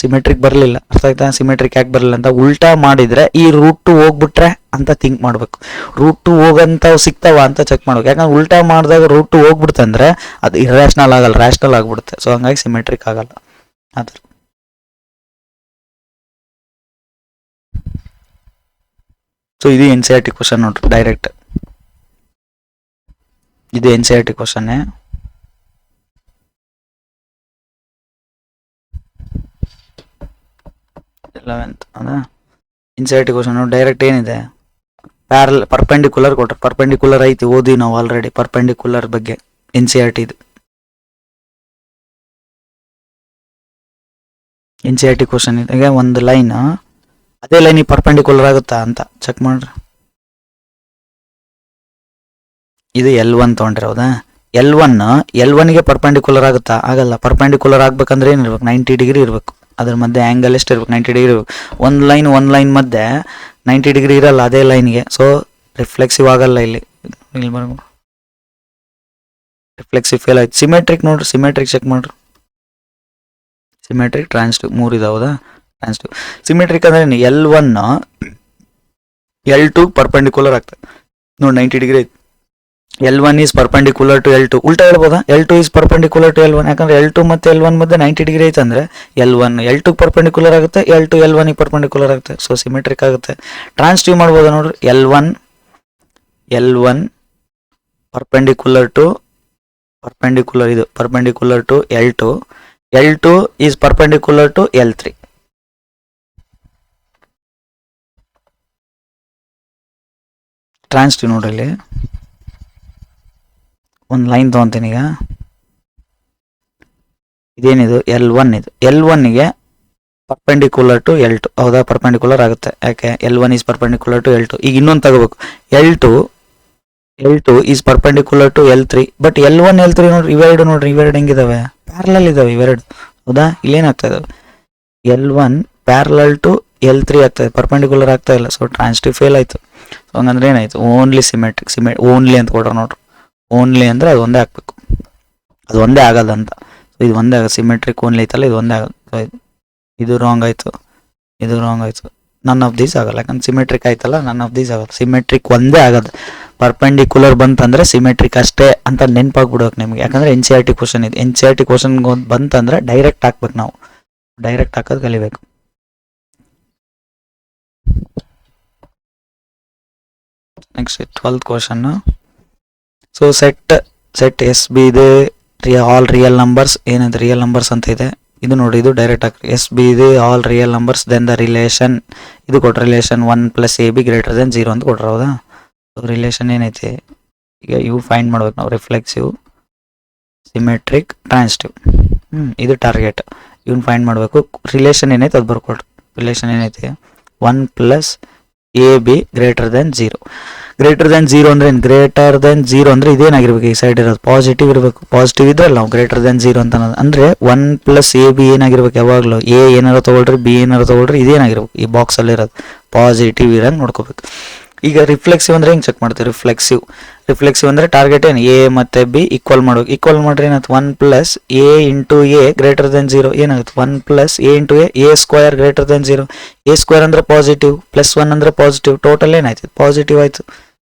ಸಿಮೆಟ್ರಿಕ್ ಬರಲಿಲ್ಲ. ಅರ್ಥ ಆಯ್ತಾ, ಸಿಮೆಟ್ರಿಕ್ ಯಾಕೆ ಬರಲಿಲ್ಲ ಅಂತ. ಉಲ್ಟಾ ಮಾಡಿದರೆ ಈ √2 ಹೋಗ್ಬಿಟ್ರೆ ಅಂತ ಥಿಂಕ್ ಮಾಡಬೇಕು. √2 ಹೋಗಂತ ಸಿಗ್ತಾವ ಅಂತ ಚೆಕ್ ಮಾಡ್ಬೇಕು. ಯಾಕಂದ್ರೆ ಉಲ್ಟಾ ಮಾಡಿದಾಗ √2 ಹೋಗ್ಬಿಡುತ್ತೆ ಅಂದರೆ ಅದು ಇರ್ರ್ಯಾಷನಲ್ ಆಗಲ್ಲ, ರ್ಯಾಷನಲ್ ಆಗಿಬಿಡುತ್ತೆ. ಸೊ ಹಂಗಾಗಿ ಸಿಮೆಟ್ರಿಕ್ ಆಗಲ್ಲ. ಆ ಥರ. ಸೊ ಇದು NCERT ಕ್ವಶನ್ ನೋಡ್ರಿ, ಡೈರೆಕ್ಟ್ ಇದು NCERT ಕ್ವಶನ್ನೇ. ಅದ NCERT ಕ್ವಶನ್ ಡೈರೆಕ್ಟ್ ಏನಿದೆ, ಪರ್ಪೆಂಡಿಕ್ಯುಲರ್ ಕೊಟ್ರೆ. ಪರ್ಪೆಂಡಿಕ್ಯುಲರ್ ಐತಿ, ಓದಿ ನಾವು ಆಲ್ರೆಡಿ ಪರ್ಪೆಂಡಿಕ್ಯುಲರ್ ಬಗ್ಗೆ NCERT ಇದು. N C R T question ಈಗ ಒಂದು ಲೈನ್ ಅದೇ ಲೈನಿಗೆ ಪರ್ಪೆಂಡಿಕ್ಯುಲರ್ ಆಗುತ್ತಾ ಅಂತ ಚೆಕ್ ಮಾಡ್ರಿ. ಇದು L1 ತೊಗೊಂಡಿರೋದಾ, L1ಗೆ ಪರ್ಪೆಂಡಿಕ್ಯುಲರ್ ಆಗುತ್ತಾ? ಆಗಲ್ಲ. ಪರ್ಪೆಂಡಿಕ್ಯುಲರ್ ಆಗ್ಬೇಕಂದ್ರೆ ಏನಿರ್ಬೇಕು? 90 ಡಿಗ್ರಿ ಇರಬೇಕು. ಅದ್ರ ಮಧ್ಯೆ ಆ್ಯಂಗಲ್ ಎಷ್ಟು ಇರ್ಬೇಕು? 90 ಡಿಗ್ರಿ ಇರಬೇಕು. ಒಂದು ಲೈನ್ ಮಧ್ಯೆ 90 ಡಿಗ್ರಿ ಇರಲ್ಲ ಅದೇ ಲೈನ್ಗೆ, ಸೊ ರಿಫ್ಲೆಕ್ಸಿವ್ ಆಗಲ್ಲ ಇಲ್ಲಿ. ರಿಫ್ಲೆಕ್ಸಿವ್ ಫೇಲ್ ಆಯ್ತು. ಸಿಮೆಟ್ರಿಕ್ ನೋಡ್ರಿ, ಸಿಮೆಟ್ರಿಕ್ ಚೆಕ್ ಮಾಡ್ರಿ. ಸಿಮೆಟ್ರಿಕ್, ಟ್ರಾನ್ಸ್ಟಿವ್ 3 ಇದಾವದಾ? ಟ್ರಾನ್ಸ್ಟಿವ್. ಸಿಮೆಟ್ರಿಕ್ ಅಂದ್ರೆ L1 L2 ಪರ್ಪೆಂಡಿಕ್ಯುಲರ್ ಆಗ್ತದೆ ನೋಡಿ, 90 ಡಿಗ್ರಿ ಐತಿ. L1 is perpendicular to L2. ಉಲ್ಟಾ ಹೇಳ್ಬೋದಾ? L2 is perpendicular to L1. ಯಾಕಂದ್ರೆ L2 ಮತ್ತು L1 ಮಧ್ಯೆ 90 ಡಿಗ್ರಿ ಐತೆ ಅಂದ್ರೆ L1 L2 ಪರ್ಪೆಂಡಿಕ್ಯುಲರ್ ಆಗುತ್ತೆ, L2 L1 ಪರ್ಪೆಂಡಿಕ್ಯುಲರ್ ಆಗುತ್ತೆ, ಸೊ ಸಿಮೆಟ್ರಿಕ್ ಆಗುತ್ತೆ. ಟ್ರಾನ್ಸ್ಟಿವ್ ಮಾಡ್ಬೋದಾ ನೋಡ್ರಿ? L1 perpendicular to L2, L2 is perpendicular to L3. Transitive ನೋಡ್ರಿ, ಒಂದು ಲೈನ್ ತೊಗೊತೀನಿ ಈಗ. ಇದೇನಿದು? L1 ಇದು. L1ಗೆ ಪರ್ಪೆಂಡಿಕ್ಯುಲರ್ ಟು L2. ಹೌದಾ? ಪರ್ಪೆಂಡಿಕ್ಯುಲರ್ ಆಗುತ್ತೆ. ಯಾಕೆ? L1 is perpendicular to L2. ಈಗ ಇನ್ನೊಂದು ತಗೋಬೇಕು. L2 is perpendicular to L3. But L1 L3 ನೋಡ್ರಿ, ಇವೆರಡು ಹೆಂಗಿದಾವೆ? ಪ್ಯಾರಲಲ್ ಇದಾವೆ ಇವೆರಡು. ಹೌದಾ? ಇಲ್ಲೇನಾಗ್ತಾ ಇದಾವೆ? L1 ಪ್ಯಾರಲಲ್ ಟು L3 ಆಗ್ತದೆ, ಪರ್ಪೆಂಡಿಕ್ಯುಲರ್ ಆಗ್ತಾ ಇಲ್ಲ, ಸೊ ಟ್ರಾನ್ಸ್ಟಿವ್ ಫೇಲ್ ಆಯ್ತು. ಸೊ ಹಂಗಂದ್ರೆ ಏನಾಯ್ತು? Only symmetric. ಓನ್ಲಿ ಅಂತ ಕೊಡ್ರ ನೋಡ್ರಿ. ಓನ್ಲಿ ಅಂದರೆ ಅದು ಒಂದೇ ಹಾಕ್ಬೇಕು, ಅದು ಒಂದೇ ಆಗಲ್ಲ ಅಂತ. ಸೊ ಇದು ಒಂದೇ ಆಗ, ಸಿಮೆಟ್ರಿಕ್ ಓನ್ಲಿ ಐತಲ್ಲ, ಇದು ಒಂದೇ ಆಗೋದು. ಇದು ರಾಂಗ್ ಆಯಿತು, ಇದು ರಾಂಗ್ ಆಯಿತು. ನನ್ ಆಫ್ ದೀಸ್ ಆಗಲ್ಲ, ಯಾಕಂದ್ರೆ ಸಿಮೆಟ್ರಿಕ್ ಆಯ್ತಲ್ಲ, ನನ್ ಆಫ್ ದೀಸ್ ಆಗಲ್ಲ. ಸಿಮೆಟ್ರಿಕ್ ಒಂದೇ ಆಗೋದು. ಪರ್ಪೆಂಡಿಕ್ಯುಲರ್ ಬಂತಂದ್ರೆ ಸಿಮೆಟ್ರಿಕ್ ಅಷ್ಟೇ ಅಂತ ನೆನಪಾಗ್ಬಿಡ್ಬೇಕು ನಿಮಗೆ. ಯಾಕಂದ್ರೆ N C R T question ಇದೆ. N C R T question ಬಂತಂದ್ರೆ ಡೈರೆಕ್ಟ್ ಹಾಕ್ಬೇಕು, ನಾವು ಡೈರೆಕ್ಟ್ ಹಾಕೋದು ಕಲಿಬೇಕು. Next 12th question. So set S be ಇದೆ, ಆಲ್ ರಿಯಲ್ ನಂಬರ್ಸ್. ಏನಂತ ರಿಯಲ್ ನಂಬರ್ಸ್ ಅಂತ ಇದೆ, ಇದು ನೋಡಿ, ಇದು ಡೈರೆಕ್ಟ್ ಹಾಕಿ. ಎಸ್ ಬಿ ಇದೆ, all real numbers, then the relation. ಇದು ಕೊಟ್ಟ ರಿಲೇಷನ್ 1 + AB > 0 ಅಂತ ಕೊಟ್ರ. ಹೌದಾ? ರಿಲೇಷನ್ ಏನೈತಿ ಈಗ? ಇವು ಫೈಂಡ್ ಮಾಡ್ಬೇಕು ನಾವು. Reflexive, symmetric, transitive. ಇದು ಟಾರ್ಗೆಟ್. ಇವನ್ ಫೈಂಡ್ ಮಾಡಬೇಕು. ರಿಲೇಷನ್ ಏನೈತೆ ಅದು ಬರ್ಕೊಡ್ರಿ. ರಿಲೇಷನ್ ಏನೈತಿ? 1 + AB > 0. ಗ್ರೇಟರ್ ದೆನ್ 0 ಅಂದ್ರೆ ಏನು? ಗ್ರೇಟರ್ ದೆನ್ 0 ಅಂದ್ರೆ ಇದೇನಾಗಿರ್ಬೇಕು? ಈ ಸೈಡ್ ಇರೋದು ಪಾಸಿಟಿವ್ ಇರಬೇಕು. ಪಾಸಿಟಿವ್ ಇದ್ರಲ್ಲ ನಾವು ಗ್ರೇಟರ್ ದೆನ್ 0 ಅಂತ ಅನ್ನೋದು. ಅಂದ್ರೆ 1 + AB ಏನಾಗಿರ್ಬೇಕು? ಯಾವಾಗಲೂ A ಏನಾರು ತಗೊಳ್ರಿ, B ಏನಾರು ತಗೊಳ್ರಿ, ಇದೇನಾಗಿರ್ಬೇಕು? ಈ ಬಾಕ್ಸ್ ಅಲ್ಲಿ ಇರೋದು ಪಾಸಿಟಿವ್ ಇರಂಗೆ ನೋಡ್ಕೋಬೇಕು. ಈಗ ರಿಫ್ಲೆಕ್ಸಿವ್ ಅಂದ್ರೆ ಹೆಂಗೆ ಚೆಕ್ ಮಾಡ್ತೀವಿ? ರಿಫ್ಲೆಕ್ಸಿವ್ ಅಂದ್ರೆ ಟಾರ್ಗೆಟ್ ಏನು? A ಮತ್ತು B ಈಕ್ವಲ್ ಮಾಡ್ಬೇಕು. ಈಕ್ವಲ್ ಮಾಡ್ರಿ ಏನಾಯ್ತು? 1 + A × A > 0 ಏನಾಗುತ್ತೆ? 1 + A × A square > 0. A square ಅಂದ್ರೆ ಪಾಸಿಟಿವ್, +1 ಅಂದ್ರೆ ಪಾಸಿಟಿವ್, ಟೋಟಲ್ ಏನಾಯ್ತು? ಪಾಸಿಟಿವ್ ಆಯ್ತು,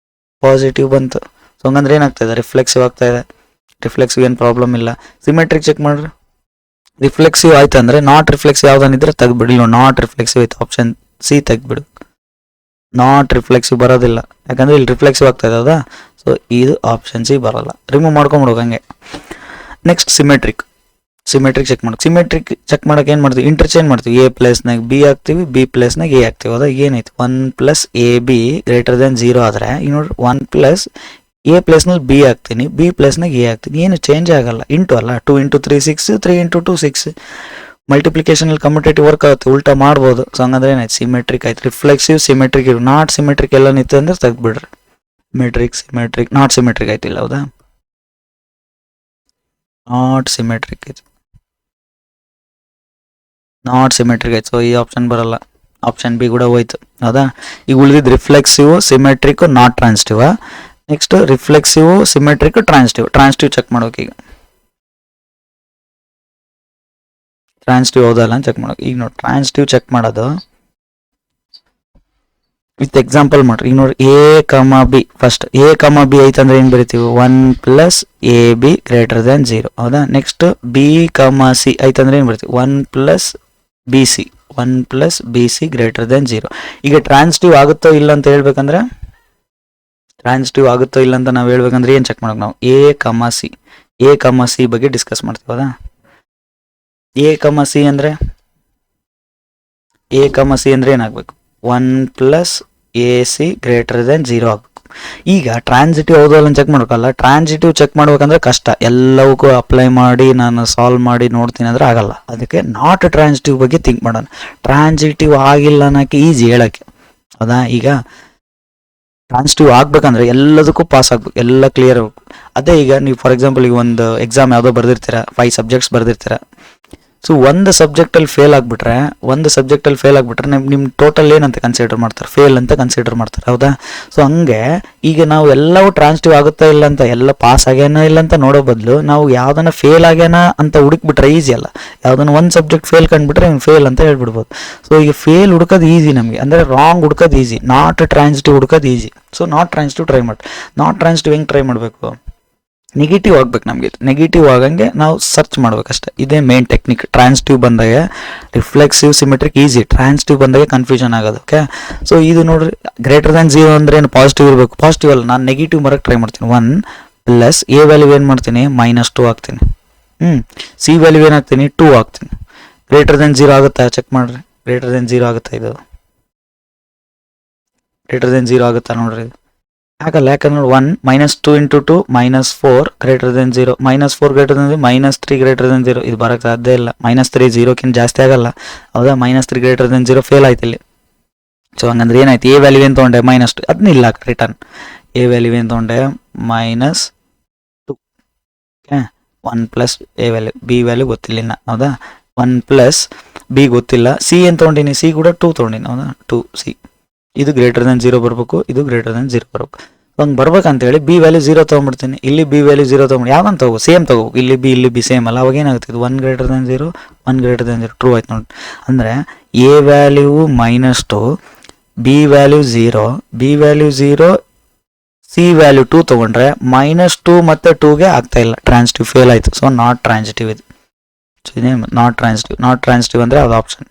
ಪಾಸಿಟಿವ್ ಬಂತು. ಸೊ ಹಂಗಂದ್ರೆ ಏನಾಗ್ತಾ ಇದೆ? ರಿಫ್ಲೆಕ್ಸಿವ್ ಆಗ್ತಾ ಇದೆ. ರಿಫ್ಲೆಕ್ಸಿವ್ ಏನು ಪ್ರಾಬ್ಲಮ್ ಇಲ್ಲ. ಸಿಮೆಟ್ರಿಕ್ ಚೆಕ್ ಮಾಡ್ರಿ. ರಿಫ್ಲೆಕ್ಸಿವ್ ಆಯ್ತು ಅಂದ್ರೆ ನಾಟ್ ರಿಫ್ಲೆಕ್ಸಿವ್ ಯಾವ್ದಾನಿದ್ರೆ ತೆಗ್ಬಿಡಿ. ನಾಟ್ ರಿಫ್ಲೆಕ್ಸಿವ್ ಐತೆ, ಆಪ್ಷನ್ ಸಿ ತೆಗ್ಬಿಡು. ನಾಟ್ ರಿಫ್ಲೆಕ್ಸಿವ್ ಬರೋದಿಲ್ಲ, ಯಾಕಂದ್ರೆ ಇಲ್ಲಿ ರಿಫ್ಲೆಕ್ಸಿವ್ ಆಗ್ತಾ ಇದೆ. ಹೌದಾ? ಸೊ ಇದು ಆಪ್ಷನ್ ಸಿ ಬರೋಲ್ಲ, ರಿಮೂವ್ ಮಾಡ್ಕೊಂಬಿಡೋಕೆ ಹಂಗೆ. ನೆಕ್ಸ್ಟ್ ಸಿಮೆಟ್ರಿಕ್ ಚೆಕ್ ಮಾಡೋಕೆ. ಸಿಮೆಟ್ರಿಕ್ ಚೆಕ್ ಮಾಡೋಕೆ ಏನು ಮಾಡ್ತೀವಿ? ಇಂಟರ್ಚೇಂಜ್ ಮಾಡ್ತೀವಿ. A ಪ್ಲೇಸ್ನಾಗ B ಹಾಕ್ತೀವಿ, B ಪ್ಲೇಸ್ನಾಗ A ಹಾಕ್ತೀವಿ. ಹೌದಾ? ಏನೈತಿ? 1 + AB > 0 ಆದರೆ ಈಗ ನೋಡ್ರಿ, 1 + A ಪ್ಲೇಸ್ನಲ್ಲಿ B ಹಾಕ್ತೀನಿ, B ಪ್ಲೇಸ್ನಾಗ A ಹಾಕ್ತೀನಿ, ಏನು ಚೇಂಜ್ ಆಗಲ್ಲ. ಇಂಟು ಅಲ್ಲ, 2 × 3 6, 3 × 2 6. ಮಲ್ಟಿಪ್ಲಿಕೇಶನಲ್ಲಿ ಕಮ್ಯುಟೇಟಿವ್ ವರ್ಕ್ ಆಗುತ್ತೆ, ಉಲ್ಟಾ ಮಾಡ್ಬೋದು. ಸೊ ಹಂಗಂದ್ರೆ ಏನಾಯ್ತು? ಸಿಮೆಟ್ರಿಕ್ ಆಯ್ತು. ರಿಫ್ಲೆಕ್ಸಿವ್, ಸಿಮೆಟ್ರಿಕ್ ಇರು. ನಾಟ್ ಸಿಮೆಟ್ರಿಕ್ ಎಲ್ಲ ನಿಂತು ಅಂದ್ರೆ ತೆಗ್ದುಬಿಡ್ರಿ. ಸಿಮೆಟ್ರಿಕ್ ನಾಟ್ ಸಿಮೆಟ್ರಿಕ್ ಆಯ್ತಿಲ್ಲ. ಹೌದಾ? ನಾಟ್ ಸಿಮೆಟ್ರಿಕ್ ಐತಿ, ನಾಟ್ ಸಿಮೆಟ್ರಿಕ್ ಆಯ್ತು. ಸೊ ಈ ಆಪ್ಷನ್ ಬರಲ್ಲ, ಆಪ್ಷನ್ ಬಿ ಕೂಡ ಹೋಯ್ತು. ಹೌದಾ? ಈಗ ಉಳಿದಿದ್ದು reflexive, symmetric, not transitive. Next reflexive, symmetric, transitive check ಮಾಡೋಕೆ. ಈಗ ಟ್ರಾನ್ಸ್ಟಿವ್ ಹೌದಲ್ಲ ಅಂತ ಚೆಕ್ ಮಾಡೋಕೆ. ಈಗ ನೋಡಿ, ಟ್ರಾನ್ಸ್ಟಿವ್ ಚೆಕ್ ಮಾಡೋದು ವಿತ್ ಎಕ್ಸಾಂಪಲ್ ಮಾಡ್ರಿ. ಈಗ ನೋಡಿ, A, B first. A, B ಐತಂದ್ರೆ ಏನು ಬರಿತೀವಿ? 1 + AB > 0. ಹೌದಾ? ನೆಕ್ಸ್ಟ್ B, C ಐತಂದ್ರೆ ಏನು ಬರಿತೀವಿ? 1 + BC > 0. ಈಗ ಟ್ರಾನ್ಸ್ಟಿವ್ ಆಗುತ್ತೋ ಇಲ್ಲ ಅಂತ ಹೇಳ್ಬೇಕಂದ್ರೆ, ನಾವು ಹೇಳ್ಬೇಕಂದ್ರೆ ಏನು ಚೆಕ್ ಮಾಡೋಕೆ? ನಾವು A, C ಬಗ್ಗೆ ಡಿಸ್ಕಸ್ ಮಾಡ್ತೀವಿ. ಹೌದಾ? A, C ಅಂದ್ರೆ ಏನಾಗಬೇಕು? 1 + AC > 0 ಆಗಬೇಕು. ಈಗ ಟ್ರಾನ್ಸಿಟಿವ್ ಹೌದು ಅಲ್ಲ ಚೆಕ್ ಮಾಡ್ಬೇಕಲ್ಲ. ಟ್ರಾನ್ಸಿಟಿವ್ ಚೆಕ್ ಮಾಡ್ಬೇಕಂದ್ರೆ ಕಷ್ಟ, ಎಲ್ಲವಕ್ಕೂ ಅಪ್ಲೈ ಮಾಡಿ ನಾನು ಸಾಲ್ವ್ ಮಾಡಿ ನೋಡ್ತೀನಿ ಅಂದ್ರೆ ಆಗಲ್ಲ. ಅದಕ್ಕೆ ನಾಟ್ ಟ್ರಾನ್ಸಿಟಿವ್ ಬಗ್ಗೆ ಥಿಂಕ್ ಮಾಡೋಣ. ಟ್ರಾನ್ಸಿಟಿವ್ ಆಗಿಲ್ಲ ಅನ್ನೋಕ್ಕೆ ಈಸಿ ಹೇಳೋಕ್ಕೆ, ಹೌದಾ. ಈಗ ಟ್ರಾನ್ಸಿಟಿವ್ ಆಗ್ಬೇಕಂದ್ರೆ ಎಲ್ಲದಕ್ಕೂ ಪಾಸ್ ಆಗ್ಬೇಕು, ಎಲ್ಲ ಕ್ಲಿಯರ್ ಆಗ್ಬೇಕು. ಅದೇ ಈಗ ನೀವು ಫಾರ್ ಎಕ್ಸಾಂಪಲ್ ಈಗ ಒಂದು ಎಕ್ಸಾಮ್ ಯಾವುದೋ ಬರ್ದಿರ್ತೀರ, 5 ಸಬ್ಜೆಕ್ಟ್ಸ್ ಬರ್ದಿರ್ತೀರ. ಸೊ ಒಂದು ಸಬ್ಜೆಕ್ಟಲ್ಲಿ ಫೇಲ್ ಆಗಿಬಿಟ್ರೆ ನಿಮ್ಮ ಟೋಟಲ್ ಏನಂತ ಕನ್ಸಿಡರ್ ಮಾಡ್ತಾರೆ, ಫೇಲ್ ಅಂತ ಕನ್ಸಿಡರ್ ಮಾಡ್ತಾರೆ, ಹೌದಾ. ಸೊ ಹಂಗೆ ಈಗ ನಾವು ಎಲ್ಲವೂ ಟ್ರಾನ್ಸಿಟಿವ್ ಆಗುತ್ತಾ ಇಲ್ಲ ಅಂತ, ಎಲ್ಲ ಪಾಸ್ ಆಗ್ಯಾನ ಇಲ್ಲ ಅಂತ ನೋಡೋ ಬದಲು ನಾವು ಯಾವ್ದನ್ನ ಫೇಲ್ ಆಗ್ಯಾನ ಅಂತ ಹುಡುಕ್ಬಿಟ್ರೆ ಈಸಿ ಅಲ್ಲ. ಯಾವ್ದನ್ನ ಒಂದು ಸಬ್ಜೆಕ್ಟ್ ಫೇಲ್ ಕಂಡುಬಿಟ್ರೆ ಫೇಲ್ ಅಂತ ಹೇಳ್ಬಿಡ್ಬೋದು. ಸೊ ಈಗ ಫೇಲ್ ಹುಡ್ಕೋದು ಈಸಿ ನಮಗೆ, ಅಂದರೆ ರಾಂಗ್ ಹುಡ್ಕೋದು ಈಸಿ, ನಾಟ್ ಟ್ರಾನ್ಸಿಟಿವ್ ಹುಡ್ಕೋದು easy. So not transitive try ಮಾಡಿ. ನಾಟ್ ಟ್ರಾನ್ಸಿಟಿವ್ ಹೆಂಗೆ ಟ್ರೈ ಮಾಡಬೇಕು, ನೆಗೆಟಿವ್ ಆಗ್ಬೇಕು ನಮಗೆ. ನೆಗೆಟಿವ್ ಆಗಂಗೆ ನಾವು ಸರ್ಚ್ ಮಾಡ್ಬೇಕಷ್ಟೆ. ಇದೇ ಮೇನ್ ಟೆಕ್ನಿಕ್. ಟ್ರಾನ್ಸಿಟಿವ್ ಬಂದಾಗ ರಿಫ್ಲೆಕ್ಸಿವ್ ಸಿಮೆಟ್ರಿಕ್ ಈಸಿ, ಟ್ರಾನ್ಸಿಟಿವ್ ಬಂದಾಗ ಕನ್ಫ್ಯೂಷನ್ ಆಗೋದು. ಓಕೆ, ಸೊ ಇದು ನೋಡ್ರಿ, ಗ್ರೇಟರ್ ದ್ಯಾನ್ 0 ಅಂದ್ರೆ ಏನು ಪಾಸಿಟಿವ್ ಇರಬೇಕು. ಪಾಸಿಟಿವ್ ಅಲ್ಲ, ನಾನು ನೆಗೆಟಿವ್ ಬರೋಕ್ಕೆ ಟ್ರೈ ಮಾಡ್ತೀನಿ. 1 ಪ್ಲಸ್ ಎ ವ್ಯಾಲ್ಯೂ ಏನು ಮಾಡ್ತೀನಿ, -2 ಹಾಕ್ತೀನಿ. ಸಿ ವ್ಯಾಲ್ಯೂ ಏನು ಹಾಕ್ತೀನಿ, 2 ಹಾಕ್ತೀನಿ. ಗ್ರೇಟರ್ ದ್ಯಾನ್ 0 ಆಗುತ್ತಾ ಚೆಕ್ ಮಾಡ್ರಿ. ಗ್ರೇಟರ್ ದ್ಯಾನ್ 0 ಆಗುತ್ತಾ, ಇದು ಗ್ರೇಟರ್ ದ್ಯಾನ್ 0 ಆಗುತ್ತಾ ನೋಡ್ರಿ. ಇದು ಆಗಲ್ಲ, ಯಾಕಂದ್ರೆ 1 -2 × 2 -4 greater than 0, -4 greater than 0, -3 greater than 0. ಇದು ಬರೋಕ್ಕೆ ಸಾಧ್ಯ ಇಲ್ಲ. -3 0ಕ್ಕಿಂತ ಜಾಸ್ತಿ ಆಗಲ್ಲ, ಹೌದಾ. -3 ಗ್ರೇಟರ್ ದ್ಯಾನ್ 0 ಫೇಲ್ ಆಯ್ತು ಇಲ್ಲಿ. ಸೊ ಹಂಗಂದ್ರೆ ಏನಾಯ್ತು, ಎ ವ್ಯಾಲ್ಯೂ ಏನು ತೊಗೊಂಡೆ, -2, ಅದನ್ನ ಇಲ್ಲ ರಿಟರ್ನ್. ಎ ವ್ಯಾಲ್ಯೂ ಏನು ತೊಗೊಂಡೆ, -2. Okay, 1 plus A value, B value ಗೊತ್ತಿಲ್ಲ ಇನ್ನು, ಹೌದಾ. 1 ಪ್ಲಸ್ ಬಿ ಗೊತ್ತಿಲ್ಲ. ಸಿ ಏನು ತೊಗೊಂಡಿನಿ, ಸಿ ಕೂಡ 2 ತೊಗೊಂಡಿನಿ, ಹೌದಾ. 2C, ಇದು ಗ್ರೇಟರ್ ದ್ಯಾನ್ 0 ಬರಬೇಕು, ಇದು ಗ್ರೇಟರ್ ದ್ಯಾನ್ 0 ಬರಬೇಕು. ಹಂಗೆ ಬರ್ಬೇಕಂತೇಳಿ ಬಿ ವ್ಯಾಲ್ಯೂ 0 ತೊಗೊಂಡ್ಬಿಡ್ತೀನಿ. ಇಲ್ಲಿ ಬಿ ವ್ಯಾಲ್ಯೂ 0 ತೊಗೊಂಡು ಯಾವ್ದಂತ ತಗೋ, ಸೇಮ್ ತಗೋ. ಇಲ್ಲಿ ಬಿ ಸೇಮ್ ಅಲ್ಲ, ಅವಾಗ ಏನಾಗುತ್ತೆ, ಇದು 1 greater than 0, 1 greater than 0 true ಆಯ್ತು ನೋಡಿ. ಅಂದರೆ A value -2, B value 0, B value 0, C value 2 ತೊಗೊಂಡ್ರೆ -2 ಮತ್ತು 2ಗೆ ಆಗ್ತಾ ಇಲ್ಲ, ಟ್ರಾನ್ಸಿಟಿವ್ ಫೇಲ್ ಆಯಿತು. ಸೊ ನಾಟ್ ಟ್ರಾನ್ಸಿಟಿವ್ ಇದು. ಸೊ ಇದೇ ನಾಟ್ ಟ್ರಾನ್ಸಿಟಿವ್. ನಾಟ್ ಟ್ರಾನ್ಸಿಟಿವ್ ಅಂದರೆ ಅದು ಆಪ್ಷನ್.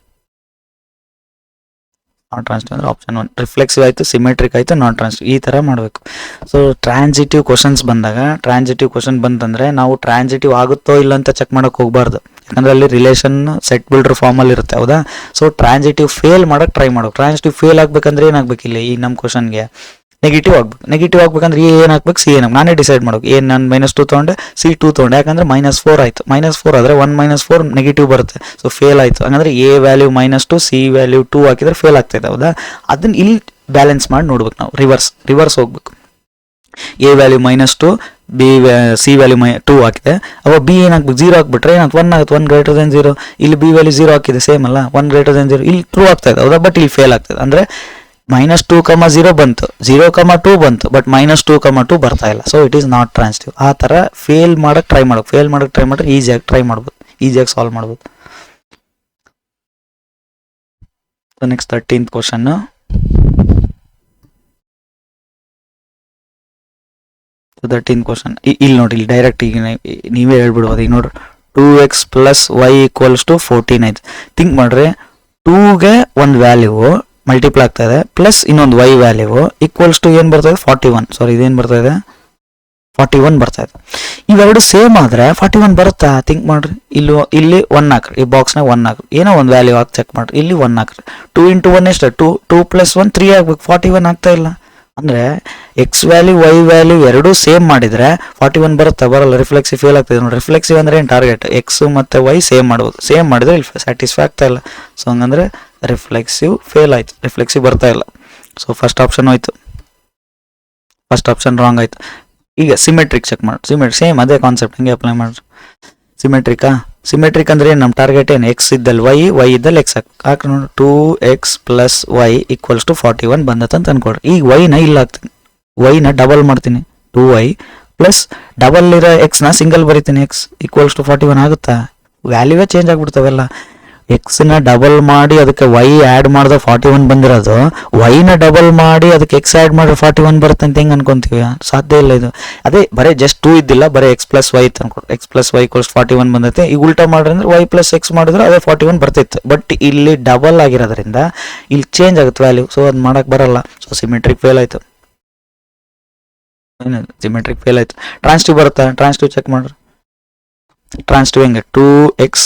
ನಾಟ್ ಟ್ರಾನ್ಸಿಟಿವ್ ಅಂದರೆ ಆಪ್ಷನ್ 1. ರಿಫ್ಲೆಕ್ಸಿವ್ ಆಯಿತು, ಸಿಮೆಟ್ರಿಕ್ ಆಯಿತು, ನಾಟ್ ಟ್ರಾನ್ಸಿಟಿವ್, ಈ ಥರ ಮಾಡಬೇಕು. ಸೊ ಟ್ರಾನ್ಸಿಟಿವ್ ಕ್ವಶನ್ಸ್ ಬಂದಾಗ, ಟ್ರಾನ್ಸಿಟಿವ್ ಕ್ವಶನ್ ಬಂತಂದರೆ ನಾವು ಟ್ರಾನ್ಸಿಟಿವ್ ಆಗುತ್ತೋ ಇಲ್ಲ ಅಂತ ಚೆಕ್ ಮಾಡೋಕೆ ಹೋಗಬಾರ್ದು. ಯಾಕಂದರೆ ಅಲ್ಲಿ ರಿಲೇಷನ್ ಸೆಟ್ ಬಿಲ್ಡರ್ ಫಾರ್ಮಲ್ಲಿ ಇರುತ್ತೆ, ಹೌದಾ. ಸೊ ಟ್ರಾನ್ಸಿಟಿವ್ ಫೇಲ್ ಮಾಡೋಕೆ ಟ್ರೈ ಮಾಡೋಕೆ. ಟ್ರಾನ್ಸಿಟಿವ್ ಫೇಲ್ ಆಗಬೇಕಂದ್ರೆ ಏನಾಗಬೇಕು, ಇಲ್ಲಿ ಈ ನಮ್ಮ ಕ್ವಶನ್ಗೆ ನೆಗೆಟಿವ್ ಆಗ್ಬೇಕು. ನೆಗೆಟಿವ್ ಆಗ್ಬೇಕಂದ್ರೆ ಏನು ಹಾಕ್ಬೇಕು, ಸಿ ಏನು ನಾನೇ ಡಿಸೈಡ್ ಮಾಡೋಕೆ. ಏನು ನಾನು -2 ತೊಗೊಂಡೆ, ಸಿ 2 ತೊಗೊಂಡೆ, ಯಾಕಂದರೆ -4 ಆಯಿತು. -4 ಆದರೆ 1 - 4 ನೆಗೆಟಿವ್ ಬರುತ್ತೆ. ಸೊ ಫೇಲ್ ಆಯಿತು. ಹಂಗಂದ್ರೆ ಎ ವ್ಯಾಲ್ಯೂ -2, ಸಿ ವ್ಯಾಲ್ಯೂ 2 ಹಾಕಿದ್ರೆ ಫೇಲ್ ಆಗ್ತಾಯಿದೆ, ಹೌದಾ. ಅದನ್ನ ಇಲ್ಲಿ ಬ್ಯಾಲೆನ್ಸ್ ಮಾಡಿ ನೋಡ್ಬೇಕು ನಾವು. ರಿವರ್ಸ್ ಹೋಗ್ಬೇಕು. ಎ ವ್ಯಾಲ್ಯೂ -2, ಸಿ ವ್ಯಾಲ್ಯೂ 2 ಹಾಕಿದೆ, ಅವಾಗ ಬಿ ಏನಾಗ್ಬೇಕು, 0 ಹಾಕ್ಬಿಟ್ರೆ ಏನಾಗುತ್ತೆ, 1 ಆಗುತ್ತೆ. 1 ಗ್ರೇಟರ್ ದ್ಯಾನ್ 0, ಇಲ್ಲಿ ಬಿ ವ್ಯಾಲ್ಯೂ 0 ಹಾಕಿದೆ, ಸೇಮ್ ಅಲ್ಲ. 1 ಗ್ರೇಟರ್ ದ್ಯಾನ್ 0 ಇಲ್ಲಿ ಟ್ರೂ ಆಗ್ತಾಯಿದೆ, ಹೌದಾ. ಬಟ್ ಇಲ್ಲಿ ಫೇಲ್ ಆಗ್ತದೆ. ಅಂದರೆ -2, 0 ಬಂತು, 0, 2 ಬಂತು, ಬಟ್ -2, 2 ಬರ್ತಾ ಇಲ್ಲ. So it is not transitive. ಆ ಥರ ಫೇಲ್ ಮಾಡೋಕ್ಕೆ ಟ್ರೈ ಮಾಡೋಕೆ. ಫೇಲ್ ಮಾಡೋಕ್ಕೆ ಟ್ರೈ ಮಾಡಿದ್ರೆ ಈಸಿಯಾಗಿ ಟ್ರೈ ಮಾಡ್ಬೋದು, ಈಸಿಯಾಗಿ ಸಾಲ್ವ್ ಮಾಡ್ಬೋದು. So next 13th question. ಇಲ್ಲಿ ನೋಡಿ, ಇಲ್ಲಿ ಡೈರೆಕ್ಟ್ ಈಗ ನೀವೇ ಹೇಳ್ಬಿಡ್ಬೋದು. ಈಗ ನೋಡ್ರಿ, 2x + y = 14 ಆಯ್ತು. ಥಿಂಕ್ ಮಾಡ್ರಿ, 2ಗೆ ಒಂದು ವ್ಯಾಲ್ಯೂ ಮಲ್ಟಿಪ್ಲೈ ಆಗ್ತಾ ಇದೆ, ಪ್ಲಸ್ ಇನ್ನೊಂದು y ವ್ಯಾಲ್ಯೂ ಈಕ್ವಲ್ಸ್ ಟು ಏನು ಬರ್ತಾ ಇದೆ, 41. ಸಾರಿ, ಇದೇನು ಬರ್ತಾ ಇದೆ, 41 ಬರ್ತಾ ಇದೆ. ಇವೆರಡು ಸೇಮ್ ಆದರೆ 41 ಬರುತ್ತಾ, ಥಿಂಕ್ ಮಾಡ್ರಿ. ಇಲ್ಲಿ 1 ಹಾಕ್ರಿ, ಈ ಬಾಕ್ಸ್ನಾಗ 1 ಹಾಕ್ರಿ, ಏನೋ ಒಂದು ವ್ಯಾಲ್ಯೂ ಹಾಕಿ ಚೆಕ್ ಮಾಡ್ರಿ. ಇಲ್ಲಿ 1 ಹಾಕ್ರಿ, 2 × 1 ಎಷ್ಟು, 2 + 1 3 ಆಗ್ಬೇಕು. 41 ಆಗ್ತಾ ಇಲ್ಲ. ಅಂದರೆ ಎಕ್ಸ್ ವ್ಯಾಲ್ಯೂ ವೈ ವ್ಯಾಲ್ಯೂ ಎರಡೂ ಸೇಮ್ ಮಾಡಿದರೆ 41 ಬರುತ್ತಾ, ಬರಲ್ಲ. ರಿಫ್ಲೆಕ್ಸಿವ್ ಫೇಲ್ ಆಗ್ತದೆ ನೋಡಿ. ರಿಫ್ಲೆಕ್ಸಿವ್ ಅಂದರೆ ಏನು, ಟಾರ್ಗೆಟ್ ಎಕ್ಸ್ ಮತ್ತು ವೈ ಸೇಮ್ ಮಾಡ್ಬೋದು. ಸೇಮ್ ಮಾಡಿದ್ರೆ ಇಲ್ಲಿ ಸ್ಯಾಟಿಸ್ಫೈ ಆಗ್ತಾ ಇಲ್ಲ. ಸೊ ಹಂಗಂದ್ರೆ ರಿಫ್ಲೆಕ್ಸಿವ್ ಫೇಲ್ ಆಯ್ತು, ರಿಫ್ಲೆಕ್ಸಿವ್ ಬರ್ತಾ ಇಲ್ಲ. ಸೊ ಫಸ್ಟ್ ಆಪ್ಷನ್ ಹೋಯ್ತು, ಫಸ್ಟ್ ಆಪ್ಷನ್ ರಾಂಗ್ ಆಯ್ತು. ಈಗ ಸಿಮೆಟ್ರಿಕ್ ಚೆಕ್ ಮಾಡಿ. ಸಿಮೆಟ್ರಿಕ್ ಸೇಮ್ ಅದೇ ಕಾನ್ಸೆಪ್ಟ್ ಹಿಂಗೆ ಅಪ್ಲೈ ಮಾಡಿರಿ. ಸಿಮೆಟ್ರಿಕ್ ಅಂದ್ರೆ ನಮ್ಮ ಟಾರ್ಗೆಟ್ ಏನು, ಎಕ್ಸ್ ಇದ್ದಲ್ಲಿ ವೈ ಇದ್ದಲ್ಲಿ ಎಕ್ಸ್ ಹಾಕಿ ನೋಡಿ. 2x + y = 41 ಬಂದತ್ತಂತ ಅನ್ಕೊಡ್ರಿ. ಈಗ ವೈನ ಇಲ್ಲ ಹಾಕ್ತೀನಿ, ವೈನ ಡಬಲ್ ಮಾಡ್ತೀನಿ, 2y ಪ್ಲಸ್ ಡಬಲ್ ಇರೋ ಎಕ್ಸ್ನ ಸಿಂಗಲ್ ಬರಿತೀನಿ, x = 41 ಆಗುತ್ತಾ, ವ್ಯಾಲ್ಯೂವೇ ಚೇಂಜ್ ಆಗ್ಬಿಡ್ತಾವೆಲ್ಲ. ಎಕ್ಸ್ನ ಡಬಲ್ ಮಾಡಿ ಅದಕ್ಕೆ ವೈ ಆ್ಯಡ್ ಮಾಡಿದ್ರೆ 41 ಬಂದಿರೋದು, ವೈನ ಡಬಲ್ ಮಾಡಿ ಅದಕ್ಕೆ ಎಕ್ಸ್ ಆ್ಯಡ್ ಮಾಡಿದ್ರೆ 41 ಬರುತ್ತೆ ಅಂತ ಹೆಂಗೆ ಅನ್ಕೊಂತೀವಿ, ಸಾಧ್ಯ ಇಲ್ಲ ಇದು. ಅದೇ ಬರೀ ಜಸ್ಟ್ 2 ಇದ್ದಿಲ್ಲ, ಬರೀ x + y ಇತ್ತು ಅನ್ಕೊಡ್ರಿ. x + y = 41 ಬಂದೈತೆ. ಈಗ ಉಲ್ಟಾ ಮಾಡ್ರಿ ಅಂದ್ರೆ y + x ಮಾಡಿದ್ರೆ ಅದೇ 41 ಬರ್ತಿತ್ತು. ಬಟ್ ಇಲ್ಲಿ ಡಬಲ್ ಆಗಿರೋದ್ರಿಂದ ಇಲ್ಲಿ ಚೇಂಜ್ ಆಗುತ್ತೆ ವ್ಯಾಲ್ಯೂ. ಸೊ ಅದು ಮಾಡಕ್ಕೆ ಬರಲ್ಲ. ಸೊ ಸಿಮೆಟ್ರಿಕ್ ಫೇಲ್ ಆಯಿತು. ಸಿಮೆಟ್ರಿಕ್ ಫೇಲ್ ಆಯಿತು. ಟ್ರಾನ್ಸಿಟಿವ್ ಬರುತ್ತಾ, ಟ್ರಾನ್ಸಿಟಿವ್ ಚೆಕ್ ಮಾಡ್ರಿ. ಟ್ರಾನ್ಸಿಟಿವ್ ಹೆಂಗೆ, 2x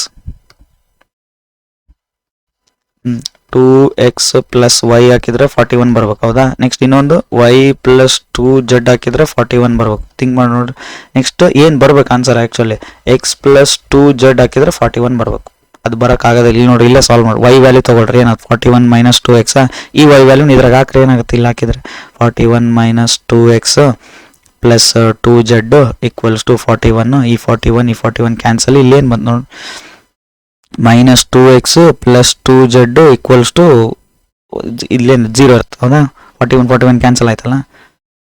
2x ಪ್ಲಸ್ ವೈ ಹಾಕಿದ್ರೆ 41 ಬರ್ಬೇಕು, ಹೌದಾ? ನೆಕ್ಸ್ಟ್ ಇನ್ನೊಂದು y ಪ್ಲಸ್ 2z ಹಾಕಿದ್ರೆ 41 ಬರ್ಬೇಕು. ಥಿಂಕ್ ಮಾಡಿ ನೋಡ್ರಿ. ನೆಕ್ಸ್ಟ್ ಏನು ಬರ್ಬೇಕು answer actually x plus 2z ಹಾಕಿದ್ರೆ 41 ಬರ್ಬೇಕು. ಅದು ಬರೋಕ್ಕಾಗೋದಿಲ್ಲ. ಇಲ್ಲಿ ನೋಡಿ, ಇಲ್ಲೇ ಸಾಲ್ವ್ ಮಾಡಿ. y ವ್ಯಾಲ್ಯೂ ತೊಗೊಳ್ರಿ, ಏನಾಗುತ್ತೆ 41 ಮೈನಸ್ 2x. ಈ y ವ್ಯಾಲ್ಯೂನ ಇದ್ರಾಗ ಹಾಕ್ರಿ, ಏನಾಗುತ್ತೆ ಇಲ್ಲಿ ಹಾಕಿದ್ರೆ 41 minus 2x plus 2z equals to 41. ಈ 41 ಕ್ಯಾನ್ಸಲ್. ಇಲ್ಲೇನು ಬಂತು ನೋಡಿ, minus 2x plus 2z equals to ಇಲ್ಲೇನು 0 ಇರುತ್ತೆ, ಹೌದಾ? 41 ಕ್ಯಾನ್ಸಲ್ ಆಯ್ತಲ್ಲ,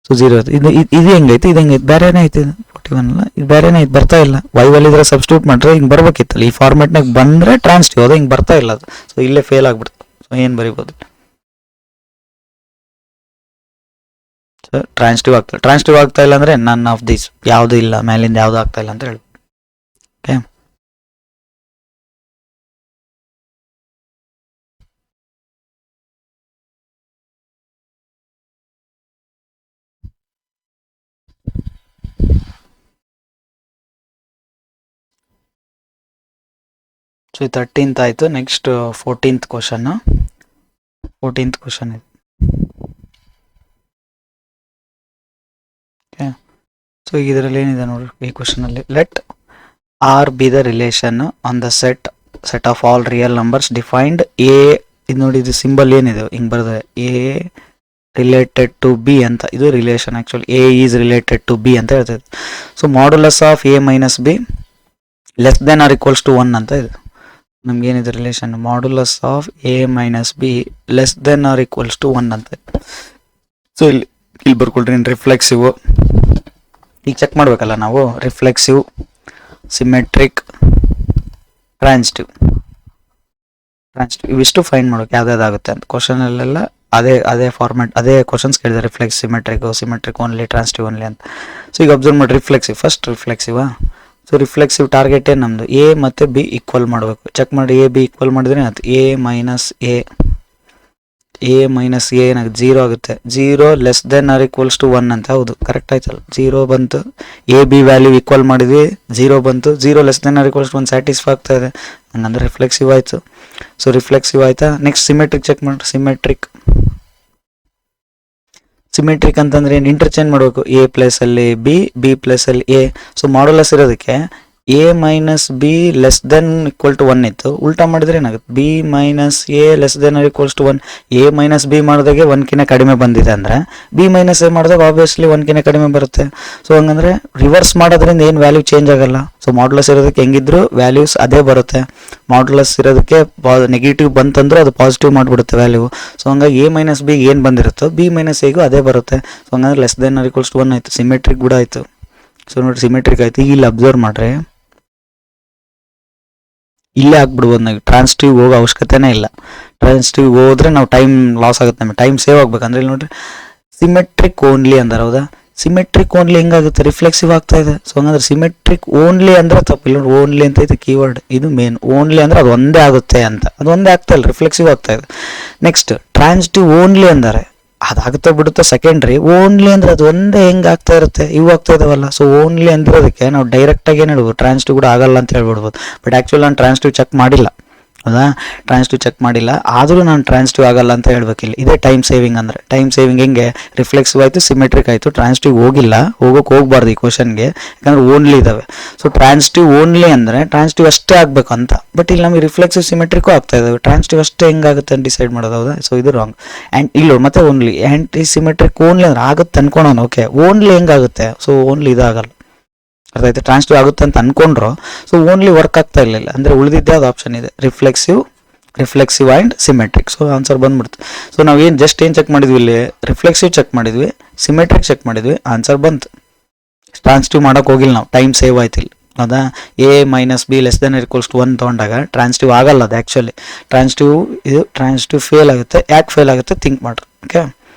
ಸೊ 0 ಇರುತ್ತೆ. ಇದು ಹೆಂಗೈತೆ, ಇದು ಹೆಂಗೈತೆ, ಬೇರೆನೇ ಐತೆ. ಇದು 41 ಅಲ್ಲ, ಇದು ಬೇರೆನೇ ಐತೆ, ಬರ್ತಾ ಇಲ್ಲ. y ವ್ಯಾಲ್ಯೂ ಇದ್ರೆ ಸಬ್ಸ್ಟಿಟ್ಯೂಟ್ ಮಾಡ್ರೆ ಹಿಂಗೆ ಬರ್ಬೇಕಿತ್ತಲ್ಲ, ಈ ಫಾರ್ಮೆಟ್ನಾಗ ಬಂದರೆ ಟ್ರಾನ್ಸ್ಟಿವ್, ಅದು ಹಿಂಗೆ ಬರ್ತಾ ಇಲ್ಲ ಅದು. ಸೊ ಇಲ್ಲೇ ಫೇಲ್ ಆಗ್ಬಿಡ್ತು. ಸೊ ಏನು ಬರಿಬೋದು, ಸೊ ಟ್ರಾನ್ಸ್ಟಿವ್ ಆಗ್ತಾ ಇಲ್ಲ ಅಂದರೆ ನನ್ ಆಫ್ ದಿಸ್, ಯಾವುದು ಇಲ್ಲ, ಮೇಲಿಂದ ಯಾವುದು ಆಗ್ತಾ ಇಲ್ಲ ಅಂತ ಹೇಳಿ. ಓಕೆ, ಸೊ 13th ಆಯಿತು. Next 14th question. 14th question ಇದು. ಓಕೆ, ಸೊ ಇದರಲ್ಲಿ ಏನಿದೆ ನೋಡ್ರಿ ಈ ಕ್ವಶನಲ್ಲಿ. Let R be the relation on the set of all real numbers defined a. ಇದು ನೋಡಿ, ಇದು ಸಿಂಬಲ್ ಏನಿದೆ ಹಿಂಗೆ ಬರ್ತದೆ, ಎ ರಿಲೇಟೆಡ್ ಟು ಬಿ ಅಂತ. ಇದು relation actually, a is related to b ಅಂತ ಹೇಳ್ತದೆ. So modulus of a minus B less than R equals to 1 ಅಂತ ಇದೆ. ನಮ್ಗೇನಿದೆ relation, modulus of a minus B less than R equals to 1 ಅಂತ. So ಇಲ್ಲಿ ಬರ್ಕೊಳ್ರಿ, reflexive. ಈಗ check ಮಾಡಬೇಕಲ್ಲ ನಾವು, ರಿಫ್ಲೆಕ್ಸಿವ್, ಸಿಮೆಟ್ರಿಕ್, ಟ್ರಾನ್ಸ್ಟಿವ್ ಇವಿಷ್ಟು ಫೈಂಡ್ ಮಾಡೋಕೆ ಯಾವ್ದಾಗುತ್ತೆ ಅಂತ. ಕ್ವಶನಲ್ಲೆಲ್ಲ ಅದೇ ಫಾರ್ಮ್ಯಾಟ್, ಅದೇ ಕ್ವಶನ್ಸ್ ಕೇಳಿದ್ದಾರೆ. ಸಿಮೆಟ್ರಿಕ್ ಓನ್ಲಿ, ಟ್ರಾನ್ಸ್ಟಿವ್ ಓನ್ಲಿ ಅಂತ. ಸೊ ಈಗ ಅಬ್ಸರ್ವ್ ಮಾಡಿ, ರಿಫ್ಲೆಕ್ಸಿವ್ ಫಸ್ಟ್. ರಿಫ್ಲೆಕ್ಸಿವಾ, ಸೊ ರಿಫ್ಲೆಕ್ಸಿವ್ ಟಾರ್ಗೆಟ್ ಏನು ನಮ್ಮದು, ಎ ಮತ್ತು ಬಿ ಈಕ್ವಲ್ ಮಾಡಬೇಕು. ಚೆಕ್ ಮಾಡಿ, ಎ ಬಿ ಈಕ್ವಲ್ ಮಾಡಿದ್ರೆ ಅದು ಎ ಮೈನಸ್ ಎ ಏನಾಗುತ್ತೆ 0 ಆಗುತ್ತೆ. 0 less than R equals to 1 ಅಂತ. ಹೌದು, ಕರೆಕ್ಟ್ ಆಯ್ತಲ್ಲ. 0 ಬಂತು, ಎ ಬಿ ವ್ಯಾಲ್ಯೂ ಈಕ್ವಲ್ ಮಾಡಿದ್ವಿ, 0 ಬಂತು. 0 less than R equals to 1 satisfy ಆಗ್ತಾ ಇದೆ, ಹಂಗಂದ್ರೆ ರಿಫ್ಲೆಕ್ಸಿವ್ ಆಯಿತು. ಸೊ ರಿಫ್ಲೆಕ್ಸಿವ್ ಆಯ್ತಾ. ನೆಕ್ಸ್ಟ್ ಸಿಮೆಟ್ರಿಕ್ ಚೆಕ್ ಮಾಡಿ. ಸಿಮೆಟ್ರಿಕ್ ಅಂತಂದ್ರೆ ಏನು, ಇಂಟರ್ಚೇಂಜ್ ಮಾಡಬೇಕು. ಎ ಪ್ಲೇಸಲ್ಲಿ ಬಿ ಪ್ಲೇಸಲ್ಲಿ ಎ. ಸೊ ಮಾಡ್ಯುಲಸ್ ಇರೋದಕ್ಕೆ a minus B less than equal to 1 ಇತ್ತು. ಉಲ್ಟಾ ಮಾಡಿದ್ರೆ ಏನಾಗುತ್ತೆ, b minus a less than R equals to 1. A minus b ಮಾಡಿದಾಗೆ 1ಕಿಂತ ಕಡಿಮೆ ಬಂದಿದೆ ಅಂದರೆ ಬಿ ಮೈನಸ್ ಎ ಮಾಡಿದಾಗ ಆಬ್ವಿಯಸ್ಲಿ 1ಕಿಂತ ಕಡಿಮೆ ಬರುತ್ತೆ. ಸೊ ಹಂಗಂದ್ರೆ ರಿವರ್ಸ್ ಮಾಡೋದ್ರಿಂದ ಏನು ವ್ಯಾಲ್ಯೂ ಚೇಂಜ್ ಆಗಲ್ಲ. ಸೊ ಮಾಡ್ಯುಲಸ್ ಇರೋದಕ್ಕೆ ಹೆಂಗಿದ್ರು ವ್ಯಾಲ್ಯೂಸ್ ಅದೇ ಬರುತ್ತೆ. ಮಾಡ್ಯುಲಸ್ ಇರೋದಕ್ಕೆ ನೆಗೆಟಿವ್ ಬಂತಂದ್ರೆ ಅದು ಪಾಸಿಟಿವ್ ಮಾಡಿಬಿಡುತ್ತೆ ವ್ಯಾಲ್ಯೂ. ಸೊ ಹಂಗಾಗಿ ಎ ಮೈನಸ್ ಬಿ ಏನು ಬಂದಿರುತ್ತೋ ಬಿ ಮೈನಸ್ ಎಗೂ ಅದೇ ಬರುತ್ತೆ. ಸೊ ಹಂಗಂದ್ರೆ less than R equals to 1 ಆಯಿತು. ಸಿಮೆಟ್ರಿಕ್ ಕೂಡ ಆಯಿತು. ಸೊ ನೋಡಿ, ಸಿಮೆಟ್ರಿಕ್ ಆಯಿತು. ಈಗ ಇಲ್ಲಿ ಅಬ್ಸರ್ವ್ ಮಾಡ್ರೆ ಇಲ್ಲೇ ಹಾಕ್ಬಿಡ್ಬೋದು ನಾವು. ಟ್ರಾನ್ಸ್ಟಿವ್ ಹೋಗೋ ಅವಶ್ಯಕತೆನೇ ಇಲ್ಲ. ಟ್ರಾನ್ಸ್ಟಿವ್ ಹೋದ್ರೆ ನಾವು ಟೈಮ್ ಲಾಸ್ ಆಗುತ್ತೆ, ನಮಗೆ ಟೈಮ್ ಸೇವ್ ಆಗ್ಬೇಕಂದ್ರೆ ಇಲ್ಲಿ ನೋಡ್ರಿ, ಸಿಮೆಟ್ರಿಕ್ ಓನ್ಲಿ ಅಂದ್ರೆ. ಹೌದಾ, ಸಿಮೆಟ್ರಿಕ್ ಓನ್ಲಿ ಹೆಂಗಾಗುತ್ತೆ, ರಿಫ್ಲೆಕ್ಸಿವ್ ಆಗ್ತಾ ಇದೆ. ಸೊ ಹಂಗಂದ್ರೆ ಸಿಮೆಟ್ರಿಕ್ ಓನ್ಲಿ ಅಂದ್ರೆ ತಪ್ಪಿಲ್ಲ. ಓನ್ಲಿ ಅಂತ ಐತೆ ಕೀವರ್ಡ್, ಇದು ಮೇನ್. ಓನ್ಲಿ ಅಂದ್ರೆ ಅದು ಒಂದೇ ಆಗುತ್ತೆ ಅಂತ, ಅದು ಒಂದೇ ಆಗ್ತಾ ಇಲ್ಲ, ರಿಫ್ಲೆಕ್ಸಿವ್ ಆಗ್ತಾ ಇದೆ. ನೆಕ್ಸ್ಟ್ ಟ್ರಾನ್ಸ್ಟಿವ್ ಓನ್ಲಿ ಅಂದರೆ ಅದಾಗುತ್ತಾ ಬಿಡುತ್ತಾ ಸೆಕೆಂಡ್ರಿ. ಓನ್ಲಿ ಅಂದ್ರೆ ಅದು ಒಂದೇ ಹೆಂಗೆ ಆಗ್ತಾ ಇರುತ್ತೆ, ಇವು ಆಗ್ತಾ ಇದಾವಲ್ಲ. ಸೊ ಓನ್ಲಿ ಅಂದಿರೋದಕ್ಕೆ ನಾವು ಡೈರೆಕ್ಟಾಗಿ ಏನು ಹೇಳ್ಬೋದು, ಟ್ರಾನ್ಸ್ಟಿವ್ ಕೂಡ ಆಗಲ್ಲ ಅಂತ ಹೇಳ್ಬಿಡ್ಬೋದು. ಬಟ್ ಆ್ಯಕ್ಚುಲಿ ನಾನು ಟ್ರಾನ್ಸ್ಟಿವ್ ಚೆಕ್ ಮಾಡಿಲ್ಲ, ಹೌದಾ, ಟ್ರಾನ್ಸ್ಟಿವ್ ಚೆಕ್ ಮಾಡಿಲ್ಲ, ಆದರೂ ನಾನು ಟ್ರಾನ್ಸ್ಟಿವ್ ಆಗಲ್ಲ ಅಂತ ಹೇಳ್ಬೇಕಿಲ್ಲ. ಇದೇ ಟೈಮ್ ಸೇವಿಂಗ್ ಅಂದರೆ. ಟೈಮ್ ಸೇವಿಂಗ್ ಹೆಂಗೆ, ರಿಫ್ಲೆಕ್ಸಿವ್ ಆಯಿತು, ಸಿಮೆಟ್ರಿಕ್ ಆಯಿತು, ಟ್ರಾನ್ಸ್ಟಿವ್ ಹೋಗಬಾರ್ದು ಈ ಕ್ವಶನ್ಗೆ, ಯಾಕಂದ್ರೆ ಓನ್ಲಿ ಇದಾವೆ. ಸೊ ಟ್ರಾನ್ಸ್ಟಿವ್ ಓನ್ಲಿ ಅಂದರೆ ಟ್ರಾನ್ಸ್ಟಿವ್ ಅಷ್ಟೇ ಆಗಬೇಕು ಅಂತ. ಬಟ್ ಇಲ್ಲಿ ನಮಗೆ ರಿಫ್ಲೆಕ್ಸಿವ್ ಸಿಮೆಟ್ರಿಕ್ಕೂ ಆಗ್ತಾ ಇದಾವೆ, ಟ್ರಾನ್ಸ್ಟಿವ್ ಅಷ್ಟೇ ಹೆಂಗಾಗುತ್ತೆ ಅಂತ ಡಿಸೈಡ್ ಮಾಡೋದು. ಹೌದಾ, ಸೊ ಇದು ರಾಂಗ್. ಆ್ಯಂಡ್ ಇಲ್ಲೋ ಮತ್ತೆ ಓನ್ಲಿ ಆ್ಯಂಟಿ ಸಿಮೆಟ್ರಿಕ್ ಓನ್ಲಿ ಅಂದ್ರೆ ಆಗುತ್ತೆ ಅನ್ಕೊಳೋಣ. ಓಕೆ, ಓನ್ಲಿ ಹೆಂಗಾಗುತ್ತೆ, ಸೊ ಓನ್ಲಿ ಇದಾಗಲ್ಲ. ಅರ್ಥ ಆಯ್ತು, ಟ್ರಾನ್ಸ್ಟಿವ್ ಆಗುತ್ತೆ ಅಂತ ಅನ್ಕೊಂಡ್ರು. ಸೊ ಓನ್ಲಿ ವರ್ಕ್ ಆಗ್ತಾ ಇಲ್ಲ ಅಂದರೆ ಉಳಿದಿದ್ದೆ ಅದು ಆಪ್ಷನ್ ಇದೆ, reflexive and symmetric. So answer ಬಂದ್ಬಿಡ್ತು. ಸೊ ನಾವು ಏನು ಚೆಕ್ ಮಾಡಿದ್ವಿ ಇಲ್ಲಿ, ರಿಫ್ಲೆಕ್ಸಿವ್ ಚೆಕ್ ಮಾಡಿದ್ವಿ, ಸಿಮೆಟ್ರಿಕ್ ಚೆಕ್ ಮಾಡಿದ್ವಿ, ಆನ್ಸರ್ ಬಂತು. ಟ್ರಾನ್ಸ್ಟಿವ್ ಮಾಡೋಕೆ ಹೋಗಿಲ್ಲ ನಾವು, ಟೈಮ್ ಸೇವ್ ಆಯ್ತು ಇಲ್ಲಿ. ಹೌದಾ, A minus B less than equals to 1 ತೊಗೊಂಡಾಗ ಟ್ರಾನ್ಸ್ಟಿವ್ ಆಗಲ್ಲ ಅದು. ಆ್ಯಕ್ಚುಲಿ ಟ್ರಾನ್ಸ್ಟಿವ್ ಫೇಲ್ ಆಗುತ್ತೆ. ಯಾಕೆ ಫೇಲ್ ಆಗುತ್ತೆ ಥಿಂಕ್ ಮಾಡ್ರಿ. ಓಕೆ,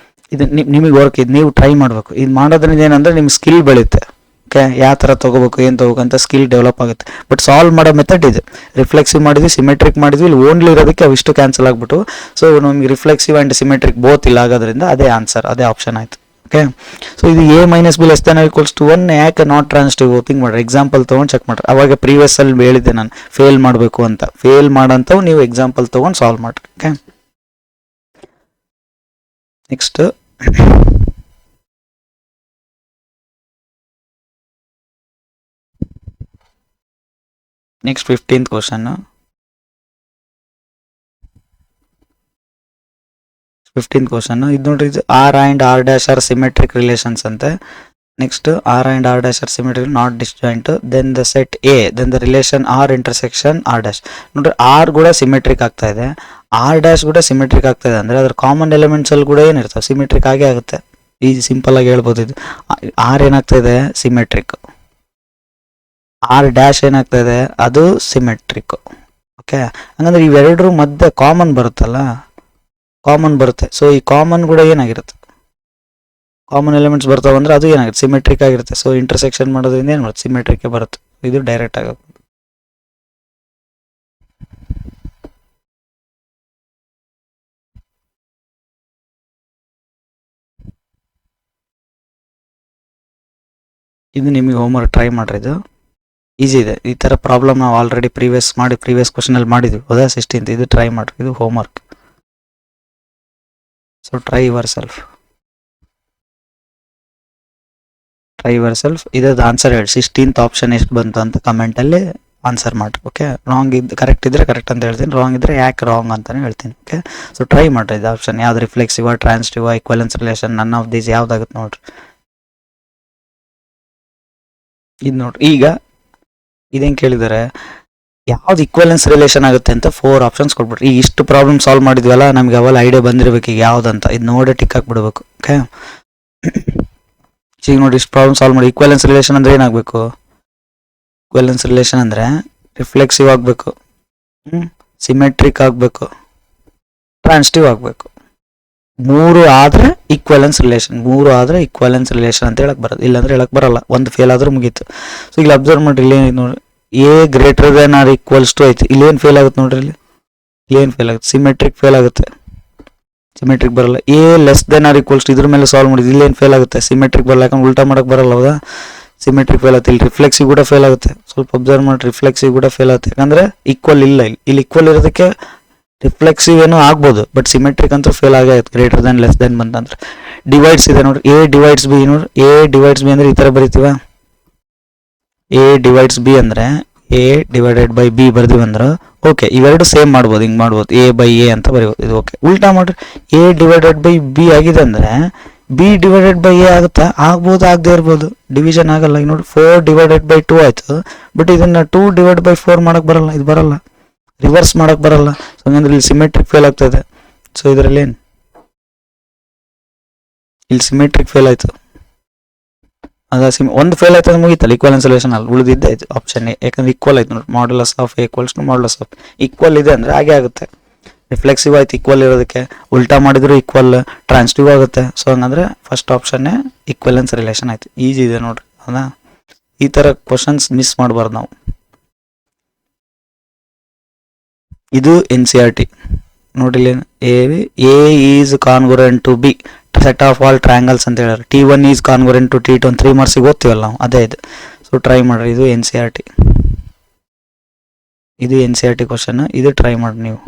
ಇದು ನಿಮಗೆ ವರ್ಕ್, ಇದು ನೀವು ಟ್ರೈ ಮಾಡಬೇಕು. ಇದು ಮಾಡೋದ್ರಿಂದ ಏನಂದರೆ ನಿಮ್ಮ ಸ್ಕಿಲ್ ಬೆಳೆಯುತ್ತೆ. ಓಕೆ, ಯಾವ ಥರ ತೊಗೋಬೇಕು, ಏನು ತೊಗೋಬೇಕು ಅಂತ ಸ್ಕಿಲ್ ಡೆವಲಪ್ ಆಗುತ್ತೆ. ಬಟ್ ಸಾಲ್ವ್ ಮಾಡೋ ಮೆಥಡ್ ಇದೆ. ರಿಫ್ಲೆಕ್ಸಿವ್ ಮಾಡಿದ್ವಿ, ಸಿಮೆಟ್ರಿಕ್ ಮಾಡಿದ್ವಿ, ಇಲ್ಲಿ ಓನ್ಲಿ ಇರೋದಕ್ಕೆ ಅವಿಷ್ಟು ಕ್ಯಾನ್ಸಲ್ ಆಗಿಬಿಟ್ಟು. ಸೊ ನಮಗೆ ರಿಫ್ಲೆಕ್ಸಿವ್ ಆ್ಯಂಡ್ ಸಿಮೆಟ್ರಿಕ್ ಬೋತ್ ಇಲ್ಲ ಆಗೋದ್ರಿಂದ ಅದೇ ಆನ್ಸರ್, ಅದೇ ಆಪ್ಷನ್ ಆಯಿತು. ಓಕೆ. ಸೊ ಇದು A minus B less than equals to 1 ಯಾಕೆ ನಾಟ್ ಟ್ರಾನ್ಸಿಟಿವ್ ಥಿಂಕ್ ಮಾಡ್ರಿ. ಎಕ್ಸಾಂಪಲ್ ತೊಗೊಂಡು ಚೆಕ್ ಮಾಡ್ರಿ. ಅವಾಗ ಪ್ರೀವಿಯಸ್ ಅಲ್ಲಿ ಹೇಳಿದ್ದೆ ನಾನು ಫೇಲ್ ಮಾಡಬೇಕು ಅಂತ. ಫೇಲ್ ಮಾಡಂತವು ನೀವು ಎಕ್ಸಾಂಪಲ್ ತೊಗೊಂಡು ಸಾಲ್ವ್ ಮಾಡ್ರಿ. Okay. Next next 15th question. 15th question ಇದು ನೋಡ್ರಿ. ಇದು R and R dash are symmetric relations ಅಂತೆ. Next R and R dash are symmetric not disjoint. Then the set A, then the relation R intersection R dash. ನೋಡ್ರಿ R ಕೂಡ symmetric ಆಗ್ತಾ ಇದೆ, are dash ಕೂಡ symmetric ಆಗ್ತಾ ಇದೆ ಅಂದರೆ ಅದ್ರ ಕಾಮನ್ ಎಲಿಮೆಂಟ್ಸ್ ಅಲ್ಲಿ ಕೂಡ ಏನಿರ್ತಾವೆ ಸಿಮೆಟ್ರಿಕ್ ಆಗೇ ಆಗುತ್ತೆ. ಈ ಸಿಂಪಲ್ ಆಗಿ ಹೇಳ್ಬೋದು. ಇದು ಆರ್ ಏನಾಗ್ತಾ ಇದೆ ಸಿಮೆಟ್ರಿಕ್, ಆರ್ ಡ್ಯಾಶ್ ಏನಾಗ್ತಾ ಇದೆ ಅದು ಸಿಮೆಟ್ರಿಕ್. ಓಕೆ. ಹಂಗಂದ್ರೆ ಇವೆರಡರ ಮಧ್ಯೆ ಕಾಮನ್ ಬರುತ್ತಲ್ಲ, ಕಾಮನ್ ಬರುತ್ತೆ. ಸೊ ಈ ಕಾಮನ್ ಕೂಡ ಏನಾಗಿರುತ್ತೆ, ಕಾಮನ್ ಎಲಿಮೆಂಟ್ಸ್ ಬರ್ತಾವಂದ್ರೆ ಅದು ಏನಾಗುತ್ತೆ ಸಿಮೆಟ್ರಿಕ್ ಆಗಿರುತ್ತೆ. ಸೊ ಇಂಟರ್ಸೆಕ್ಷನ್ ಮಾಡೋದ್ರಿಂದ ಏನು ಮಾಡುತ್ತೆ ಸಿಮೆಟ್ರಿಕ್ ಬರುತ್ತೆ. ಇದು ಡೈರೆಕ್ಟ್ ಆಗುತ್ತೆ. ಇದು ನಿಮಗೆ ಹೋಮ್ವರ್ಕ್ ಟ್ರೈ ಮಾಡ್ರಿ. ಇದು ಈಸಿ ಇದೆ. ಈ ಥರ ಪ್ರಾಬ್ಲಮ್ ನಾವು ಆಲ್ರೆಡಿ ಪ್ರೀವಿಯಸ್ ಕ್ವಶನಲ್ಲಿ ಮಾಡಿದ್ವಿ ಹೌದಾ 16th. ಇದು ಟ್ರೈ ಮಾಡ್ರಿ, ಇದು homework. So try your self. ಇದರದ್ದು ಆನ್ಸರ್ ಹೇಳಿ. 16th ಆಪ್ಷನ್ ಎಷ್ಟು ಬಂತು ಅಂತ ಕಮೆಂಟಲ್ಲಿ ಆನ್ಸರ್ ಮಾಡಿರಿ. ಓಕೆ. ರಾಂಗ್ ಇದ್ದು ಕರೆಕ್ಟ್ ಇದ್ದರೆ ಕರೆಕ್ಟ್ ಅಂತ ಹೇಳ್ತೀನಿ, ರಾಂಗ್ ಇದ್ದರೆ ಯಾಕೆ ರಾಂಗ್ ಅಂತಲೇ ಹೇಳ್ತೀನಿ. ಓಕೆ. ಸೊ ಟ್ರೈ ಮಾಡಿರಿ. ಇದು ಆಪ್ಷನ್ ಯಾವ್ದು reflexive, transitive, equivalence relation, none of these ಯಾವ್ದಾಗುತ್ತೆ ನೋಡ್ರಿ. ಇದು ನೋಡ್ರಿ. ಈಗ ಇದೇನು ಕೇಳಿದ್ದಾರೆ, ಯಾವ್ದು ಈಕ್ವಲೆನ್ಸ್ ರಿಲೇಷನ್ ಆಗುತ್ತೆ ಅಂತ 4 ಆಪ್ಷನ್ಸ್ ಕೊಟ್ಬಿಟ್ರಿ. ಈಗ ಇಷ್ಟು ಪ್ರಾಬ್ಲಮ್ ಸಾಲ್ವ್ ಮಾಡಿದ್ವಲ್ಲ, ನಮ್ಗೆ ಅವೆಲ್ಲ ಐಡಿಯಾ ಬಂದಿರಬೇಕು ಈಗ ಯಾವ್ದಂತ. ಇದು ನೋಡಿ ಟಿಕ್ ಹಾಕ್ಬಿಡ್ಬೇಕು. ಓಕೆ. ಈಗ ನೋಡಿ ಇಷ್ಟು ಪ್ರಾಬ್ಲಮ್ ಸಾಲ್ವ್ ಮಾಡಿ. ಈಕ್ವಲೆನ್ಸ್ ರಿಲೇಷನ್ ಅಂದರೆ ಏನಾಗಬೇಕು, ಈಕ್ವಲೆನ್ಸ್ ರಿಲೇಷನ್ ಅಂದರೆ ರಿಫ್ಲೆಕ್ಸಿವ್ ಆಗಬೇಕು, ಸಿಮೆಟ್ರಿಕ್ ಆಗಬೇಕು, ಟ್ರಾನ್ಸಿಟಿವ್ ಆಗಬೇಕು. 3 ಆದರೆ ಈಕ್ವಲೆನ್ಸ್ ರಿಲೇಷನ್, 3 ಆದರೆ ಈಕ್ವಲೆನ್ಸ್ ರಿಲೇಷನ್ ಅಂತ ಹೇಳಕ್ ಬರೋದು. ಇಲ್ಲಾಂದ್ರೆ ಹೇಳಕ್ ಬರಲ್ಲ. ಒಂದು ಫೇಲ್ ಆದ್ರೂ ಮುಗೀತು. ಸೊ ಇಲ್ಲಿ ಅಬ್ಸರ್ವ್ ಮಾಡ್ರಿ, ಇಲ್ಲಿ ನೋಡಿ A greater than R equals to ಐತಿ. ಇಲ್ಲೇನು ಫೇಲ್ ಆಗುತ್ತೆ ನೋಡ್ರಿ, ಇಲ್ಲೇನು ಫೇಲ್ ಆಗುತ್ತೆ ಸಿಮೆಟ್ರಿಕ್ ಫೇಲ್ ಆಗುತ್ತೆ, ಸಿಮೆಟ್ರಿಕ್ ಬರಲ್ಲ. A less than R equals to ಇದ್ರ ಮೇಲೆ ಸಾಲ್ವ್ ಮಾಡಿದ್ವಿ, ಇಲ್ಲೇನು ಫೇಲ್ ಆಗುತ್ತೆ ಸಿಮೆಟ್ರಿಕ್ ಬರಲ್ಲ, ಯಾಕಂದ್ರೆ ಉಲ್ಟಾ ಮಾಡಕ್ಕೆ ಬರಲ್ಲ ಹೌದಾ, ಸಿಮೆಟ್ರಿಕ್ ಫೇಲ್ ಆಗುತ್ತೆ. ಇಲ್ಲಿ ರಿಫ್ಲೆಕ್ಸಿವ್ ಕೂಡ ಫೇಲ್ ಆಗುತ್ತೆ. ಸ್ವಲ್ಪ ಅಬ್ಸರ್ವ್ ಮಾಡಿ, ರಿಫ್ಲೆಕ್ಸಿವ್ ಕೂಡ ಫೇಲ್ ಆಗುತ್ತೆ. ಯಾಕಂದ್ರೆ ಈಕ್ವಲ್ ಇಲ್ಲ, ಇಲ್ಲಿ ಈಕ್ವಲ್ ಇರೋದಕ್ಕೆ ರಿಫ್ಲೆಕ್ಸಿವ್ ಏನೋ ಆಗ್ಬೋದು, ಬಟ್ ಸಿಮೆಟ್ರಿಕ್ ಅಂತೂ ಫೇಲ್ ಆಗೈತೆ. ಗ್ರೇಟರ್ ದೆನ್ ಲೆಸ್ ದೆನ್ ಬಂತಂದ್ರೆ ಡಿವೈಡ್ಸ್ ಇದೆ ನೋಡ್ರಿ. ಎ ಡಿವೈಡ್ಸ್ ಬಿ ನೋಡ್ರಿ. ಎ ಡಿವೈಡ್ಸ್ ಬಿ ಅಂದ್ರೆ ಈ ತರ ಬರಿತೀವ. ಎ ಡಿವೈಡ್ಸ್ ಬಿ ಅಂದ್ರೆ ಎ ಡಿವೈಡೆಡ್ ಬೈ ಬಿ ಬರ್ದಿವಿ ಅಂದ್ರೆ ಓಕೆ. ಇವೆರಡು ಸೇಮ್ ಮಾಡ್ಬೋದು, ಹಿಂಗೆ ಮಾಡ್ಬೋದು. ಎ ಬೈ ಎ ಅಂತ ಬರಿಬೋದು. ಇದು ಓಕೆ. ಉಲ್ಟಾ ಮಾಡ್ರಿ, ಎ ಡಿವೈಡೆಡ್ ಬೈ ಬಿ ಆಗಿದೆ ಅಂದ್ರೆ ಬಿ ಡಿವೈಡೆಡ್ ಬೈ ಎ ಆಗುತ್ತಾ, ಆಗ್ಬೋದು, ಆಗದೆ ಇರ್ಬೋದು. ಡಿವಿಷನ್ ಆಗಲ್ಲ. ಈಗ ನೋಡಿ 4 ಡಿವೈಡೆಡ್ ಬೈ 2 ಆಯ್ತು, ಬಟ್ ಇದನ್ನ 2 ಡಿವೈಡ್ ಬೈ 4 ಮಾಡಕ್ ಬರಲ್ಲ. ಇದು ಬರಲ್ಲ, ರಿವರ್ಸ್ ಮಾಡಕ್ ಬರಲ್ಲ. ಸೊ ಹಂಗಂದ್ರೆ ಇಲ್ಲಿ ಸಿಮೆಟ್ರಿಕ್ ಫೇಲ್ ಆಗ್ತದೆ. ಸೊ ಇದರಲ್ಲಿ ಏನು, ಇಲ್ಲಿ ಸಿಮೆಟ್ರಿಕ್ ಫೇಲ್ ಆಯ್ತು. ಅದ ಒಂದು ಫೇಲ್ ಆಯ್ತು ಅಂದ್ರೆ ಮುಗಿತಲ್ಲ, ಈಕ್ವಲೆನ್ಸ್ ರಿಲೇಷನ್ ಅಲ್ಲಿ ಉಳಿದಿದ್ದೆ ಇದು ಆಪ್ಷನ್ ಎ. ಯಾಕಂದ್ರೆ ಈಕ್ವಲ್ ಆಯ್ತು ನೋಡಿ, modulus of A equals to modulus of. Equal ಇದೆ ಅಂದ್ರೆ ಹಾಗೆ ಆಗುತ್ತೆ. ರಿಫ್ಲೆಕ್ಸಿವ್ ಆಯ್ತು ಈಕ್ವಲ್ ಇರೋದಕ್ಕೆ, ಉಲ್ಟಾ ಮಾಡಿದ್ರು ಈಕ್ವಲ್, ಟ್ರಾನ್ಸಿಟಿವ್ ಆಗುತ್ತೆ. ಸೊ ಹಂಗಂದ್ರೆ ಫಸ್ಟ್ ಆಪ್ಷನ್ನೇ ಈಕ್ವಲೆನ್ಸ್ ರಿಲೇಷನ್ ಆಯ್ತು. ಈಜಿ ಇದೆ ನೋಡ್ರಿ ಹೌದಾ. ಈ ತರ ಕ್ವಶನ್ಸ್ ಮಿಸ್ ಮಾಡಬಾರ್ದು ನಾವು. ಇದು NCERT ನೋಡಿಲ್ಲ. A is congruent to b set of all triangles ಅಂತ ಹೇಳಾರೆ. T1 is congruent to T2 ಅಂತ 3 ಮಾರ್ಕ್ಸಿಗೆ ಓದ್ತೀವಲ್ಲ ನಾವು, ಅದೇ ಇದು. ಸೊ ಟ್ರೈ ಮಾಡ್ರಿ. ಇದು NCERT, ಇದು NCERT ಕ್ವಶನ್. ಇದು ಟ್ರೈ ಮಾಡಿ ನೀವು.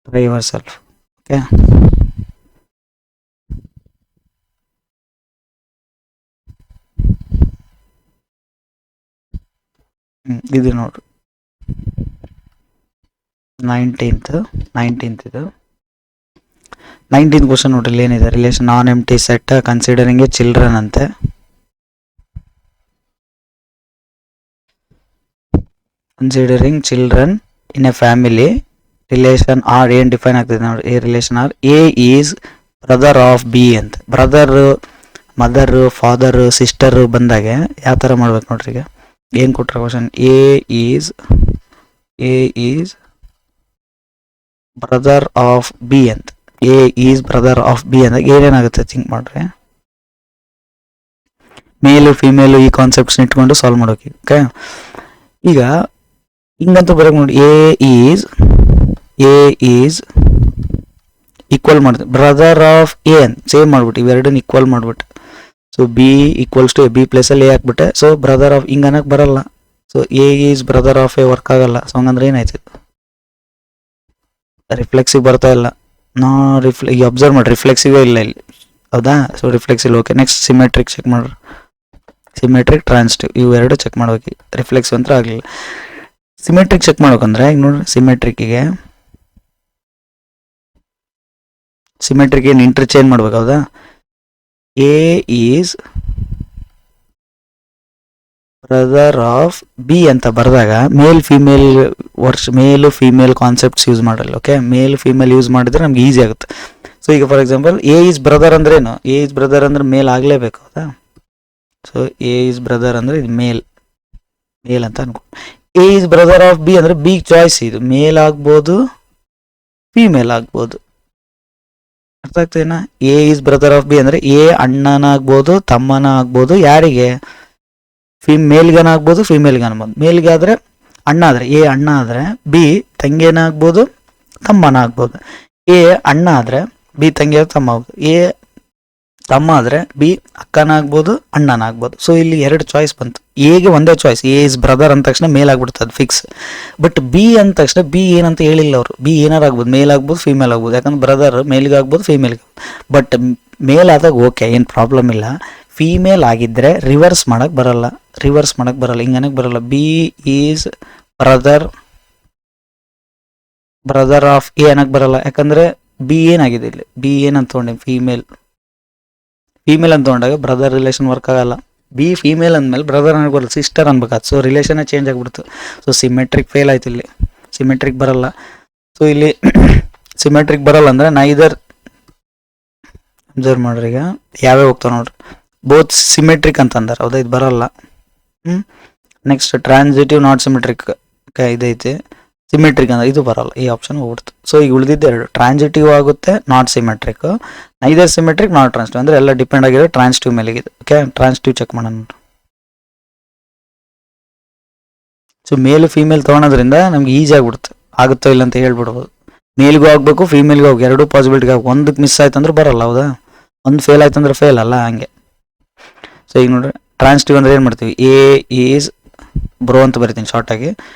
Try yourself. ಓಕೆ. ಇದು ನೋಡ್ರಿ 19th ಇದು 19th ಕ್ವಶನ್ ನೋಡ್ರಿ. ಏನಿದೆ, relation non empty set considering a children ಅಂತೆ. Considering children in a family, relation R ಏನ್ ಡಿಫೈನ್ ಆಗ್ತದೆ ನೋಡಿ. A relation R a is brother of b ಅಂತ. ಬ್ರದರ್, ಮದರ್, ಫಾದರ್, ಸಿಸ್ಟರ್ ಬಂದಾಗ ಯಾವ ಥರ ಮಾಡ್ಬೇಕು ನೋಡ್ರಿ. ಈಗ ಏನು ಕೊಟ್ರೆ question, a is brother of b ಅಂತ. A is brother of b ಅಂದಾಗ ಏನೇನಾಗುತ್ತೆ ಥಿಂಕ್ ಮಾಡ್ರಿ. ಮೇಲು ಫಿಮೇಲು ಈ ಕಾನ್ಸೆಪ್ಟ್ಸ್ ಇಟ್ಕೊಂಡು ಸಾಲ್ವ್ ಮಾಡೋಕೆ. ಓಕೆ. ಈಗ ಹಿಂಗಂತೂ ಬರೋಕೆ ನೋಡಿ, ಎ ಈಸ್ ಈಕ್ವಲ್ ಮಾಡ್ತೀನಿ, ಬ್ರದರ್ ಆಫ್ ಎ ಅಂತ ಸೇವ್ ಮಾಡ್ಬಿಟ್ಟು ಇವೆರಡನ್ನ ಈಕ್ವಲ್ ಮಾಡ್ಬಿಟ್ಟು, so B equals to B ಪ್ಲೇಸಲ್ಲಿ ಎ ಹಾಕ್ಬಿಟ್ಟೆ. ಸೊ ಬ್ರದರ್ ಆಫ್ ಹಿಂಗೆ ಅನ್ನಕ್ಕೆ ಬರಲ್ಲ, so A is brother of A work ಆಗಲ್ಲ. ಸೊ ಹಂಗಂದ್ರೆ ಏನಾಯ್ತು, ರಿಫ್ಲೆಕ್ಸಿವ್ ಬರ್ತಾ ಇಲ್ಲ. ಈಗ ಅಬ್ಸರ್ವ್ ಮಾಡಿ ರಿಫ್ಲೆಕ್ಸಿವೇ ಇಲ್ಲ ಇಲ್ಲಿ, ಹೌದಾ? So reflexive okay. Next symmetric check ಮಾಡ್ರಿ, ಸಿಮೆಟ್ರಿಕ್ ಟ್ರಾನ್ಸಿಟಿವ್ ಇವೆರಡು ಚೆಕ್ ಮಾಡ್ಬೇಕು. ರಿಫ್ಲೆಕ್ಸಿವ್ ಅಂತ ಆಗಲಿಲ್ಲ. ಸಿಮೆಟ್ರಿಕ್ ಚೆಕ್ ಮಾಡ್ಬೇಕಂದ್ರೆ ಈಗ ನೋಡ್ರಿ, ಸಿಮೆಟ್ರಿಕ್ಕಿಗೆ ಏನು ಇಂಟರ್ಚೇಂಜ್ ಮಾಡ್ಬೇಕು, ಹೌದಾ? A is brother of b ಅಂತ ಬರೆದಾಗ ಮೇಲ್ ಫಿಮೇಲ್ ಮೇಲು ಫಿಮೇಲ್ ಕಾನ್ಸೆಪ್ಟ್ಸ್ ಯೂಸ್ ಮಾಡಲ್ಲ. ಓಕೆ, ಮೇಲ್ ಫಿಮೇಲ್ ಯೂಸ್ ಮಾಡಿದ್ರೆ ನಮ್ಗೆ ಈಸಿ ಆಗುತ್ತೆ. ಸೊ ಈಗ for example A is brother ಅಂದ್ರೆ ಏನು, ಎ ಈಸ್ ಬ್ರದರ್ ಅಂದ್ರೆ ಮೇಲ್ ಆಗಲೇಬೇಕು, ಹೌದಾ? ಸೊ ಎ ಈಸ್ ಬ್ರದರ್ ಅಂದ್ರೆ ಇದು ಮೇಲ್ ಅಂತ ಅನ್ಕೊ. A is brother of B ಅಂದ್ರೆ ಬಿ ಚಾಯ್ಸ್, ಇದು ಮೇಲ್ ಆಗ್ಬೋದು ಫಿಮೇಲ್ ಆಗ್ಬೋದು. ಅರ್ಥ ಆಗ್ತದೇನಾ? A is brother of B ಅಂದ್ರೆ ಎ ಅಣ್ಣನ ಆಗ್ಬೋದು, ತಮ್ಮನ ಆಗ್ಬೋದು. ಯಾರಿಗೆ? ಮೇಲ್ಗನ ಆಗ್ಬೋದು, ಫಿಮೇಲ್ಗನ ಆಗ್ಬೋದು. ಮೇಲ್ಗೆ ಆದ್ರೆ ಅಣ್ಣ ಆದ್ರೆ ಎ ಅಣ್ಣ ಆದ್ರೆ ಬಿ ತಂಗಿಯನ ಆಗ್ಬೋದು, ತಮ್ಮನ ಆಗ್ಬೋದು. ಎ ಅಣ್ಣ ಆದ್ರೆ ಬಿ ತಂಗಿ ತಮ್ಮ ಆಗ್ಬೋದು. ಎ ತಮ್ಮ ಆದ್ರೆ ಬಿ ಅಕ್ಕನ ಆಗ್ಬೋದು, ಅಣ್ಣನ ಆಗ್ಬೋದು. ಸೊ ಇಲ್ಲಿ ಎರಡು ಚಾಯ್ಸ್ ಬಂತು. ಎಗೆ ಒಂದೇ ಚಾಯ್ಸ್, ಎ ಇಸ್ ಬ್ರದರ್ ಅಂದ ತಕ್ಷಣ ಮೇಲ್ ಆಗ್ಬಿಡ್ತದೆ ಫಿಕ್ಸ್. ಬಟ್ ಬಿ ಅಂದ ತಕ್ಷಣ ಬಿ ಏನಂತ ಹೇಳಿಲ್ಲ ಅವರು. ಬಿ ಏನಾರು ಆಗ್ಬೋದು, ಮೇಲ್ ಆಗ್ಬೋದು ಫಿಮೇಲ್ ಆಗ್ಬೋದು. ಯಾಕಂದ್ರೆ ಬ್ರದರ್ ಮೇಲ್ಗೆ ಆಗ್ಬೋದು ಫಿಮೇಲ್ಗೆ ಆಗ್ಬೋದು. ಬಟ್ ಮೇಲ್ ಆದಾಗ ಓಕೆ, ಏನು ಪ್ರಾಬ್ಲಮ್ ಇಲ್ಲ. ಫಿಮೇಲ್ ಆಗಿದ್ದರೆ ರಿವರ್ಸ್ ಮಾಡಕ್ಕೆ ಬರಲ್ಲ, ಹಿಂಗನಕ್ಕೆ ಬರಲ್ಲ. B is brother of A ಅನ್ನಕ್ಕೆ ಬರಲ್ಲ. ಯಾಕಂದರೆ ಬಿ ಏನಾಗಿದೆ ಇಲ್ಲಿ, ಬಿ ಏನಂತ ತೊಗೊಂಡೆ ಫಿಮೇಲ್ ಅಂತ ತೊಗೊಂಡಾಗ ಬ್ರದರ್ ರಿಲೇಷನ್ ವರ್ಕ್ ಆಗಲ್ಲ. ಬಿ ಫಿಮೇಲ್ ಅಂದಮೇಲೆ ಬ್ರದರ್ ಅನ್ನಕ್ಕೆ ಬರಲ್ಲ, ಸಿಸ್ಟರ್ ಅನ್ಬೇಕಾಯ್ತು. ಸೊ ರಿಲೇಷನ್ನೇ ಚೇಂಜ್ ಆಗಿಬಿಡ್ತು. ಸೊ ಸಿಮೆಟ್ರಿಕ್ ಫೇಲ್ ಆಯ್ತು ಇಲ್ಲಿ, ಸಿಮೆಟ್ರಿಕ್ ಬರಲ್ಲ. ಸೊ ಇಲ್ಲಿ ಸಿಮೆಟ್ರಿಕ್ ಬರಲ್ಲ ಅಂದರೆ ನೈದರ್ ಅಬ್ಸರ್ವ್ ಮಾಡ್ರಿ, ಈಗ ಯಾವ್ಯಾವ ಹೋಗ್ತಾವೆ ನೋಡ್ರಿ. ಬೋತ್ ಸಿಮೆಟ್ರಿಕ್ ಅಂತ ಅಂದಾರೆ, ಹೌದಾ? ಇದು ಬರಲ್ಲ. ನೆಕ್ಸ್ಟ್ ಟ್ರಾನ್ಸಿಟಿವ್ ನಾಟ್ ಸಿಮೆಟ್ರಿಕ್ ಇದೈತೆ. ಸಿಮೆಟ್ರಿಕ್ ಅಂದ್ರೆ ಇದು ಬರಲ್ಲ, ಈ ಆಪ್ಷನ್ ಹೋಗ್ಬಿಡ್ತು. ಸೊ ಈಗ ಉಳಿದಿದ್ದು ಎರಡು, ಟ್ರಾನ್ಸಿಟಿವ್ ಆಗುತ್ತೆ, not symmetric. Neither symmetric not transitive ಅಂದರೆ ಎಲ್ಲ ಡಿಪೆಂಡ್ ಆಗಿರೋ ಟ್ರಾನ್ಸಿಟಿವ್ ಮೇಲೆಗಿದೆ. ಓಕೆ, ಟ್ರಾನ್ಸಿಟಿವ್ ಚೆಕ್ ಮಾಡೋಣ. ಸೊ ಮೇಲು ಫಿಮೇಲ್ ತೊಗೊಳೋದ್ರಿಂದ ನಮ್ಗೆ ಈಸಿ ಆಗ್ಬಿಡುತ್ತೆ, ಆಗುತ್ತೋ ಇಲ್ಲ ಅಂತ ಹೇಳ್ಬಿಡ್ಬೋದು. ಮೇಲ್ಗೂ ಆಗಬೇಕು, ಫಿಮೇಲ್ಗೂ ಹೋಗಿ, ಎರಡೂ ಪಾಸಿಬಿಲಿಟಿ ಆಗಿ. ಒಂದಕ್ಕೆ ಮಿಸ್ ಆಯ್ತು ಅಂದ್ರೆ ಬರಲ್ಲ, ಹೌದಾ? ಒಂದು ಫೇಲ್ ಆಯ್ತು ಅಂದ್ರೆ ಫೇಲ್ ಅಲ್ಲ, ಹಂಗೆ. ಸೊ ಈಗ ನೋಡ್ರಿ, ಟ್ರಾನ್ಸಿಟಿವ್ ಅಂದ್ರೆ ಏನು ಮಾಡ್ತೀವಿ, ಎ ಈಸ್ ಬ್ರೋ ಅಂತ ಬರಿತೀನಿ ಶಾರ್ಟಾಗಿ.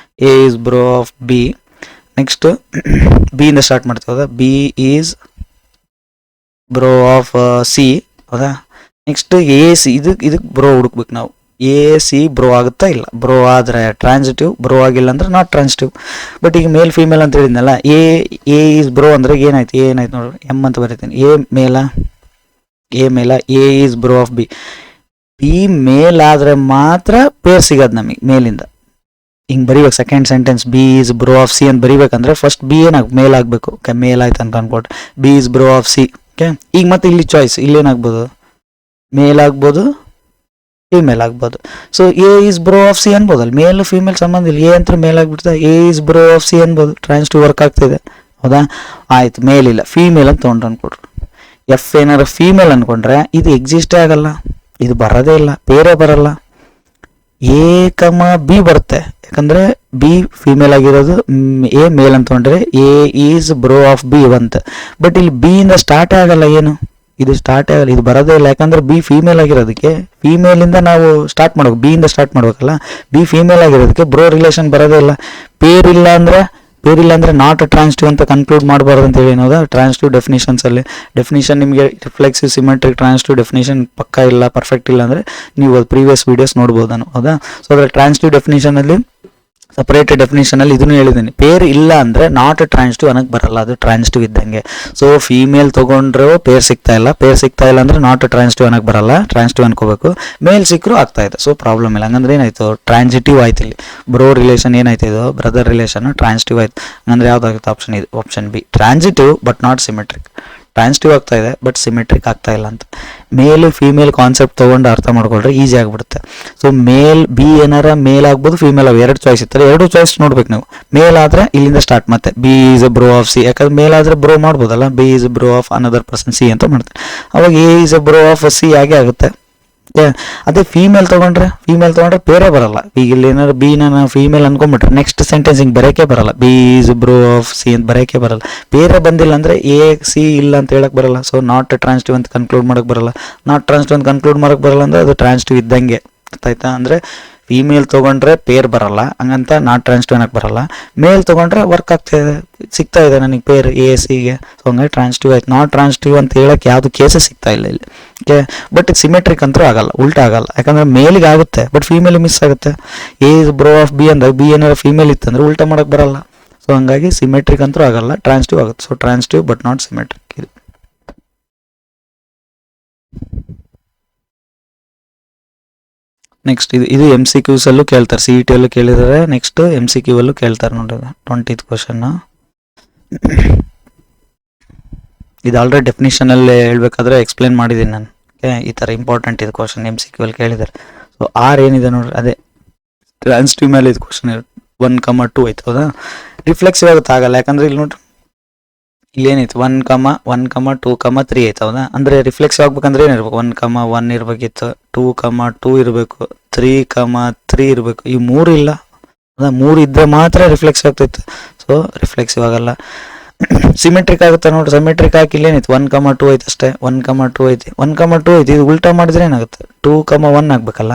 A is bro of B. Next B ಇಂದ ಸ್ಟಾರ್ಟ್ ಮಾಡ್ತೀವಿ, ಹೌದಾ? B is bro of C, ಹೌದಾ? ನೆಕ್ಸ್ಟ್ ಎ ಸಿ, ಇದಕ್ಕೆ ಬ್ರೋ ಹುಡುಕ್ಬೇಕು ನಾವು. ಎ ಸಿ ಬ್ರೋ ಆಗುತ್ತಾ ಇಲ್ಲ, ಬ್ರೋ ಆದರೆ ಟ್ರಾನ್ಸಿಟಿವ್, ಬ್ರೋ ಆಗಿಲ್ಲ ಅಂದ್ರೆ ನಾಟ್ ಟ್ರಾನ್ಸಿಟಿವ್. ಬಟ್ ಈಗ ಮೇಲ್ ಫಿಮೇಲ್ ಅಂತ ಹೇಳಿದ್ನಲ್ಲ, ಎ ಈಸ್ ಬ್ರೋ ಅಂದ್ರೆ ಏನಾಯ್ತು ನೋಡ್ರಿ, ಎಮ್ ಅಂತ ಬರಿತೀನಿ. A male A is bro of B. B male ಆದರೆ ಮಾತ್ರ ಪೇರ್ ಸಿಗೋದು ನಮಗೆ ಮೇಲಿಂದ. ಹಿಂಗೆ ಬರಿಬೇಕು second sentence, B is bro of C ಅಂತ ಬರಿಬೇಕಂದ್ರೆ ಫಸ್ಟ್ ಬಿ ಮೇಲ್ ಆಗಬೇಕು. ಓಕೆ, ಮೇಲ್ ಆಯ್ತು ಅಂತ ಅನ್ಕೊಟ್ಟು B is bro of C. Okay, ಈಗ ಮತ್ತೆ ಇಲ್ಲಿ ಚಾಯ್ಸ್, ಇಲ್ಲೇನಾಗ್ಬೋದು, ಮೇಲ್ ಆಗ್ಬೋದು, ಫಿಮೇಲ್ ಆಗ್ಬೋದು. So A is bro of C ಅನ್ಬೋದಲ್ಲ, ಮೇಲ್ ಫಿಮೇಲ್ ಸಂಬಂಧ ಇಲ್ಲ. ಎ ಅಂತ ಮೇಲ್ ಆಗ್ಬಿಡ್ತದೆ, A is bro of C ಅನ್ಬೋದು, ಟ್ರಾನ್ಸಿಟಿವ್ ವರ್ಕ್ ಆಗ್ತಿದೆ, ಹೌದಾ? ಆಯ್ತು, ಮೇಲಿಲ್ಲ, ಫಿಮೇಲ್ ಅಂತ ತೊಗೊಂಡ್ರೆ ಅನ್ಕೊಡ್ರಿ. ಎಫ್ ಏನಾರು ಫಿಮೇಲ್ ಅನ್ಕೊಂಡ್ರೆ ಇದು ಎಕ್ಸಿಸ್ಟೇ ಆಗಲ್ಲ, ಇದು ಬರೋದೇ ಇಲ್ಲ, ಬೇರೆ ಬರಲ್ಲ. ಎ ಕಮ ಬಿ ಬರುತ್ತೆ, ಯಾಕಂದರೆ ಬಿ ಫಿಮೇಲ್ ಆಗಿರೋದು, ಎ ಮೇಲ್ ಅಂತ ತೊಗೊಂಡ್ರೆ A is bro of B ಬಂತ. ಬಟ್ ಇಲ್ಲಿ ಬಿ ಇಂದ ಸ್ಟಾರ್ಟೇ ಆಗಲ್ಲ, ಏನು ಇದು ಸ್ಟಾರ್ಟೇ ಆಗಲ್ಲ, ಇದು ಬರೋದೇ ಇಲ್ಲ. ಯಾಕಂದ್ರೆ ಬಿ ಫಿಮೇಲ್ ಆಗಿರೋದಕ್ಕೆ ಫಿಮೇಲಿಂದ ನಾವು ಸ್ಟಾರ್ಟ್ ಮಾಡ್ಬೇಕು, ಬಿ ಇಂದ ಸ್ಟಾರ್ಟ್ ಮಾಡ್ಬೇಕಲ್ಲ. ಬಿ ಫಿಮೇಲ್ ಆಗಿರೋದಕ್ಕೆ ಬ್ರೋ ರಿಲೇಷನ್ ಬರೋದೇ ಇಲ್ಲ. ಪೇರ್ ಇಲ್ಲ ಅಂದರೆ ನಾಟ್ ಟ್ರಾನ್ಸಿಟಿವ್ ಅಂತ ಕನ್ಕ್ಲೂಡ್ ಮಾಡಬಾರ್ದು ಅಂತ ಹೇಳಿ ಏನೋದ ಟ್ರಾನ್ಸಿಟಿವ್ ಡೆಫಿನಿಷನ್ಸಲ್ಲಿ. ಡೆಫಿನಿಷನ್ ನಿಮಗೆ ರಿಫ್ಲೆಕ್ಸಿವ್ ಸಿಮೆಟ್ರಿಕ್ ಟ್ರಾನ್ಸಿಟಿವ್ ಡೆಫಿನಿಷನ್ ಪಕ್ಕ ಇಲ್ಲ, ಪರ್ಫೆಕ್ಟ್ ಇಲ್ಲ ಅಂದರೆ ನೀವು ಅದು ಪ್ರೀವಿಯಸ್ ವೀಡಿಯೋಸ್ ನೋಡ್ಬೋದು ನಾನು, ಹೌದಾ? ಸೊ ಅದರ ಟ್ರಾನ್ಸಿಟಿವ್ ಡೆಫಿನಿಷನಲ್ಲಿ ಸಪ್ರೇಟ್ ಡೆಫಿನಿಷನಲ್ಲಿ ಇದನ್ನು ಹೇಳಿದ್ದೀನಿ. ಪೇರ್ ಇಲ್ಲ ಅಂದರೆ ನಾಟ್ ಟ್ರಾನ್ಸಿಟಿವ್ ಅನ್ನಕ್ಕೆ ಬರಲ್ಲ, ಅದು ಟ್ರಾನ್ಸಿಟಿವ್ ಇದ್ದಂಗೆ. ಸೊ ಫಿಮೇಲ್ ತೊಗೊಂಡ್ರು ಪೇರ್ ಸಿಗ್ತಾ ಇಲ್ಲ ಅಂದರೆ ನಾಟ್ ಟ್ರಾನ್ಸಿಟಿವ್ ಅನ್ನಕ್ಕೆ ಬರಲ್ಲ, ಟ್ರಾನ್ಸಿಟಿವ್ ಅನ್ಕೋಬೇಕು. ಮೇಲ್ ಸಿಕ್ಕರೂ ಆಗ್ತಾ ಇದೆ, ಸೊ ಪ್ರಾಬ್ಲಮ್ ಇಲ್ಲ. ಹಂಗಂದ್ರೆ ಏನಾಯ್ತು, ಟ್ರಾನ್ಸಿಟಿವ್ ಆಯ್ತು. ಇಲ್ಲಿ ಬ್ರೋ ರಿಲೇಷನ್ ಏನಾಯ್ತು, ಇದು ಬ್ರದರ್ ರಿಲೇಷನ್ ಟ್ರಾನ್ಸಿಟಿವ್ ಆಯ್ತು. ಹಂಗಂದ್ರೆ ಯಾವ್ದಾಗುತ್ತೆ ಆಪ್ಷನ್ ಇದು, option B, transitive but not symmetric. Transitive ಆಗ್ತಾ ಇದೆ ಬಟ್ ಸಿಮೆಟ್ರಿಕ್ ಆಗ್ತಾ ಇಲ್ಲ ಅಂತ. ಮೇಲ್ ಫಿಮೇಲ್ ಕಾನ್ಸೆಪ್ಟ್ ತೊಗೊಂಡು ಅರ್ಥ ಮಾಡ್ಕೊಳ್ರೆ ಈಸಿ ಆಗಿಬಿಡುತ್ತೆ. ಸೊ ಮೇಲ್ ಬಿ ಏನಾರ ಮೇಲ್ ಆಗ್ಬೋದು, ಫಿಮೇಲ್ ಆಗ ಎರಡು ಚಾಯ್ಸ್ ಇರ್ತಾರೆ, ಎರಡು ಚಾಯ್ಸ್ ನೋಡ್ಬೇಕು ನಾವು. ಮೇಲ್ ಆದರೆ ಇಲ್ಲಿಂದ ಸ್ಟಾರ್ಟ್, ಮತ್ತೆ B is A bro of C, ಯಾಕಂದ್ರೆ ಮೇಲ್ ಆದರೆ ಬ್ರೋ ಮಾಡ್ಬೋದಲ್ಲ, B is A bro of another person C ಅಂತ ಮಾಡ್ತಾರೆ. ಅವಾಗ A is A bro of C ಆಗೇ ಆಗುತ್ತೆ, ಅದೇ ಫೀಮೇಲ್ ತೊಗೊಂಡ್ರೆ ಬೇರೆ ಬರಲ್ಲ. ಈಗ ಇಲ್ಲಿ ಏನಾದ್ರು ಬಿನ ಫೀಮೇಲ್ ಅನ್ಕೊಂಡ್ಬಿಟ್ರೆ ನೆಕ್ಸ್ಟ್ ಸೆಂಟೆನ್ಸ್ ಹಿಂಗೆ ಬರೋಕೆ ಬರಲ್ಲ. B is bro of C ಅಂತ ಬರೋಕೆ ಬರಲ್ಲ. ಬೇರೆ ಬಂದಿಲ್ಲ ಅಂದರೆ ಎ ಸಿ ಇಲ್ಲ ಅಂತ ಹೇಳಕ್ ಬರಲ್ಲ. ಸೊ ನಾಟ್ ಟ್ರಾನ್ಸ್ಟಿವ್ ಅಂತ ಕನ್ಕ್ಲೂಡ್ ಮಾಡೋಕ್ಕೆ ಬರಲ್ಲ. ನಾಟ್ ಟ್ರಾನ್ಸ್ಟಿವ್ ಅಂತ ಕನ್ಕ್ಲೂಡ್ ಮಾಡೋಕ್ಕೆ ಬರಲ್ಲ ಅಂದರೆ ಅದು ಟ್ರಾನ್ಸ್ಟಿವ್ ಇದ್ದಂಗೆ. ಆಯ್ತಾ? ಅಂದರೆ ಫೀಮೇಲ್ ತೊಗೊಂಡ್ರೆ ಪೇರ್ ಬರಲ್ಲ, ಹಂಗಂತ ನಾಟ್ ಟ್ರಾನ್ಸ್ಟಿವ್ ಅನ್ನಕ್ಕೆ ಬರಲ್ಲ. ಮೇಲ್ ತೊಗೊಂಡ್ರೆ ವರ್ಕ್ ಆಗ್ತಾಯಿದೆ, ಸಿಗ್ತಾ ಇದೆ ನನಗೆ ಪೇರ್ ಎ ಸಿಗೆ. ಸೊ ಹಂಗಾಗಿ ಟ್ರಾನ್ಸ್ಟಿವ್ ಆಯ್ತು. ನಾಟ್ ಟ್ರಾನ್ಸ್ಟಿವ್ ಅಂತ ಹೇಳಕ್ಕೆ ಯಾವುದು ಕೇಸಸ್ ಸಿಗ್ತಾ ಇಲ್ಲ ಇಲ್ಲಿ. ಓಕೆ, ಬಟ್ ಇದು ಸಿಮೆಟ್ರಿಕ್ ಅಂತೂ ಆಗಲ್ಲ, ಉಲ್ಟಾ ಆಗಲ್ಲ. ಯಾಕಂದರೆ ಮೇಲಿಗೆ ಆಗುತ್ತೆ ಬಟ್ ಫೀಮೇಲಿಗೆ ಮಿಸ್ ಆಗುತ್ತೆ. A is bro of b ಅಂದಾಗ ಬಿ ಏನಾದ್ರು ಫೀಮೇಲ್ ಇತ್ತಂದ್ರೆ ಉಲ್ಟಾ ಮಾಡೋಕ್ಕೆ ಬರಲ್ಲ. ಸೊ ಹಂಗಾಗಿ ಸಿಮೆಟ್ರಿಕ್ ಅಂತೂ ಆಗಲ್ಲ, ಟ್ರಾನ್ಸ್ಟಿವ್ ಆಗುತ್ತೆ. So transitive but not symmetric. ಇದು ನೆಕ್ಸ್ಟ್ ಇದು ಎಮ್ ಸಿ ಕ್ಯೂಸಲ್ಲೂ ಕೇಳ್ತಾರೆ, ಸಿ ಇ ಟಿ ಅಲ್ಲೂ ಕೇಳಿದ್ದಾರೆ, ನೆಕ್ಸ್ಟ್ ಎಮ್ ಸಿ ಕ್ಯೂ ಅಲ್ಲೂ ಕೇಳ್ತಾರೆ ನೋಡ್ರಿ. 20th ಕ್ವಶನ್ ಇದು ಆಲ್ರೆಡಿ ಡೆಫಿನಿಷನಲ್ಲಿ ಹೇಳ್ಬೇಕಾದ್ರೆ ಎಕ್ಸ್ಪ್ಲೇನ್ ಮಾಡಿದ್ದೀನಿ ನಾನು. ಈ ಥರ ಇಂಪಾರ್ಟೆಂಟ್ ಇದು ಕ್ವಶನ್ ಎಮ್ ಸಿ ಕ್ಯೂ ಅಲ್ಲಿ ಕೇಳಿದ್ದಾರೆ. ಸೊ ಆರ್ ಏನಿದೆ ನೋಡ್ರಿ, ಅದೇ ಟ್ರಾನ್ಸ್ಟಿವ್ ಮೇಲೆ ಇದು ಕ್ವಶನ್ 1,2 ಐತೆ. ಹೌದಾ? ರಿಫ್ಲೆಕ್ಸಿವ್ ಆಗುತ್ತೆ ಆಗಲ್ಲ. ಯಾಕಂದ್ರೆ ಇಲ್ಲಿ ನೋಡ್ರಿ, ಇಲ್ಲೇನೈತೆ 1,2,3 ಐತೆ. ಹೌದಾ? ಅಂದರೆ ರಿಫ್ಲೆಕ್ಸಿವ್ ಆಗ್ಬೇಕಂದ್ರೆ ಏನಿರ್ಬೇಕು? 1,1 ಇರಬೇಕಿತ್ತು, 2,2 ಇರಬೇಕು, 3,3 ಇರಬೇಕು. ಈ 3 ಇಲ್ಲ. ಅದ 3 ಇದ್ದರೆ ಮಾತ್ರ ರಿಫ್ಲೆಕ್ಸಿವ್ ಆಗ್ತೈತೆ. ಸೊ ರಿಫ್ಲೆಕ್ಸಿವ್ ಆಗಲ್ಲ. ಸಿಮೆಟ್ರಿಕ್ ಆಗುತ್ತೆ ನೋಡ್ರಿ. ಸಿಮೆಟ್ರಿಕ್ ಹಾಕಿ ಇಲ್ಲೇನೈತೆ 1,2 ಐತೆ ಅಷ್ಟೇ. 1,2 ಐತಿ, 1,2 ಐತಿ. ಇದು ಉಲ್ಟಾ ಮಾಡಿದ್ರೆ ಏನಾಗುತ್ತೆ? 2,1 ಆಗ್ಬೇಕಲ್ಲ.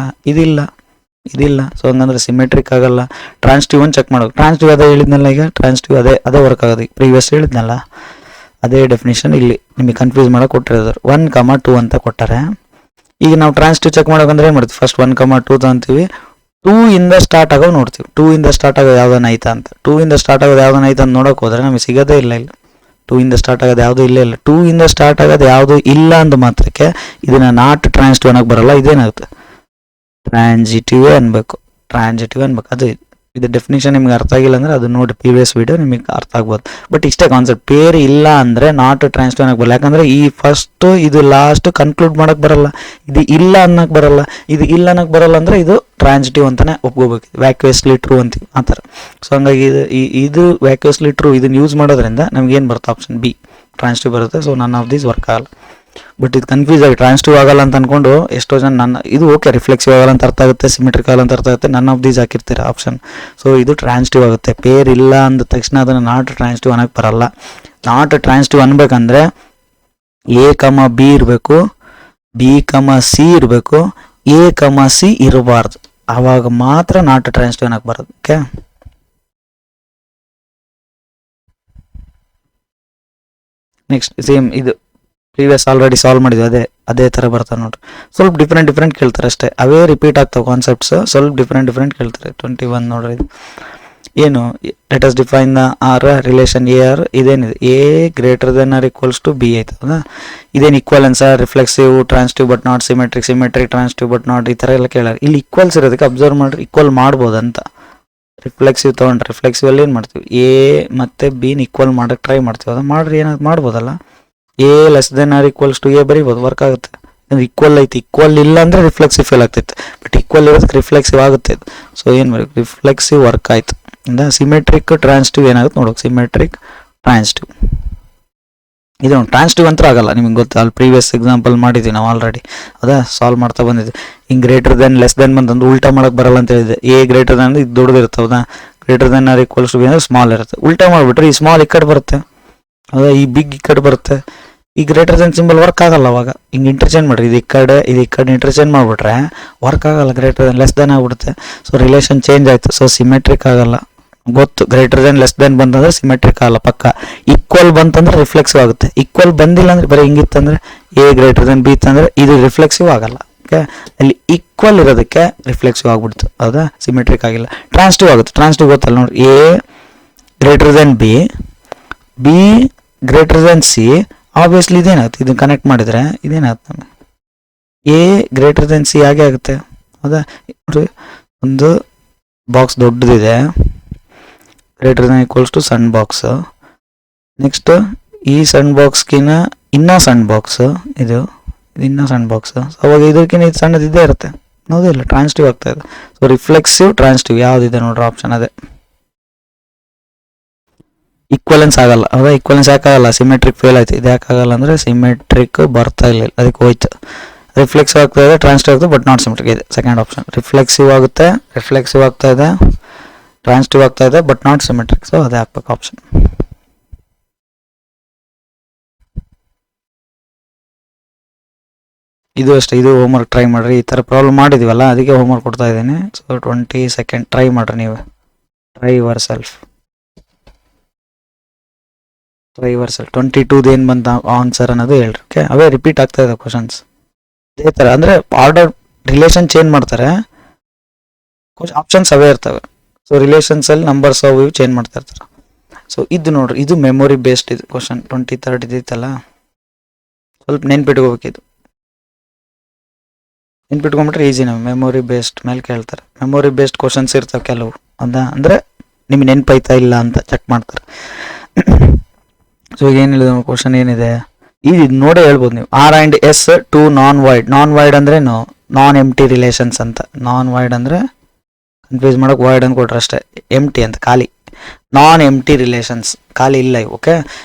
ಇದಿಲ್ಲ. ಸೊ ಹಂಗಂದ್ರೆ ಸಿಮೆಟ್ರಿಕ್ ಆಗಲ್ಲ. ಟ್ರಾನ್ಸ್ಟಿವ್ ಒಂದು ಚೆಕ್ ಮಾಡೋದು. ಟ್ರಾನ್ಸ್ಟಿವ್ ಅದೇ ಹೇಳಿದ್ನಲ್ಲ, ಈಗ ಟ್ರಾನ್ಸ್ಟಿವ್ ಅದೇ ವರ್ಕ್ ಆಗೋದು. ಪ್ರೀವಿಯಸ್ ಹೇಳಿದ್ನಲ್ಲ ಅದೇ ಡೆಫಿನೇಷನ್ ಇಲ್ಲಿ ನಿಮಗೆ ಕನ್ಫ್ಯೂಸ್ ಮಾಡೋಕೆ ಕೊಟ್ಟಿರೋದು. 1,2 ಅಂತ ಕೊಟ್ಟಾರೆ. ಈಗ ನಾವು ಟ್ರಾನ್ಸ್ಟಿವ್ ಚೆಕ್ ಮಾಡೋಕಂದ್ರೆ ಏನು ಮಾಡ್ತೀವಿ? ಫಸ್ಟ್ 1,2 ತಗೊಂತೀವಿ. 2 ಇಂದ ಸ್ಟಾರ್ಟ್ ಆಗೋದು ನೋಡ್ತೀವಿ. 2 ಇಂದ ಸ್ಟಾರ್ಟ್ ಆಗೋದು ಯಾವ್ದಾನ ಐತಾ ಅಂತ. 2 ಇಂದ ಸ್ಟಾರ್ಟ್ ಆಗೋದು ಯಾವ್ದಾನ ಐತಾ ಅಂತ ನೋಡೋಕೆ ಹೋದ್ರೆ ನಮಗೆ ಸಿಗೋದೇ ಇಲ್ಲ. 2 ಇಂದ ಸ್ಟಾರ್ಟ್ ಆಗೋದು ಯಾವುದೂ ಇಲ್ಲ. 2 ಇಂದ ಸ್ಟಾರ್ಟ್ ಆಗೋದು ಯಾವುದು ಇಲ್ಲ ಅಂದ ಮಾತ್ರಕ್ಕೆ ಇದನ್ನ ನಾಟ್ ಟ್ರಾನ್ಸ್ಟಿವ್ ಅನ್ನೋಕೆ ಬರಲ್ಲ. ಇದೇನಾಗುತ್ತೆ? ಟ್ರಾನ್ಸಿಟಿವ್ ಅನ್ಬೇಕು. ಅದು ಇದು ಡೆಫಿನೇಷನ್ ನಿಮ್ಗೆ ಅರ್ಥ ಆಗಿಲ್ಲ ಅಂದರೆ ಅದು ನೋಡಿ ಪ್ರೀವಿಯಸ್ ವಿಡಿಯೋ, ನಿಮಗೆ ಅರ್ಥ ಆಗ್ಬೋದು. ಬಟ್ ಇಷ್ಟೇ ಕಾನ್ಸೆಪ್ಟ್. ಪೇರ್ ಇಲ್ಲ ಅಂದರೆ ನಾಟ್ ಟ್ರಾನ್ಸ್ಟಿವ್ ಅನ್ನೋಕೆ ಬರಲ್ಲ. ಯಾಕಂದರೆ ಈ ಫಸ್ಟು ಇದು ಲಾಸ್ಟ್ ಕನ್ಕ್ಲೂಡ್ ಮಾಡೋಕ್ಕೆ ಬರಲ್ಲ. ಇದು ಇಲ್ಲ ಅನ್ನೋಕೆ ಬರಲ್ಲ. ಇದು ಇಲ್ಲ ಅನ್ನೋಕೆ ಬರಲ್ಲ ಅಂದರೆ ಇದು ಟ್ರಾನ್ಸಿಟಿವ್ ಅಂತಲೇ ಒಪ್ಕೋಬೇಕು. ವ್ಯಾಕ್ಯೂಸ್ಲಿ ಟ್ರೂ ಅಂತೀವಿ ಆ ಥರ. ಸೊ ಹಂಗಾಗಿ ಇದು ವ್ಯಾಕ್ಯೂಸ್ಲಿ ಟ್ರೂ ಇದನ್ನು ಯೂಸ್ ಮಾಡೋದ್ರಿಂದ ನಮಗೇನು ಬರುತ್ತೆ? ಆಪ್ಷನ್ ಬಿ ಟ್ರಾನ್ಸಿಟಿವ್ ಬರುತ್ತೆ. ಸೊ ನನ್ ಆಫ್ ದೀಸ್ ವರ್ಕ್ ಆಗಲ್ಲ. ಬಟ್ ಇದು ಕನ್ಫ್ಯೂಸ್ ಆಗಿ ಟ್ರಾನ್ಸಿಟಿವ್ ಆಗಲ್ಲ ಅಂತ ಅಂದ್ಕೊಂಡು ಎಷ್ಟೋ ಜನ ಇದು ಓಕೆ ರಿಫ್ಲೆಕ್ಸಿವ್ ಆಗಲ್ಲ ಅಂತ ಅರ್ಥ ಆಗುತ್ತೆ, ಸಿಮೆಟ್ರಿಕ್ ಆಗಲ್ಲ ಅಂತ ಅರ್ಥ ಆಗುತ್ತೆ, ನನ್ ಆಫ್ ದೀಸ್ ಹಾಕಿರ್ತೀರ ಆಪ್ಷನ್. ಸೊ ಇದು ಟ್ರಾನ್ಸಿಟಿವ್ ಆಗುತ್ತೆ. ಪೇರ್ ಇಲ್ಲ ಅಂದ ತಕ್ಷಣ ಅದನ್ನು ನಾಟ್ ಟ್ರಾನ್ಸಿಟಿವ್ ಅನ್ನೋಕ್ಕೆ ಬರಲ್ಲ. ನಾಟ್ ಟ್ರಾನ್ಸಿಟಿವ್ ಅನ್ಬೇಕಂದ್ರೆ ಎ ಕಮ ಬಿ ಇರಬೇಕು, ಬಿ ಕಮ ಸಿ ಇರಬೇಕು, ಎ ಕಮ ಸಿ ಇರಬಾರ್ದು. ಆವಾಗ ಮಾತ್ರ ನಾಟ್ ಟ್ರಾನ್ಸಿಟಿವ್ ಅನ್ನೋಕ್ಕೆ ಬರೋದು. ಓಕೆ, ನೆಕ್ಸ್ಟ್ ಸೇಮ್ ಇದು ಪ್ರೀವಿಯಸ್ ಆಲ್ರೆಡಿ ಸಾಲ್ವ್ ಮಾಡಿದ್ವಿ. ಅದೇ ಥರ ಬರ್ತಾವೆ ನೋಡ್ರಿ. ಸ್ವಲ್ಪ ಡಿಫ್ರೆಂಟ್ ಕೇಳ್ತಾರೆ ಅಷ್ಟೇ. ಅವೇ ರಿಪೀಟ್ ಆಗ್ತಾವೆ ಕಾನ್ಸೆಪ್ಟ್ಸ್, ಸ್ವಲ್ಪ ಡಿಫ್ರೆಂಟ್ ಕೇಳ್ತಾರೆ. 21 ನೋಡ್ರಿ. ಇದು ಏನು? Let us define the R relation A R. ಇದೇನಿದೆ? A greater than R equals to B ಐತೆ. ಹೌದಾ? ಇದೇನು equivalence? Reflexive transitive but not symmetric transitive but not, ಈ ಥರ ಎಲ್ಲ ಕೇಳಾರೆ. ಇಲ್ಲಿ ಈಕ್ವಲ್ಸ್ ಇರೋದಕ್ಕೆ ಅಬ್ಸರ್ವ್ ಮಾಡ್ರಿ, ಈಕ್ವಲ್ ಮಾಡ್ಬೋದಂತ. ರಿಫ್ಲೆಕ್ಸಿವ್ ತೊಗೊಂಡ್ರೆ ರಿಫ್ಲೆಕ್ಸಿವ್ ಅಲ್ಲಿ ಏನು ಮಾಡ್ತೀವಿ? ಎ ಮತ್ತು ಬಿನ ಈಕ್ವಲ್ ಮಾಡೋಕ್ಕೆ ಟ್ರೈ ಮಾಡ್ತೀವಿ. ಅದು ಮಾಡ್ರಿ, ಏನಾದ್ರು ಮಾಡ್ಬೋದಲ್ಲ. A less than R equals to A ಬರೀಬೋದು, ವರ್ಕ್ ಆಗುತ್ತೆ. ಈಕ್ವಲ್ ಐತಿ. ಈಕ್ವಲ್ ಇಲ್ಲ ಅಂದರೆ ರಿಫ್ಲೆಕ್ಸಿವ್ ಫೇಲ್ ಆಗ್ತೈತೆ. ಬಟ್ ಈಕ್ವಲ್ ಇರೋದಕ್ಕೆ ರಿಫ್ಲೆಕ್ಸಿವ್ ಆಗುತ್ತೆ ಇದು. ಸೊ ಏನು ಮಾಡಿ? ರಿಫ್ಲೆಕ್ಸಿವ್ ವರ್ಕ್ ಆಯ್ತು. ಇಂದ ಸಿಮೆಟ್ರಿಕ್ ಟ್ರಾನ್ಸಿಟಿವ್ ಏನಾಗುತ್ತೆ ನೋಡೋಕೆ? Symmetric transitive. ಇದು ಟ್ರಾನ್ಸಿಟಿವ್ ಅಂತ ಆಗಲ್ಲ, ನಿಮಗೆ ಗೊತ್ತು. ಅಲ್ಲಿ ಪ್ರೀವಿಯಸ್ ಎಕ್ಸಾಂಪಲ್ ಮಾಡಿದ್ವಿ ನಾವು ಆಲ್ರೆಡಿ. ಸಾಲ್ವ್ ಮಾಡ್ತಾ ಬಂದಿದ್ವಿ. ಹಿಂಗೆ ಗ್ರೇಟರ್ ದೆನ್ ಲೆಸ್ ದೆನ್ ಬಂತಂದು ಉಲ್ಟಾ ಮಾಡೋಕ್ಕೆ ಬರಲ್ಲ ಅಂತ ಹೇಳಿದೆ. ಎ ಗ್ರೇಟರ್ ದೆನ್ ಇದು ದೊಡ್ಡದಿರುತ್ತೆ. ಹೌದಾ? Greater than R equals to B ಅಂದರೆ ಸ್ಮಾಲ್ ಇರುತ್ತೆ. ಉಲ್ಟಾ ಮಾಡಿಬಿಟ್ರೆ ಈ ಸ್ಮಾಲ್ ಈ ಕಡೆ ಬರುತ್ತೆ. ಹೌದಾ? ಈ ಬಿಗ್ ಈ ಕಡೆ ಬರುತ್ತೆ. ಈ ಗ್ರೇಟರ್ ದೆನ್ ಸಿಂಬಲ್ ವರ್ಕ್ ಆಗಲ್ಲ. ಅವಾಗ ಹಿಂಗೆ ಇಂಟರ್ಚೇಂಜ್ ಮಾಡಿರಿ. ಇದು ಈ ಕಡೆ ಇಂಟರ್ಚೇಂಜ್ ಮಾಡಿಬಿಟ್ರೆ ವರ್ಕ್ ಆಗಲ್ಲ. ಗ್ರೇಟರ್ ದೆನ್ ಲೆಸ್ ದೆನ್ ಆಗಿಬಿಡುತ್ತೆ. ಸೊ ರಿಲೇಷನ್ ಚೇಂಜ್ ಆಯಿತು. ಸೊ ಸಿಮೆಟ್ರಿಕ್ ಆಗಲ್ಲ. ಗೊತ್ತು, ಗ್ರೇಟರ್ ದೆನ್ ಲೆಸ್ ದೆನ್ ಬಂತಂದ್ರೆ ಸಿಮೆಟ್ರಿಕ್ ಆಗಲ್ಲ ಪಕ್ಕ. ಈಕ್ವಲ್ ಬಂತಂದ್ರೆ ರಿಫ್ಲೆಕ್ಸಿವ್ ಆಗುತ್ತೆ. ಈಕ್ವಲ್ ಬಂದಿಲ್ಲ ಅಂದರೆ ಬರೀ ಹಿಂಗಿತ್ತಂದ್ರೆ ಎ ಗ್ರೇಟರ್ ದೆನ್ ಬಿ ಇತ್ತಂದ್ರೆ ಇದು ರಿಫ್ಲೆಕ್ಸಿವ್ ಆಗಲ್ಲ. ಓಕೆ, ಅಲ್ಲಿ ಈಕ್ವಲ್ ಇರೋದಕ್ಕೆ ರಿಫ್ಲೆಕ್ಸಿವ್ ಆಗ್ಬಿಡ್ತು. ಹೌದಾ? ಸಿಮೆಟ್ರಿಕ್ ಆಗಿಲ್ಲ. ಟ್ರಾನ್ಸಿಟಿವ್ ಆಗುತ್ತೆ. ಟ್ರಾನ್ಸಿಟಿವ್ ಗೊತ್ತಲ್ಲ ನೋಡಿ. A greater than B, B greater than C. Obviously ಇದೇನಾಗುತ್ತೆ? ಇದನ್ನು ಕನೆಕ್ಟ್ ಮಾಡಿದರೆ ಇದೇನಾಗುತ್ತೆ? ನಮಗೆ ಎ ಗ್ರೇಟರ್ ದೆನ್ ಸಿ ಹಾಗೆ ಆಗುತ್ತೆ. ಹೌದಾ? ನೋಡಿರಿ, ಒಂದು ಬಾಕ್ಸ್ ದೊಡ್ಡದಿದೆ, ಗ್ರೇಟರ್ ದೆನ್ ಈಕ್ವಲ್ಸ್ ಟು ಸಣ್ಣ ಬಾಕ್ಸ್. ನೆಕ್ಸ್ಟ್ ಈ ಸಣ್ಣ ಬಾಕ್ಸ್ಗಿನ ಇನ್ನೂ ಸಣ್ಣ ಬಾಕ್ಸ್, ಇದು ಇನ್ನೂ ಸಣ್ಣ ಬಾಕ್ಸ್. ಅವಾಗ ಇದಕ್ಕಿಂತ ಇದು ಸಣ್ಣದು ಇದ್ದೇ ಇರುತ್ತೆ. ಹೌದಾ? ಇಲ್ಲ, ಟ್ರಾನ್ಸಿಟಿವ್ ಆಗ್ತಾ ಇದೆ. ಸೊ ರಿಫ್ಲೆಕ್ಸಿವ್ ಟ್ರಾನ್ಸಿಟಿವ್ ಯಾವುದಿದೆ ನೋಡ್ರಿ ಆಪ್ಷನ್ ಅದೇ. ಈಕ್ವಲೆನ್ಸ್ ಆಗಲ್ಲ. ಹೌದಾ? ಈಕ್ವಲೆನ್ಸ್ ಯಾಕಾಗಲ್ಲ? ಸಿಮೆಟ್ರಿಕ್ ಫೇಲ್ ಆಯ್ತು. ಇದು ಯಾಕಾಗಲ್ಲ ಅಂದರೆ ಸಿಮೆಟ್ರಿಕ್ ಬರ್ತಾ ಇಲ್ಲ, ಅದಕ್ಕೆ ಹೋಯ್ತು. ರಿಫ್ಲೆಕ್ಸಿವ್ ಆಗ್ತಾ ಇದೆ, ಟ್ರಾನ್ಸಿಟಿವ್ ಆಗ್ತದೆ ಬಟ್ ನಾಟ್ ಸಿಮೆಟ್ರಿಕ್ ಇದೆ ಸೆಕೆಂಡ್ ಆಪ್ಷನ್. ರಿಫ್ಲೆಕ್ಸಿವ್ ಆಗುತ್ತೆ, ರಿಫ್ಲೆಕ್ಸಿವ್ ಆಗ್ತಾ ಇದೆ, ಟ್ರಾನ್ಸಿಟಿವ್ ಆಗ್ತಾ ಇದೆ ಬಟ್ ನಾಟ್ ಸಿಮೆಟ್ರಿಕ್. ಸೊ ಅದೇ ಹಾಕ್ಬೇಕು ಆಪ್ಷನ್. ಇದು ಅಷ್ಟೇ, ಇದು ಹೋಮ್ವರ್ಕ್ ಟ್ರೈ ಮಾಡಿರಿ. ಈ ಥರ ಪ್ರಾಬ್ಲಮ್ ಮಾಡಿದ್ದೀವಲ್ಲ ಅದಕ್ಕೆ ಹೋಮ್ವರ್ಕ್ ಕೊಡ್ತಾ ಇದ್ದೀನಿ. ಸೊ 20 ಸೆಕೆಂಡ್ ಟ್ರೈ ಮಾಡಿರಿ ನೀವು. Try your self. 22 ಏನು ಬಂತ ಆನ್ಸರ್ ಅನ್ನೋದು ಹೇಳ್ರಿ. ಓಕೆ, ಅವೇ ರಿಪೀಟ್ ಆಗ್ತಾ ಇದೆ ಕ್ವಶನ್ಸ್ ಇದೇ ಥರ. ಅಂದರೆ ಆರ್ಡರ್ ರಿಲೇಷನ್ ಚೇಂಜ್ ಮಾಡ್ತಾರೆ, ಆಪ್ಷನ್ಸ್ ಅವೇ ಇರ್ತವೆ. ಸೊ ರಿಲೇಷನ್ಸಲ್ಲಿ ನಂಬರ್ಸ್ ಅವು ಇವು ಚೇಂಜ್ ಮಾಡ್ತಾ ಇರ್ತಾರೆ. ಸೊ ಇದು ನೋಡ್ರಿ, ಇದು ಮೆಮೊರಿ ಬೇಸ್ಡ್ ಇದು ಕ್ವಶನ್. 23 ಇದಿತ್ತಲ್ಲ, ಸ್ವಲ್ಪ ನೆನ್ಪಿಟ್ಕೋಬೇಕಿದು. ನೆನ್ಪಿಟ್ಕೊಂಡ್ಬಿಟ್ರೆ ಈಸಿ. ನಾವು ಮೆಮೊರಿ ಬೇಸ್ಡ್ ಮೇಲೆ ಕೇಳ್ತಾರೆ. ಮೆಮೊರಿ ಬೇಸ್ಡ್ ಕ್ವಶನ್ಸ್ ಇರ್ತವೆ ಕೆಲವು, ಅದ ಅಂದರೆ ನಿಮ್ಗೆ ನೆನಪೈತಾ ಇಲ್ಲ ಅಂತ ಚೆಕ್ ಮಾಡ್ತಾರೆ. ಸೊ ಈಗ ಏನು ಹೇಳಿದ ಕ್ವಶನ್ ಏನಿದೆ ಇದು ನೋಡೇ ಹೇಳ್ಬೋದು ನೀವು. R and S two non void. Non void ಅಂದ್ರೆ ನಾನ್ ಎಂಟಿ ರಿಲೇಷನ್ಸ್ ಅಂತ. ನಾನ್ ವೈಡ್ ಅಂದರೆ ಕನ್ಫ್ಯೂಸ್ ಮಾಡೋಕೆ ವೈಡ್ ಅಂತ ಕೊಟ್ರೆ ಅಷ್ಟೇ, ಎಂಟಿ ಅಂತ ಖಾಲಿ. ನಾನ್ ಎಂಟಿ ರಿಲೇಷನ್ಸ್ ಖಾಲಿ ಇಲ್ಲ ಇವು. Okay,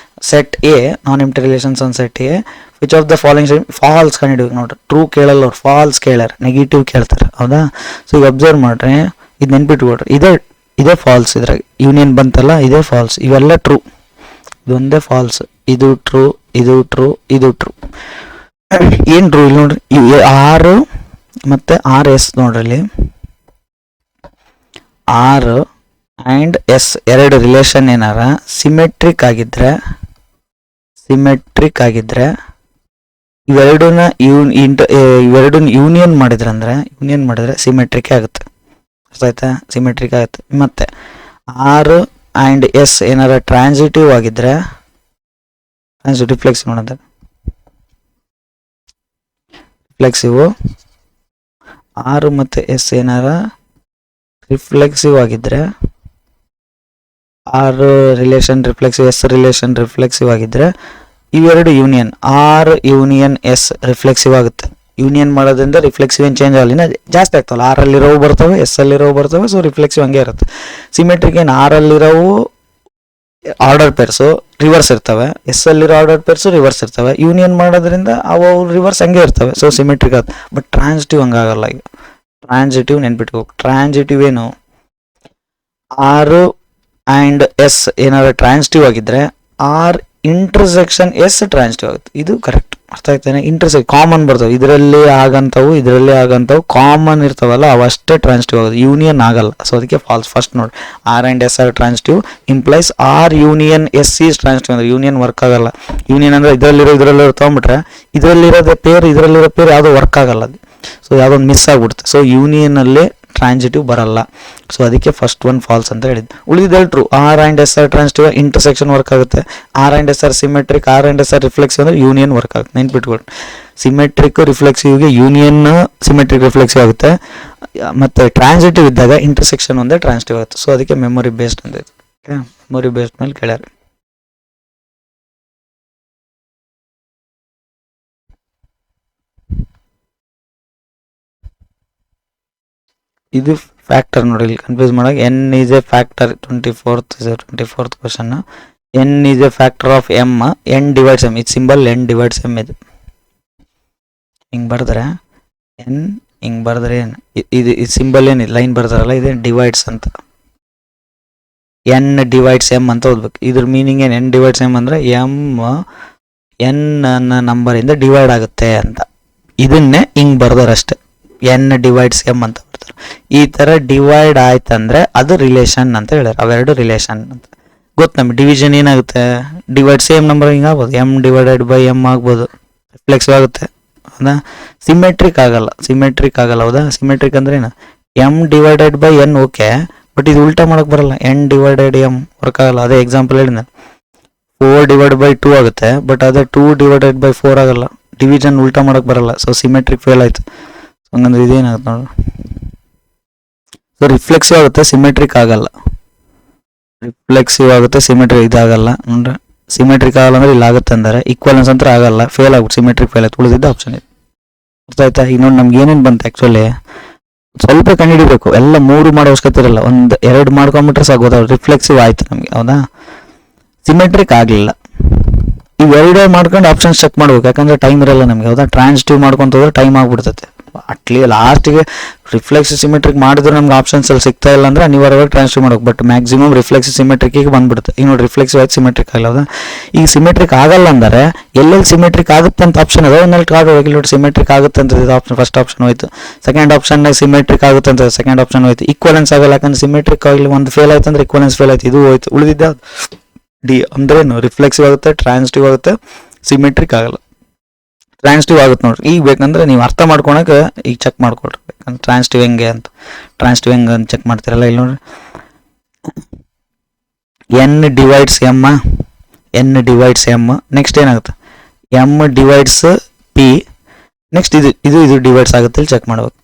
set A non empty relations on set A which of the following false ಕಂಡಿಡ್ಬೇಕು ನೋಡ್ರಿ. ಟ್ರೂ ಕೇಳಲ್ಲ ಅವ್ರು, ಫಾಲ್ಸ್ ಕೇಳ್ಯಾರ, ನೆಗೆಟಿವ್ ಕೇಳ್ತಾರೆ. ಹೌದಾ? ಸೊ ಈಗ ಅಬ್ಸರ್ವ್ ಮಾಡ್ರಿ, ಇದು ನೆನ್ಪಿಟ್ಕೊಡ್ರಿ. ಇದೇ ಫಾಲ್ಸ್, ಇದ್ರಾಗ ಯೂನಿಯನ್ ಬಂತಲ್ಲ ಇದೇ ಫಾಲ್ಸ್, ಇವೆಲ್ಲ ಟ್ರೂ, ಇದೊಂದೇ ಫಾಲ್ಸ್. ಇದು ಟ್ರೂ, ಇದು ಟ್ರೂ, ಇದು ಟ್ರೂ. ಏನು ಟ್ರೂ ಇಲ್ಲಿ ನೋಡ್ರಿ, ಆರ್ ಮತ್ತು ಆರ್ ಎಸ್ ನೋಡ್ರಿ. ಇಲ್ಲಿ ಆರ್ ಆ್ಯಂಡ್ ಎಸ್ ಎರಡು ರಿಲೇಷನ್ ಏನಾರ ಸಿಮೆಟ್ರಿಕ್ ಆಗಿದ್ರೆ ಇವೆರಡನ್ನ ಯೂನಿಯನ್ ಮಾಡಿದ್ರೆ ಸಿಮೆಟ್ರಿಕ್ ಆಗುತ್ತೆ. ಅರ್ಥ ಆಯ್ತಾ? ಸಿಮೆಟ್ರಿಕ್ ಆಗುತ್ತೆ. ಮತ್ತೆ ಆರ್ ಆ್ಯಂಡ್ ಎಸ್ ಏನಾರ ಟ್ರಾನ್ಸಿಟಿವ್ ಆಗಿದ್ರೆ, ರಿಫ್ಲೆಕ್ಸಿವ್ ನೋಡೋದು, ರಿಫ್ಲೆಕ್ಸಿವ್ ಆರ್ ಮತ್ತು ಎಸ್ ಏನಾರ ರಿಫ್ಲೆಕ್ಸಿವ್ ಆಗಿದ್ರೆ, R relation reflexive, S relation reflexive ಆಗಿದ್ರೆ ಇವೆರಡು union, R union S reflexive ಆಗುತ್ತೆ. ಯೂನಿಯನ್ ಮಾಡೋದ್ರಿಂದ ರಿಫ್ಲೆಕ್ಸಿವ್ ಏನು ಚೇಂಜ್ ಆಗಲ್ಲ, ಜಾಸ್ತಿ ಆಗ್ತಾವಲ್ಲ. ಆರ್ ಅಲ್ಲಿರೋವು ಬರ್ತವೆ, ಎಸ್ ಅಲ್ಲಿರೋವು ಬರ್ತವೆ. ಸೊ ರಿಫ್ಲೆಕ್ಸಿವ್ ಹಂಗೆ ಇರುತ್ತೆ. ಸಿಮೆಟ್ರಿಕ್ ಏನು ಆರ್ ಅಲ್ಲಿರೋವು ಆರ್ಡರ್ ಪೇರ್ಸು ರಿವರ್ಸ್ ಇರ್ತವೆ, ಎಸ್ ಅಲ್ಲಿರೋ ಆರ್ಡರ್ ಪೇರ್ಸು ರಿವರ್ಸ್ ಇರ್ತವೆ. ಯೂನಿಯನ್ ಮಾಡೋದ್ರಿಂದ ಅವು ರಿವರ್ಸ್ ಹಂಗೆ ಇರ್ತವೆ. ಸೊ ಸಿಮೆಟ್ರಿಕ್ ಆಗುತ್ತೆ. ಬಟ್ ಟ್ರಾನ್ಸಿಟಿವ್ ಹಂಗಾಗಲ್ಲ. ಈಗ ಟ್ರಾನ್ಸಿಟಿವ್ ನೆನ್ಪಿಟ್ಕೋ. ಟ್ರಾನ್ಸಿಟಿವ್ ಏನು, ಆರ್ ಆ್ಯಂಡ್ ಎಸ್ ಏನಾದ್ರು ಟ್ರಾನ್ಸಿಟಿವ್ ಆಗಿದ್ರೆ ಆರ್ ಇಂಟರ್ಸೆಕ್ಷನ್ ಎಸ್ ಟ್ರಾನ್ಸಿಟಿವ್ ಆಗುತ್ತೆ. ಇದು ಕರೆಕ್ಟ್. ಅರ್ಥ ಆಯ್ತಾನೆ? ಕಾಮನ್ ಬರ್ತವೆ, ಇದರಲ್ಲಿ ಆಗಂತವು ಕಾಮನ್ ಇರ್ತಾವಲ್ಲ ಅವಷ್ಟೇ ಟ್ರಾನ್ಸಿಟಿವ್ ಆಗುತ್ತೆ, ಯೂನಿಯನ್ ಆಗಲ್ಲ. ಸೊ ಅದಕ್ಕೆ ಫಾಲ್ಸ್. ಫಸ್ಟ್ ನೋಡಿ, R and S R transitive implies R union S is transitive. ಅಂದ್ರೆ ಯೂನಿಯನ್ ವರ್ಕ್ ಆಗಲ್ಲ. ಯೂನಿಯನ್ ಅಂದ್ರೆ ಇದರಲ್ಲಿರೋ ತೊಗೊಂಡ್ಬಿಟ್ರೆ ಇದರಲ್ಲಿರೋ ಪೇರ್ ಯಾವುದೋ ವರ್ಕ್ ಆಗಲ್ಲ. ಅದು ಸೊ ಯಾವುದೊಂದು ಮಿಸ್ ಆಗಿಬಿಡುತ್ತೆ. ಸೊ ಯೂನಿಯನಲ್ಲಿ ಟ್ರಾನ್ಸಿಟಿವ್ ಬರಲ್ಲ. ಸೊ ಅದಕ್ಕೆ ಫಸ್ಟ್ ಒನ್ ಫಾಲ್ಸ್ ಅಂತ ಹೇಳಿದ್ದು. ಉಳಿದಿದ್ದೆಲ್ಲ true. R and S R transitive, intersection work ಆಗುತ್ತೆ. R and S R symmetric, R and S R reflexive ಅಂದ್ರೆ ಯೂನಿಯನ್ ವರ್ಕ್ ಆಗುತ್ತೆ. ನೆನ್ಪಿಟ್ಕೊಳ್ಳಿ, ಸಿಮೆಟ್ರಿಕ್ ರಿಫ್ಲೆಕ್ಸಿವ್ಗೆ ಯೂನಿಯನ್ ಸಿಮೆಟ್ರಿಕ್ ರಿಫ್ಲೆಕ್ಸಿವ್ ಆಗುತ್ತೆ. ಮತ್ತು ಟ್ರಾನ್ಸಿಟಿವ್ ಇದ್ದಾಗ ಇಂಟರ್ಸೆಕ್ಷನ್ ಒಂದೇ ಟ್ರಾನ್ಸಿಟಿವ್ ಆಗುತ್ತೆ. ಸೊ ಅದಕ್ಕೆ ಮೆಮೊರಿ ಬೇಸ್ಡ್ ಅಂತ ಇದೆ. ಓಕೆ, ಮೆಮೊರಿ ಬೇಸ್ಡ್ ಮೇಲೆ ಕೇಳ್ಯಾರ. ಇದು ಫ್ಯಾಕ್ಟರ್ ನೋಡಿ, ಇಲ್ಲಿ ಕನ್ಫ್ಯೂಸ್ ಮಾಡಾಗ N is A factor. 24th question. N is A factor of M, N divides M. ಇದು ಸಿಂಬಲ್ ಎನ್ ಡಿವೈಡ್ಸ್ ಎಮ್. ಇದು ಹಿಂಗೆ ಬರೆದ್ರೆ ಎನ್, ಹಿಂಗೆ ಬರೆದ್ರೆ ಏನು ಇದು ಸಿಂಬಲ್ ಏನಿದೆ ಲೈನ್ ಬರ್ತಾರಲ್ಲ ಇದೇ ಡಿವೈಡ್ಸ್ ಅಂತ. ಎನ್ ಡಿವೈಡ್ಸ್ ಎಮ್ ಅಂತ ಓದ್ಬೇಕು. ಇದ್ರ ಮೀನಿಂಗ್ ಏನು? ಎನ್ ಡಿವೈಡ್ಸ್ ಎಮ್ ಅಂದರೆ ಎಮ್ ಎನ್ ಅನ್ನೋ ನಂಬರಿಂದ ಡಿವೈಡ್ ಆಗುತ್ತೆ ಅಂತ. ಇದನ್ನೇ ಹಿಂಗೆ ಬರ್ದಾರಷ್ಟೆ, ಎನ್ ಡಿವೈಡ್ಸ್ ಎಮ್ ಅಂತ ಬರ್ತಾರೆ. ಈ ಥರ ಡಿವೈಡ್ ಆಯ್ತಂದ್ರೆ ಅದು ರಿಲೇಷನ್ ಅಂತ ಹೇಳ್ಯಾರ. ಅವೆರಡು ರಿಲೇಷನ್ ಅಂತ ಗೊತ್ತು ನಮಗೆ. ಡಿವಿಷನ್ ಏನಾಗುತ್ತೆ? ಡಿವೈಡ್ ಸೇಮ್ ನಂಬರ್ ಹಿಂಗೆ ಆಗ್ಬೋದು, ಎಮ್ ಡಿವೈಡೆಡ್ ಬೈ ಎಮ್ ಆಗ್ಬೋದು, ರಿಫ್ಲೆಕ್ಸಿವ್ ಆಗುತ್ತೆ. ಹೌದಾ? ಸಿಮೆಟ್ರಿಕ್ ಆಗಲ್ಲ. ಹೌದಾ? ಸಿಮೆಟ್ರಿಕ್ ಅಂದ್ರೆ ಏನು? M divided by N okay, but ಇದು ಉಲ್ಟಾ ಮಾಡೋಕೆ ಬರಲ್ಲ. ಎನ್ ಡಿವೈಡೆಡ್ ಎಮ್ ವರ್ಕ್ ಆಗಲ್ಲ. ಅದೇ ಎಕ್ಸಾಂಪಲ್ ಹೇಳಿದ 4 ಡಿವೈಡ್ ಬೈ 2 ಆಗುತ್ತೆ, ಬಟ್ ಅದೇ 2 ಡಿವೈಡೆಡ್ ಬೈ 4 ಆಗಲ್ಲ. ಡಿವಿಷನ್ ಉಲ್ಟಾ ಮಾಡೋಕೆ ಬರಲ್ಲ. ಸೊ ಸಿಮೆಟ್ರಿಕ್ ಫೇಲ್ ಆಯ್ತು. ಹಂಗಂದ್ರೆ ಇದೇನಾಗುತ್ತೆ ನೋಡು. ಸೊ ರಿಫ್ಲೆಕ್ಸಿವ್ ಆಗುತ್ತೆ, ಸಿಮೆಟ್ರಿಕ್ ಆಗಲ್ಲ. ಸಿಮೆಟ್ರಿಕ್ ಇದಾಗಲ್ಲ. ನೋಡ್ರೆ ಸಿಮೆಟ್ರಿಕ್ ಆಗಲ್ಲ ಅಂದ್ರೆ ಇಲ್ಲಿ ಆಗುತ್ತೆ ಅಂದರೆ ಈಕ್ವಲೆನ್ಸ್ ಅಂತ ಆಗಲ್ಲ. ಫೇಲ್ ಆಗ್ಬಿಟ್ಟು ಸಿಮೆಟ್ರಿಕ್ ಫೇಲ್ ಆಯ್ತು. ಉಳಿದಿದ್ದ ಆಪ್ಷನ್ ಇದೆ. ಅರ್ಥ ಆಯ್ತಾ? ಈಗ ನೋಡಿ ನಮ್ಗೆ ಏನೇನು ಬಂತು ಆ್ಯಕ್ಚುಲಿ ಸ್ವಲ್ಪ ಕಂಡುಹಿಡಿಬೇಕು. ಎಲ್ಲ 3 ಮಾಡೋ ಅವಶ್ಯಕತೆ ಇರಲ್ಲ, 1-2 ಮಾಡ್ಕೊಂಬಿಟ್ರೆ ಸಾಕು. ರಿಫ್ಲೆಕ್ಸಿವ್ ಆಯ್ತು ನಮಗೆ. ಹೌದಾ? ಸಿಮೆಟ್ರಿಕ್ ಆಗಲಿಲ್ಲ. ಇವೆರಡೇ ಮಾಡ್ಕೊಂಡು ಆಪ್ಷನ್ಸ್ ಚೆಕ್ ಮಾಡ್ಬೇಕು, ಯಾಕಂದ್ರೆ ಟೈಮ್ ಇರಲ್ಲ ನಮಗೆ. ಹೌದಾ, ಟ್ರಾನ್ಸಿಟಿವ್ ಮಾಡ್ಕೊಂತ ಹೋದ್ರೆ ಟೈಮ್ ಆಗ್ಬಿಡ್ತೈತೆ. ಲಾಸ್ಟಿಗೆ ರಿಫ್ಲೆಕ್ಸ್ ಸಿಮೆಟ್ರಿಕ್ ಮಾಡಿದ್ರೆ ನಮ್ಗೆ ಆಪ್ಷನ್ಸ್ ಅಲ್ಲಿ ಸಿಗ್ತಾ ಇಲ್ಲ ಅಂದ್ರೆ ಅನಿವಾರ್ಯವಾಗಿ ಟ್ರಾನ್ಸ್ಟಿವ್ ಮಾಡೋಕೆ. ಬಟ್ ಮ್ಯಾಕ್ಸಿಮಮ್ ರಿಫ್ಲೆಕ್ಸ್ ಸಿಮೆಟ್ರಿಕ್ಕಿಗೆ ಬಂದ್ಬಿಡುತ್ತೆ. ಈಗ ನೋಡಿ ರಿಫ್ಲೆಕ್ಸ್ ಆಯ್ತು, ಸಿಮೆಟ್ರಿಕ್ ಆಗಲ್ಲ. ಹೌದಾ, ಈಗ ಸಿಮೆಟ್ರಿಕ್ ಆಗಲ್ಲ ಅಂದರೆ ಎಲ್ಲೆಲ್ಲಿ ಸಿಮೆಟ್ರಿಕ್ ಆಗುತ್ತೆ ಅಂತ ಆಪ್ಷನ್ ಅದ ಒಂದಲ್ಲಿ ಕಾರ್ಡ್ ಹೋಗಿ ನೋಡಿ ಸಿಮೆಟ್ರಿಕ್ ಆಗುತ್ತೆ ಅಂತ ಇದು ಆಪ್ಷನ್, ಫಸ್ಟ್ ಆಪ್ಷನ್ ಹೋಯ್ತು. ಸೆಕೆಂಡ್ ಆಪ್ಷನ್ನಾಗ ಸಿಮೆಟ್ರಿಕ್ ಆಗುತ್ತೆ ಅಂತ ಸೆಕೆಂಡ್ ಆಪ್ಷನ್ ಹೋಯ್ತು. ಈಕ್ವಲೆನ್ಸ್ ಆಗಲ್ಲ, ಯಾಕಂದ್ರೆ ಸಿಮೆಟ್ರಿಕ್ ಆಗಲಿ ಒಂದು ಫೇಲ್ ಆಯ್ತು ಅಂದ್ರೆ ಈಕ್ವಲೆನ್ಸ್ ಫೇಲ್ ಆಯ್ತು, ಇದು ಹೋಯ್ತು. ಉಳಿದಿದ್ದ ಡಿ ಅಂದ್ರೇನು, ರಿಫ್ಲೆಕ್ಸಿವ್ ಆಗುತ್ತೆ, ಟ್ರಾನ್ಸಿಟಿವ್ ಆಗುತ್ತೆ, ಸಿಮೆಟ್ರಿಕ್ ಆಗಲ್ಲ. ಟ್ರಾನ್ಸಿಟಿವ್ ಆಗುತ್ತೆ ನೋಡ್ರಿ. ಈಗ ಬೇಕಂದ್ರೆ ನೀವು ಅರ್ಥ ಮಾಡ್ಕೊಳಕ್ಕೆ ಈಗ ಚೆಕ್ ಮಾಡ್ಕೊಳ್ರಿ, ಯಾಕಂದ್ರೆ ಟ್ರಾನ್ಸಿಟಿವ್ ಹೆಂಗೆ ಅಂತ ಚೆಕ್ ಮಾಡ್ತೀರಲ್ಲ. ಇಲ್ಲಿ ನೋಡ್ರಿ, ಎನ್ ಡಿವೈಡ್ಸ್ ಎಮ್, ನೆಕ್ಸ್ಟ್ ಏನಾಗುತ್ತೆ ಎಮ್ ಡಿವೈಡ್ಸ್ ಪಿ, ನೆಕ್ಸ್ಟ್ ಇದು ಡಿವೈಡ್ಸ್ ಆಗುತ್ತೆ ಇಲ್ಲಿ ಚೆಕ್ ಮಾಡ್ಬೇಕು.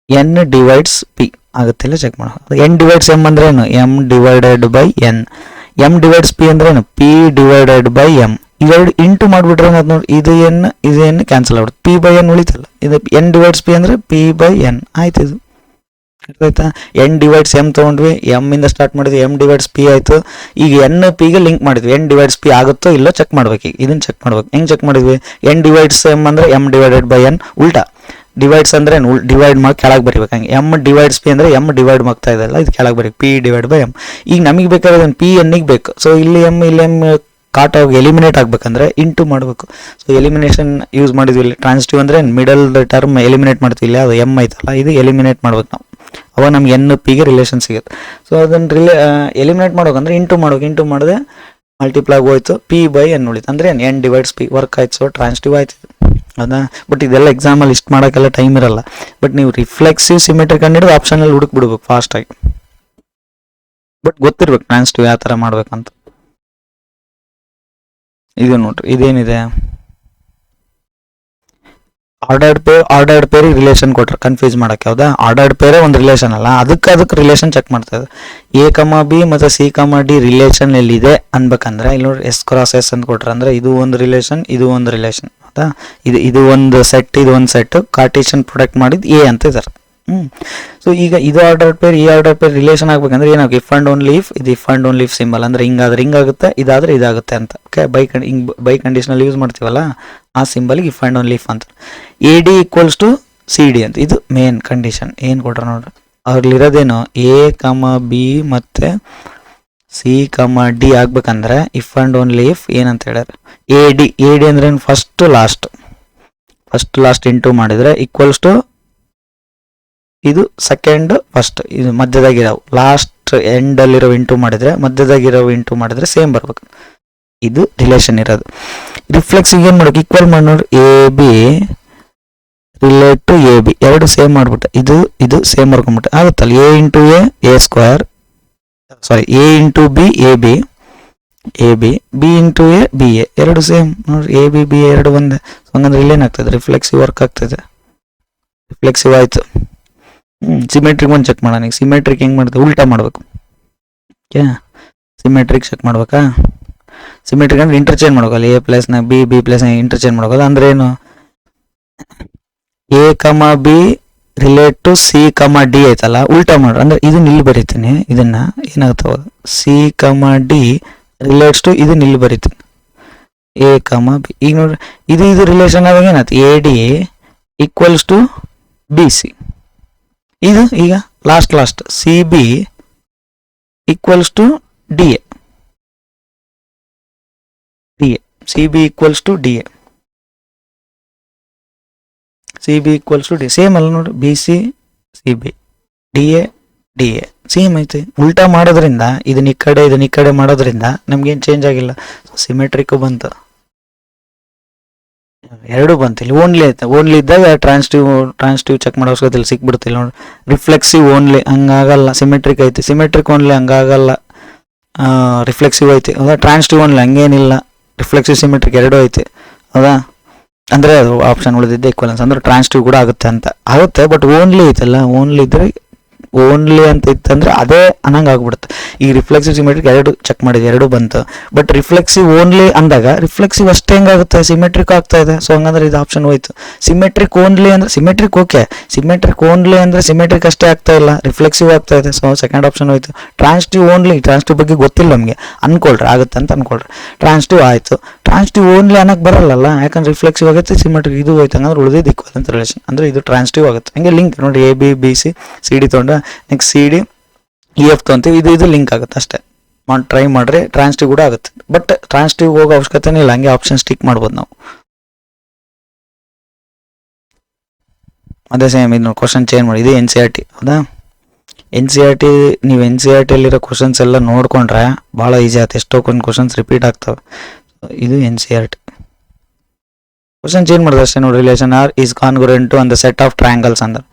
ಎನ್ ಡಿವೈಡ್ಸ್ ಪಿ ಆಗುತ್ತೆ ಇಲ್ಲ ಚೆಕ್ ಮಾಡ್ಬೇಕು. ಎನ್ ಡಿವೈಡ್ಸ್ ಎಮ್ ಅಂದ್ರೆ ಏನು, M divided by N. M divides P ಅಂದ್ರೆ ಏನು, ಪಿ ಡಿವೈಡೆಡ್ ಬೈ ಎಮ್. ಇವೆರಡು ಇಂಟು ಮಾಡಿಬಿಟ್ರೆ ಅದು ನೋಡಿ, ಇದು ಎನ್ ಕ್ಯಾನ್ಸಲ್ ಆಗ್ಬಿಡುತ್ತೆ, ಪಿ ಬೈ ಎನ್ ಉಳಿತಲ್ಲ. ಇದು ಎನ್ ಡಿವೈಡ್ಸ್ ಪಿ ಅಂದರೆ ಪಿ ಬೈ ಎನ್ ಆಯ್ತು. ಇದು ಆಯ್ತಾ, ಎನ್ ಡಿವೈಡ್ಸ್ ಎಮ್ ತೊಗೊಂಡ್ವಿ, ಎಮ್ ಇಂದ ಸ್ಟಾರ್ಟ್ ಮಾಡಿದ್ವಿ, ಎಮ್ ಡಿವೈಡ್ಸ್ ಪಿ ಆಯಿತು. ಈಗ ಎನ್ ಪಿಗೆ ಲಿಂಕ್ ಮಾಡಿದ್ವಿ, ಎನ್ ಡಿವೈಡ್ಸ್ ಪಿ ಆಗುತ್ತೋ ಇಲ್ಲೋ ಚೆಕ್ ಮಾಡ್ಬೇಕು. ಈಗ ಇದನ್ನು ಚೆಕ್ ಮಾಡ್ಬೇಕು. ಹೆಂಗೆ ಚೆಕ್ ಮಾಡಿದ್ವಿ, ಎನ್ ಡಿವೈಡ್ಸ್ ಎಮ್ ಅಂದರೆ ಎಮ್ ಡಿವೈಡೆಡ್ ಬೈ ಎನ್, ಉಲ್ಟಾ ಡಿವೈಡ್ಸ್ ಅಂದರೆ ಡಿವೈಡ್ ಮಾಡಿ ಕೆಳಗೆ ಬರೀಬೇಕು. ಹಂಗೆ ಎಮ್ ಡಿವೈಡ್ಸ್ ಪಿ ಅಂದರೆ ಎಮ್ ಡಿವೈಡ್ ಮಾಡ್ತಾ ಇದೆಲ್ಲ, ಇದು ಕೆಳಗೆ ಬರೀ ಪಿ ಡಿವೈಡ್ ಬೈ ಎಮ್. ಈಗ ನಮಗೆ ಬೇಕಾದ್ರೆ ಪಿ ಎನ್ನಿಗೆ ಬೇಕು. ಸೊ ಇಲ್ಲಿ ಎಮ್ ಕಾಟ್ ಆಗಿ ಎಲಿಮಿನೇಟ್ ಆಗಬೇಕಂದ್ರೆ ಇಂಟು ಮಾಡಬೇಕು. ಸೊ ಎಲಿಮಿನೇಷನ್ ಯೂಸ್ ಮಾಡಿದ್ವಿ ಇಲ್ಲಿ. ಟ್ರಾನ್ಸಿಟಿವ್ ಅಂದರೆ ಮಿಡಲ್ ಟರ್ಮ್ ಎಲಿಮಿನೇಟ್ ಮಾಡ್ತೀವಿ, ಇಲ್ಲಿ ಅದು ಎಮ್ ಐತಲ್ಲ, ಇದು ಎಲಿಮಿನೇಟ್ ಮಾಡ್ಬೇಕು ನಾವು. ಅವಾಗ ನಮ್ಗೆ ಎನ್ ಪಿಗೆ ರಿಲೇಷನ್ ಸಿಗುತ್ತೆ. ಸೊ ಅದನ್ನು ಎಲಿಮಿನೇಟ್ ಮಾಡ್ಬೇಕಂದ್ರೆ ಇಂಟು ಮಾಡಿದೆ ಮಲ್ಟಿಪ್ಲಾಗ್ ಹೋಯ್ತು, ಪಿ ಬೈ ಎನ್ ಉಳಿತು. ಅಂದರೆ ಎನ್ ಡಿವೈಡ್ಸ್ ಪಿ ವರ್ಕ್ ಆಯ್ತು. ಸೊ ಟ್ರಾನ್ಸಿಟಿವ್ ಆಯ್ತು ಅದಾ. ಬಟ್ ಇದೆಲ್ಲ ಎಕ್ಸಾಮಲ್ಲಿ ಇಷ್ಟು ಮಾಡೋಕ್ಕೆಲ್ಲ ಟೈಮ್ ಇರಲ್ಲ. ಬಟ್ ನೀವು ರಿಫ್ಲೆಕ್ಸಿವ್ ಸಿಮೆಟ್ರಿಕ್ ಕಂಡಿಡಿದು ಆಪ್ಷನಲ್ಲಿ ಹುಡುಕ್ಬಿಡ್ಬೇಕು ಫಾಸ್ಟಾಗಿ. ಬಟ್ ಗೊತ್ತಿರ್ಬೇಕು ಟ್ರಾನ್ಸಿಟಿವ್ ಯಾವ ಥರ ಮಾಡ್ಬೇಕಂತ. ಇದು ನೋಡ್ರಿ, ಇದೇನಿದೆ ಆರ್ಡರ್ಡ್ ಪೇರಿಗೆ ರಿಲೇಷನ್ ಕೊಟ್ರೆ ಕನ್ಫ್ಯೂಸ್ ಮಾಡಕ್ಕೆ. ಹೌದಾ, ಆರ್ಡರ್ಡ್ ಪೇರೇ ಒಂದು ರಿಲೇಷನ್ ಅಲ್ಲ, ಅದಕ್ಕೆ ರಿಲೇಷನ್ ಚೆಕ್ ಮಾಡ್ತಾ ಇದೆ. ಎ ಕಮ ಬಿ ಮತ್ತು ಸಿ ಕಮ ಡಿ ರಿಲೇಷನ್ ಎಲ್ಲಿದೆ ಅನ್ಬೇಕಂದ್ರೆ ಇಲ್ಲಿ ನೋಡ್ರಿ, ಎಸ್ ಕ್ರಾಸ್ ಎಸ್ ಅಂತ ಕೊಟ್ರೆ ಅಂದರೆ ಇದು ಒಂದು ರಿಲೇಷನ್, ಇದು ಒಂದು ರಿಲೇಷನ್. ಹೌದಾ, ಇದು ಒಂದು ಸೆಟ್, ಇದು ಒಂದು ಸೆಟ್, ಕಾರ್ಟೇಷನ್ ಪ್ರೊಡಕ್ಟ್ ಮಾಡಿದ್ದು ಎ ಅಂತ ಇದ್ದಾರೆ. ಸೊ ಈಗ ಇದು ಆರ್ಡರ್ ಪೇರ್, ಈ ಆರ್ಡರ್ ಪೇರ್ ರಿಲೇಷನ್ ಆಗ್ಬೇಕಂದ್ರೆ ಏನಾಗ ಇಫ್ ಅಂಡ್ ಓನ್ಲಿ ಇಫ್, ಇದು if and only if symbol ಅಂದ್ರೆ ಹಿಂಗಾದ್ರೆ ಹಿಂಗಾಗುತ್ತೆ, ಇದಾದ್ರೆ ಇದಾಗುತ್ತೆ ಅಂತ. ಓಕೆ, ಬೈ ಕಂಡೀಷನಲ್ಲಿ ಯೂಸ್ ಮಾಡ್ತೀವಲ್ಲ ಆ ಸಿಂಬಲ್ಗೆ ಇಫ್ ಅಂಡ್ ಓನ್ಲಿ ಇಫ್ ಅಂತ. A D equals to C D ಅಂತ, ಇದು ಮೇನ್ ಕಂಡೀಷನ್. ಏನು ಕೊಟ್ರೆ ನೋಡ್ರಿ, ಅವ್ರಲ್ಲಿರೋದೇನು ಎ ಕಮ ಬಿ ಮತ್ತು ಸಿ ಕಮ ಡಿ ಆಗ್ಬೇಕಂದ್ರೆ ಇಫ್ ಅಂಡ್ ಓನ್ಲಿ ಇಫ್ ಏನಂತ ಹೇಳ್ಯಾರ, ಎ ಡಿ ಅಂದ್ರೆ ಏನು, ಫಸ್ಟ್ ಲಾಸ್ಟ್ ಇಂಟು ಮಾಡಿದ್ರೆ ಈಕ್ವಲ್ಸ್ ಟು ಇದು ಸೆಕೆಂಡ್ ಫಸ್ಟ್, ಇದು ಮಧ್ಯದಾಗಿರೋವು ಲಾಸ್ಟ್ ಎಂಡಲ್ಲಿರೋ ಇಂಟು ಮಾಡಿದ್ರೆ ಮಧ್ಯದಾಗಿರೋ ಇಂಟು ಮಾಡಿದ್ರೆ ಸೇಮ್ ಬರ್ಬೇಕು. ಇದು ರಿಲೇಷನ್ ಇರೋದು. ರಿಫ್ಲೆಕ್ಸಿವ್ ಏನು ಮಾಡ್ಬೇಕು, ಈಕ್ವಲ್ ಮಾಡಿ ನೋಡಿ, A B relate to A B, ಎರಡು ಸೇಮ್ ಮಾಡ್ಬಿಟ್ಟೆ, ಇದು ಸೇಮ್ ಮಾಡ್ಕೊಂಡ್ಬಿಟ್ಟೆ ಆಗುತ್ತಲ್ಲ. A into A square, sorry A into B A B, B into A B A, ಎರಡು ಸೇಮ್ ನೋಡ್ರಿ, ಎ ಬಿ ಬಿ ಎರಡು ಒಂದೇ. ಹಂಗಂದ್ರೆ ಇಲ್ಲೇನಾಗ್ತದೆ, ರಿಫ್ಲೆಕ್ಸಿವ್ ವರ್ಕ್ ಆಗ್ತದೆ, ರಿಫ್ಲೆಕ್ಸಿವ್ ಆಯಿತು. ಸಿಮೆಟ್ರಿಕ್ ಒಂದು ಚೆಕ್ ಮಾಡೋಣ. ಈಗ ಸಿಮೆಟ್ರಿಕ್ ಹೆಂಗೆ ಮಾಡ್ತೀವಿ, ಉಲ್ಟಾ ಮಾಡಬೇಕು. ಓಕೆ, ಸಿಮೆಟ್ರಿಕ್ ಚೆಕ್ ಮಾಡ್ಬೇಕಾ, ಸಿಮೆಟ್ರಿಕ್ ಅಂದ್ರೆ ಇಂಟರ್ಚೇಂಜ್ ಮಾಡ್ಬೇಕಲ್ಲ, ಎ ಪ್ಲಸ್ನ ಬಿ ಪ್ಲಸ್ನ ಇಂಟರ್ಚೇಂಜ್ ಮಾಡ್ಬೇಕಲ್ಲ. ಅಂದ್ರೆ ಏನು, A comma B relate to C comma D ಐತಲ್ಲ, ಉಲ್ಟಾ ಮಾಡ್ರಿ. ಅಂದ್ರೆ ಇದನ್ನ ಇಲ್ಲಿ ಬರೀತೀನಿ, ಇದನ್ನ ಏನಾಗ್ತಾವ C comma D relates to ಇದನ್ನ ಇಲ್ಲಿ ಬರೀತೀನಿ ಎ ಕಮ ಬಿ. ಈಗ ನೋಡ್ರಿ, ಇದು ರಿಲೇಷನ್ ಆದಾಗ ಏನಾಯ್ತು, A D equals to B C. ಇದು ಈಗ last C B equals to D A, C B equals to D A, C B equals to D, same ಅಲ್ಲ ನೋಡಿ, B C C B, D A same ಐತೆ. ಉಲ್ಟಾ ಮಾಡೋದ್ರಿಂದ ಇದನ್ನ ಈ ಕಡೆ ಮಾಡೋದ್ರಿಂದ ನಮ್ಗೇನು ಚೇಂಜ್ ಆಗಿಲ್ಲ. ಸಿಮೆಟ್ರಿಕ್ ಬಂತು, ಎರಡು ಬಂತು. ಇಲ್ಲಿ ಓನ್ಲಿ ಐತೆ, ಓನ್ಲಿ ಇದ್ದಾಗ ಟ್ರಾನ್ಸಿಟಿವ್ ಚೆಕ್ ಮಾಡೋ ಅವಶ್ಯಕತೆ ಇಲ್ಲಿ ಸಿಕ್ಬಿಡ್ತಿಲ್ಲ ನೋಡಿ. ರಿಫ್ಲೆಕ್ಸಿವ್ ಓನ್ಲಿ ಹಂಗಾಗಲ್ಲ, ಸಿಮೆಟ್ರಿಕ್ ಐತಿ, ಸಿಮೆಟ್ರಿಕ್ ಓನ್ಲಿ ಹಂಗಾಗಲ್ಲ, ರಿಫ್ಲೆಕ್ಸಿವ್ ಐತಿ. ಹೌದಾ, ಟ್ರಾನ್ಸಿಟಿವ್ ಓನ್ಲಿ ಹಂಗೇನಿಲ್ಲ, ರಿಫ್ಲೆಕ್ಸಿವ್ ಸಿಮೆಟ್ರಿಕ್ ಎರಡೂ ಐತಿ. ಹೌದಾ, ಅಂದರೆ ಅದು ಆಪ್ಷನ್ ಉಳಿದಿದ್ದೆ ಈಕ್ವಲೆನ್ಸ್, ಅಂದ್ರೆ ಟ್ರಾನ್ಸಿಟಿವ್ ಕೂಡ ಆಗುತ್ತೆ ಅಂತ ಆಗುತ್ತೆ. ಬಟ್ ಓನ್ಲಿ ಐತಲ್ಲ, ಓನ್ಲಿ ಇದ್ರೆ ಓನ್ಲಿ ಅಂತ ಇತ್ತಂದ್ರೆ ಅದೇ ಅನ್ನಂಗೆ ಆಗ್ಬಿಡುತ್ತೆ. ಈ ರಿಫ್ಲೆಕ್ಸಿವ್ ಸಿಮೆಟ್ರಿಕ್ ಎರಡು ಚೆಕ್ ಮಾಡಿದ್ವಿ, ಎರಡು ಬಂತು. ಬಟ್ ರಿಫ್ಲೆಕ್ಸಿವ್ ಓನ್ಲಿ ಅಂದಾಗ ರಿಫ್ಲೆಕ್ಸಿವ್ ಅಷ್ಟೇ ಹೆಂಗಾಗುತ್ತೆ, ಸಿಮೆಟ್ರಿಕ್ ಆಗ್ತಾ ಇದೆ. ಸೊ ಹಂಗಂದ್ರೆ ಇದು ಆಪ್ಷನ್ ಹೋಯ್ತು. ಸಿಮೆಟ್ರಿಕ್ ಓನ್ಲಿ ಅಂದ್ರೆ ಸಿಮೆಟ್ರಿಕ್ ಓಕೆ, ಸಿಮೆಟ್ರಿಕ್ ಓನ್ಲಿ ಅಂದ್ರೆ ಸಿಮೆಟ್ರಿಕ್ ಅಷ್ಟೇ ಆಗ್ತಾ ಇಲ್ಲ, ರಿಫ್ಲೆಕ್ಸಿವ್ ಆಗ್ತಾ ಇದೆ. ಸೊ ಸೆಕೆಂಡ್ ಆಪ್ಷನ್ ಹೋಯ್ತು. ಟ್ರಾನ್ಸಿಟಿವ್ ಓನ್ಲಿ, ಟ್ರಾನ್ಸಿಟಿವ್ ಬಗ್ಗೆ ಗೊತ್ತಿಲ್ಲ ನಮಗೆ ಅನ್ಕೊಳ್ರಿ, ಆಗುತ್ತೆ ಅಂತ ಅನ್ಕೊಳ್ರಿ. ಟ್ರಾನ್ಸಿಟಿವ್ ಆಯಿತು, ಟ್ರಾನ್ಸ್ಟಿವ್ ಓನ್ಲಿ ಅನ್ನಕ್ಕೆ ಬರಲ್ಲ, ಯಾಕಂದ್ರೆ ರಿಫ್ಲೆಕ್ಸಿವ್ ಆಗುತ್ತೆ, ಸಿಮೆಟ್ರಿಕ್ ಇದು ಹೋಯ್ತು, ಹಂಗಂದ್ರೆ ಉಳಿದಿದ್ದು ಈಕ್ವಲೆನ್ಸ್ ರಿಲೇಷನ್ ಅಂದರೆ ಇದು ಟ್ರಾನ್ಸ್ಟಿವ್ ಆಗುತ್ತೆ. ಹಂಗೆ ಲಿಂಕ್ ನೋಡಿ, A B B C C D ತೊಗೊಂಡ್ರೆ next C D E F ತೊಗೊಂತೀವಿ, ಇದು ಲಿಂಕ್ ಆಗುತ್ತೆ ಅಷ್ಟೇ. ಟ್ರೈ ಮಾಡಿರಿ, ಟ್ರಾನ್ಸ್ಟಿವ್ ಕೂಡ ಆಗುತ್ತೆ. ಬಟ್ ಟ್ರಾನ್ಸ್ಟಿವ್ ಹೋಗೋ ಅವಶ್ಯಕತೆನೇ ಇಲ್ಲ, ಹಂಗೆ ಆಪ್ಷನ್ ಸ್ಟಿಕ್ ಮಾಡ್ಬೋದು ನಾವು. ಅದೇ ಸೇಮ್ ಇದು ಕ್ವಶನ್ ಚೇಂಜ್ ಮಾಡಿ, ಇದು ಎನ್ ಸಿ ಆರ್ ಟಿ ಹೌದಾ. ಎನ್ ಸಿ ಆರ್ ಟಿ ನೀವು ಎನ್ ಸಿ ಆರ್ ಟಿಯಲ್ಲಿರೋ ಕ್ವಶನ್ಸ್ ಎಲ್ಲ ನೋಡ್ಕೊಂಡ್ರೆ ಭಾಳ ಈಸಿ ಆಗುತ್ತೆ, ಎಷ್ಟೋ కొన్ని ಕ್ವಶನ್ಸ್ ರಿಪೀಟ್ ಆಗ್ತವೆ. ಇದು N C R T question change ಮಾಡಿದ್ರೆ ಅಷ್ಟೇ ನೋಡಿ. Relation R is congruent to on the set of triangles ಅಂದ್ರೆ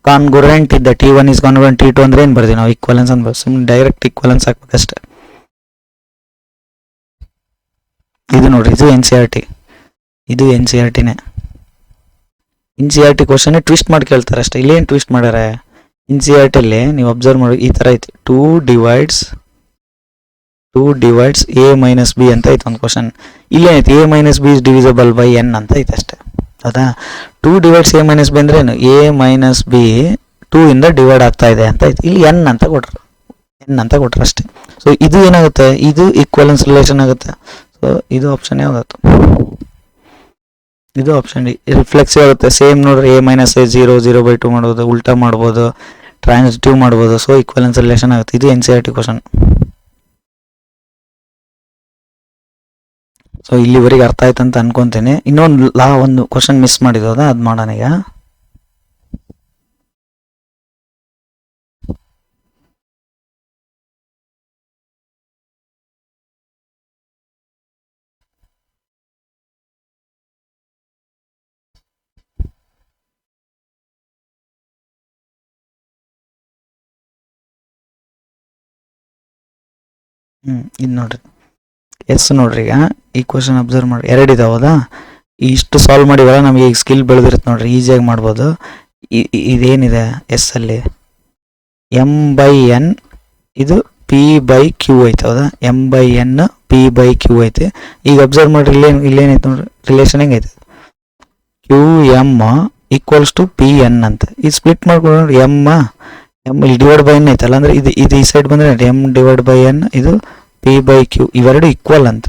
ಕಾನ್ಗುರೆಂಟ್ ಇದ್ದ T1 ಈಸ್ ಕಾನ್ಗುರೆಂಟ್ T2 ಅಂದ್ರೆ ಏನು ಬರ್ತೀವಿ ನಾವು, ಈಕ್ವಲೆನ್ಸ್ ಅಂತ ಸುಮ್ಮನೆ ಡೈರೆಕ್ಟ್ ಈಕ್ವಲೆನ್ಸ್ ಹಾಕ್ಬೇಕಷ್ಟೆ. ಇದು ನೋಡ್ರಿ, ಇದು ಎನ್ ಸಿ ಆರ್ ಟಿ, ಇದು ಎನ್ ಸಿ ಆರ್ ಟಿನೇ. N C R T question twist ಮಾಡಿ ಕೇಳ್ತಾರೆ ಅಷ್ಟೇ. ಇಲ್ಲೇನು ಟ್ವಿಸ್ಟ್ ಮಾಡ್ಯಾರೆ ಎನ್ ಸಿ ಆರ್ ಟಿಯಲ್ಲಿ ನೀವು ಅಬ್ಸರ್ವ್ ಮಾಡಿ, ಈ ಥರ ಐತಿ, 2 divides a minus b ಅಂತ ಐತೆ ಒಂದು question. ಇಲ್ಲೇನೈತಿ a minus b is divisible by n ಅಂತ ಐತೆ ಅಷ್ಟೇ ಹೌದಾ. 2 divides a minus b ಅಂದ್ರೆ ಏನು, a minus b 2 ಇಂದ ಡಿವೈಡ್ ಆಗ್ತಾ ಇದೆ ಅಂತ ಐತೆ. ಇಲ್ಲಿ n ಅಂತ ಕೊಟ್ರು ಅಷ್ಟೇ. ಸೊ ಇದು ಏನಾಗುತ್ತೆ, ಇದು ಈಕ್ವಲೆನ್ಸ್ ರಿಲೇಷನ್ ಆಗುತ್ತೆ. ಸೊ ಇದು ಆಪ್ಷನ್ ಯಾವಾಗುತ್ತೆ, ಇದು ಆಪ್ಷನ್ ಡಿ, ರಿಫ್ಲೆಕ್ಸಿವ್ ಆಗುತ್ತೆ. ಸೇಮ್ ನೋಡ್ರಿ, a minus a 0/2 ಮಾಡ್ಬೋದು, ಉಲ್ಟಾ ಮಾಡ್ಬೋದು, ಟ್ರಾನ್ಸಿಟಿವ್ ಮಾಡ್ಬೋದು. ಸೊ ಈಕ್ವಲೆನ್ಸ್ ರಿಲೇಷನ್ ಆಗುತ್ತೆ. ಇದು N C R T question. So ಇಲ್ಲಿವರೆಗೆ ಅರ್ಥ ಆಯ್ತು ಅಂತ ಅನ್ಕೊಂತೀನಿ. ಇನ್ನೊಂದು ಒಂದು ಕ್ವಶನ್ ಮಿಸ್ ಮಾಡಿದ್ದ, ಅದು ಮಾಡೋಣ ಈಗ. ಇದು ನೋಡ್ರಿ, ಎಸ್ ನೋಡ್ರಿ, ಈಗ ಈ ಕ್ವಶನ್ ಅಬ್ಸರ್ವ್ ಮಾಡಿ, 2 ಇದಾವದಾ. ಇಷ್ಟು ಸಾಲ್ವ್ ಮಾಡಿವಲ್ಲ, ನಮಗೆ ಈಗ ಸ್ಕಿಲ್ ಬೆಳೆದಿರುತ್ತೆ ನೋಡ್ರಿ, ಈಸಿಯಾಗಿ ಮಾಡ್ಬೋದು. ಇದೇನಿದೆ ಎಸ್ ಅಲ್ಲಿ m/n, ಇದು p/q ಐತೆ ಹೌದಾ. m/n p/q ಐತೆ. ಈಗ ಅಬ್ಸರ್ವ್ ಮಾಡ್ರಿ, ಇಲ್ಲೇನೈತೆ ನೋಡ್ರಿ, ರಿಲೇಷನ್ ಹೆಂಗೈತೆ, qm ಈಕ್ವಲ್ಸ್ ಟು pn ಅಂತ. ಇದು ಸ್ಪ್ಲಿಟ್ ಮಾಡ್ಕೊಂಡು ನೋಡಿ, m ಇಲ್ಲಿ ಡಿವೈಡ್ ಬೈ n ಐತಲ್ಲ, ಅಂದ್ರೆ ಇದು ಈ ಸೈಡ್ ಬಂದ್ರೆ m/n, ಇದು p/q, ಇವೆರಡು ಈಕ್ವಲ್ ಅಂತ.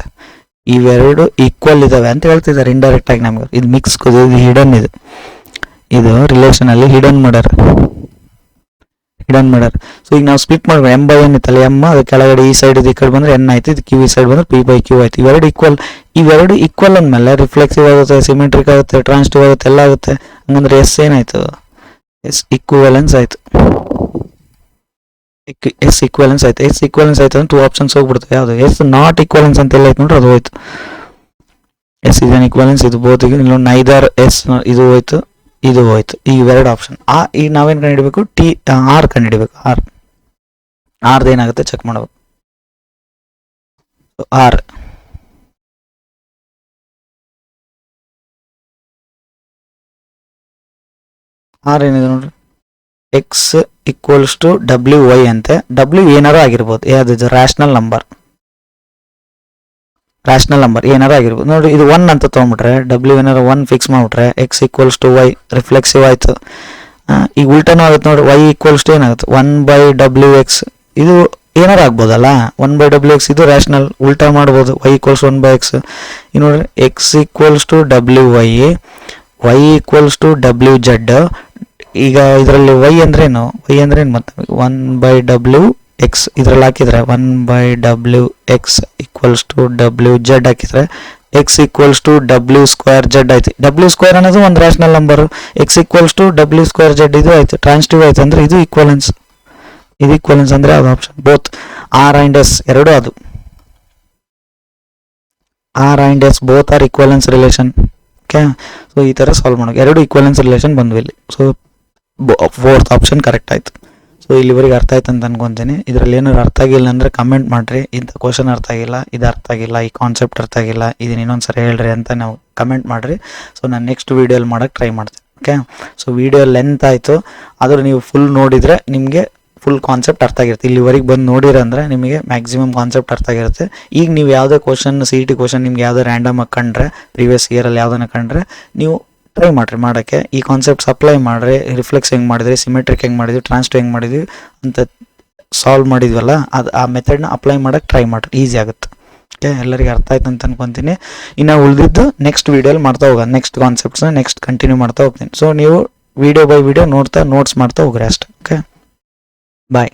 ಇವೆರಡು ಈಕ್ವಲ್ ಇದಾವೆ ಅಂತ ಹೇಳ್ತಿದ್ದಾರೆ ಇಂಡೈರೆಕ್ಟ್ ಆಗಿ ನಮ್ಗೆ. ಇದು ಮಿಕ್ಸ್, ಇದು ಹಿಡನ್, ಇದು ರಿಲೇಷನ್ ಅಲ್ಲಿ ಹಿಡನ್ ಮಾಡ್ಯಾರ. ಸೊ ಈಗ ನಾವು ಸ್ಪ್ಲಿಟ್ ಮಾಡ್ಬೇಕು, m/n ಇತ್ತಲ್ಲ, m ಅದು ಕೆಳಗಡೆ ಈ ಸೈಡ್, ಈ ಕಡೆ ಬಂದ್ರೆ n ಆಯ್ತು, ಇದು q ಈ ಸೈಡ್ ಬಂದ್ರೆ p/q ಆಯ್ತು. ಇವೆರಡು ಈಕ್ವಲ್ ಅಂದಮೇಲೆ ರಿಫ್ಲೆಕ್ಸಿವ್ ಆಗುತ್ತೆ, ಸಿಮೆಟ್ರಿಕ್ ಆಗುತ್ತೆ, ಟ್ರಾನ್ಸಿಟಿವ್ ಆಗುತ್ತೆ, ಎಲ್ಲ ಆಗುತ್ತೆ. ಹಂಗಂದ್ರೆ ಎಸ್ ಏನಾಯ್ತು, ಎಸ್ ಈಕ್ವಲೆನ್ಸ್ ಆಯ್ತು. ಎಸ್ ಈಕ್ವಲೆನ್ಸ್ ಆಯ್ತು. ಎಸ್ ಈಕ್ವಲೆನ್ಸ್ ಆಯ್ತು ಅಂದ್ರೆ 2 ಆಪ್ಷನ್ಸ್ ಹೋಗ್ಬಿಡ್ತವೆ. ಯಾವುದು ಎಸ್ ನಾಟ್ ಈಕ್ವಲೆನ್ಸ್ ಅಂತ ಎಲ್ಲ ಐತೆ ನೋಡ್ರಿ, ಅದು ಹೋಯ್ತು. ಎಸ್ ಇಸ್ ಅನ್ ಈಕ್ವಲೆನ್ಸ್, ಇದು ಬೋತ್. ಈಗ ನೈದರ್ ಎಸ್, ಇದು ಹೋಯ್ತು, ಇದು ಹೋಯ್ತು. ಈಗ ಇವೆರಡು ಆಪ್ಷನ್. ಈಗ ನಾವೇನು ಕಂಡುಹಿಡಬೇಕು, ಆರ್ ಕಂಡುಹಿಡಬೇಕು. ಆರ್ದು ಏನಾಗುತ್ತೆ ಚೆಕ್ ಮಾಡಬೇಕು. ಆರ್ ಏನಿದೆ ನೋಡ್ರಿ, ಎಕ್ಸ್ ಈಕ್ವಲ್ಸ್ ಟು WY ಅಂತೆ. W ಏನಾರು ಆಗಿರ್ಬೋದು, ಯಾವ್ದು ರ್ಯಾಷನಲ್ ನಂಬರ್ ಏನಾರು ಆಗಿರ್ಬೋದು ನೋಡಿ. ಇದು 1 ಅಂತ ತೊಗೊಂಡ್ಬಿಟ್ರೆ, W ಏನಾರು 1 ಫಿಕ್ಸ್ ಮಾಡಿಬಿಟ್ರೆ, X equals to Y reflexive ಆಯ್ತು. ಈಗ ಉಲ್ಟಾನು ಆಗುತ್ತೆ ನೋಡಿ, Y ಈಕ್ವಲ್ಸ್ ಟು ಏನಾಗುತ್ತೆ 1/WX. ಇದು ಏನಾರು ಆಗ್ಬೋದಲ್ಲ, 1/WX, ಇದು ರ್ಯಾಷನಲ್, ಉಲ್ಟಾ ಮಾಡ್ಬೋದು, Y ಈಕ್ವಲ್ಸ್ 1/X. ಈಗ ನೋಡ್ರಿ, ಎಕ್ಸ್ equals to WY, Y equals to WZ. ಈಗ ಇದರಲ್ಲಿ y ಅಂದ್ರೇನು, ಮತ್ತೆ 1/WX ಇದರಲ್ಲಿ ಹಾಕಿದ್ರೆ 1/WX ಈಕ್ವಲ್ಸ್ ಟು WZ ಹಾಕಿದ್ರೆ x ಈಕ್ವಲ್ಸ್ ಟು W²Z ಆಯ್ತು. W² ಅನ್ನೋದು ಒಂದು rational number, x equals to W²Z ಇದು ಆಯ್ತು, ಟ್ರಾನ್ಸಿಟಿವ್ ಆಯ್ತು ಅಂದ್ರೆ ಇದು ಈಕ್ವಲೆನ್ಸ್. ಅಂದ್ರೆ ಅದು option. Both R and S ಎರಡು, ಅದು R and S both are equivalence relation. Okay, so ಈ ಥರ ಸಾಲ್ವ್ ಮಾಡೋದು. ಎರಡು ಈಕ್ವಲೆನ್ಸ್ ರಿಲೇಷನ್ ಬಂದ್ವಿ ಇಲ್ಲಿ. ಸೊ 4th ಆಪ್ಷನ್ ಕರೆಕ್ಟ್ ಆಯ್ತು. ಸೊ ಇಲ್ಲಿವರೆಗೆ ಅರ್ಥ ಆಯ್ತು ಅಂತ ಅನ್ಕೊಂತೀನಿ. ಇದರಲ್ಲಿ ಏನಾದ್ರು ಅರ್ಥ ಆಗಿಲ್ಲ ಅಂದರೆ ಕಮೆಂಟ್ ಮಾಡಿರಿ, ಇಂಥ ಕ್ವಶನ್ ಅರ್ಥ ಆಗಿಲ್ಲ, ಇದು ಅರ್ಥ ಆಗಿಲ್ಲ, ಈ ಕಾನ್ಸೆಪ್ಟ್ ಅರ್ಥ ಆಗಿಲ್ಲ, ಇದನ್ನ ಇನ್ನೊಂದು ಸರಿ ಹೇಳ್ರಿ ಅಂತ ನಾವು ಕಮೆಂಟ್ ಮಾಡಿರಿ. ಸೊ ನಾನು ನೆಕ್ಸ್ಟ್ ವೀಡಿಯೋಲಿ ಮಾಡೋಕ್ಕೆ ಟ್ರೈ ಮಾಡ್ತೀನಿ. ಓಕೆ, ಸೊ ವಿಡಿಯೋ ಲೆಂತ್ ಆಯಿತು, ಆದರೂ ನೀವು ಫುಲ್ ನೋಡಿದರೆ ನಿಮಗೆ ಫುಲ್ ಕಾನ್ಸೆಪ್ಟ್ ಅರ್ಥ ಆಗಿರುತ್ತೆ. ಇಲ್ಲಿವರೆಗೆ ಬಂದು ನೋಡಿರಂದರೆ ನಿಮಗೆ ಮ್ಯಾಕ್ಸಿಮಮ್ ಕಾನ್ಸೆಪ್ಟ್ ಅರ್ಥ ಆಗಿರುತ್ತೆ. ಈಗ ನೀವು ಯಾವುದೇ ಕ್ವಶನ್, CET ಕ್ವಶನ್ ನಿಮ್ಗೆ ಯಾವುದೋ ರ್ಯಾಂಡಮ್ ಆಗಿ ಕಂಡ್ರೆ, ಪ್ರೀವಿಯಸ್ ಇಯರಲ್ಲಿ ಯಾವುದನ್ನ ಕಂಡ್ರೆ ನೀವು ಟ್ರೈ ಮಾಡಿರಿ ಮಾಡೋಕ್ಕೆ. ಈ ಕಾನ್ಸೆಪ್ಟ್ಸ್ ಅಪ್ಲೈ ಮಾಡಿರಿ, ರಿಫ್ಲೆಕ್ಸ್ ಹೆಂಗೆ ಮಾಡಿದ್ರಿ, ಸಿಮೆಟ್ರಿಕ್ ಹೆಂಗೆ ಮಾಡಿದ್ವಿ, ಟ್ರಾನ್ಸಿಟಿವ್ ಹೆಂಗೆ ಮಾಡಿದ್ವಿ ಅಂತ ಸಾಲ್ವ್ ಮಾಡಿದ್ವಲ್ಲ, ಅದು ಆ ಮೆಥಡ್ನ ಅಪ್ಲೈ ಮಾಡೋಕ್ಕೆ ಟ್ರೈ ಮಾಡಿರಿ, ಈಸಿ ಆಗುತ್ತೆ. ಓಕೆ, ಎಲ್ಲರಿಗೆ ಅರ್ಥ ಆಯ್ತು ಅಂತ ಅನ್ಕೊತೀನಿ. ಇನ್ನು ಉಳಿದಿದ್ದು ನೆಕ್ಸ್ಟ್ ವೀಡಿಯೋಲಿ ಮಾಡ್ತಾ ಹೋಗೋಣ, ನೆಕ್ಸ್ಟ್ ಕಾನ್ಸೆಪ್ಟ್ಸ್ನ ನೆಕ್ಸ್ಟ್ ಕಂಟಿನ್ಯೂ ಮಾಡ್ತಾ ಹೋಗ್ತೀನಿ. ಸೊ ನೀವು ವಿಡಿಯೋ ಬೈ ವಿಡಿಯೋ ನೋಡ್ತಾ ನೋಟ್ಸ್ ಮಾಡ್ತಾ ಹೋಗ್ರಿ ಅಷ್ಟೇ. ಓಕೆ, ಬಾಯ್.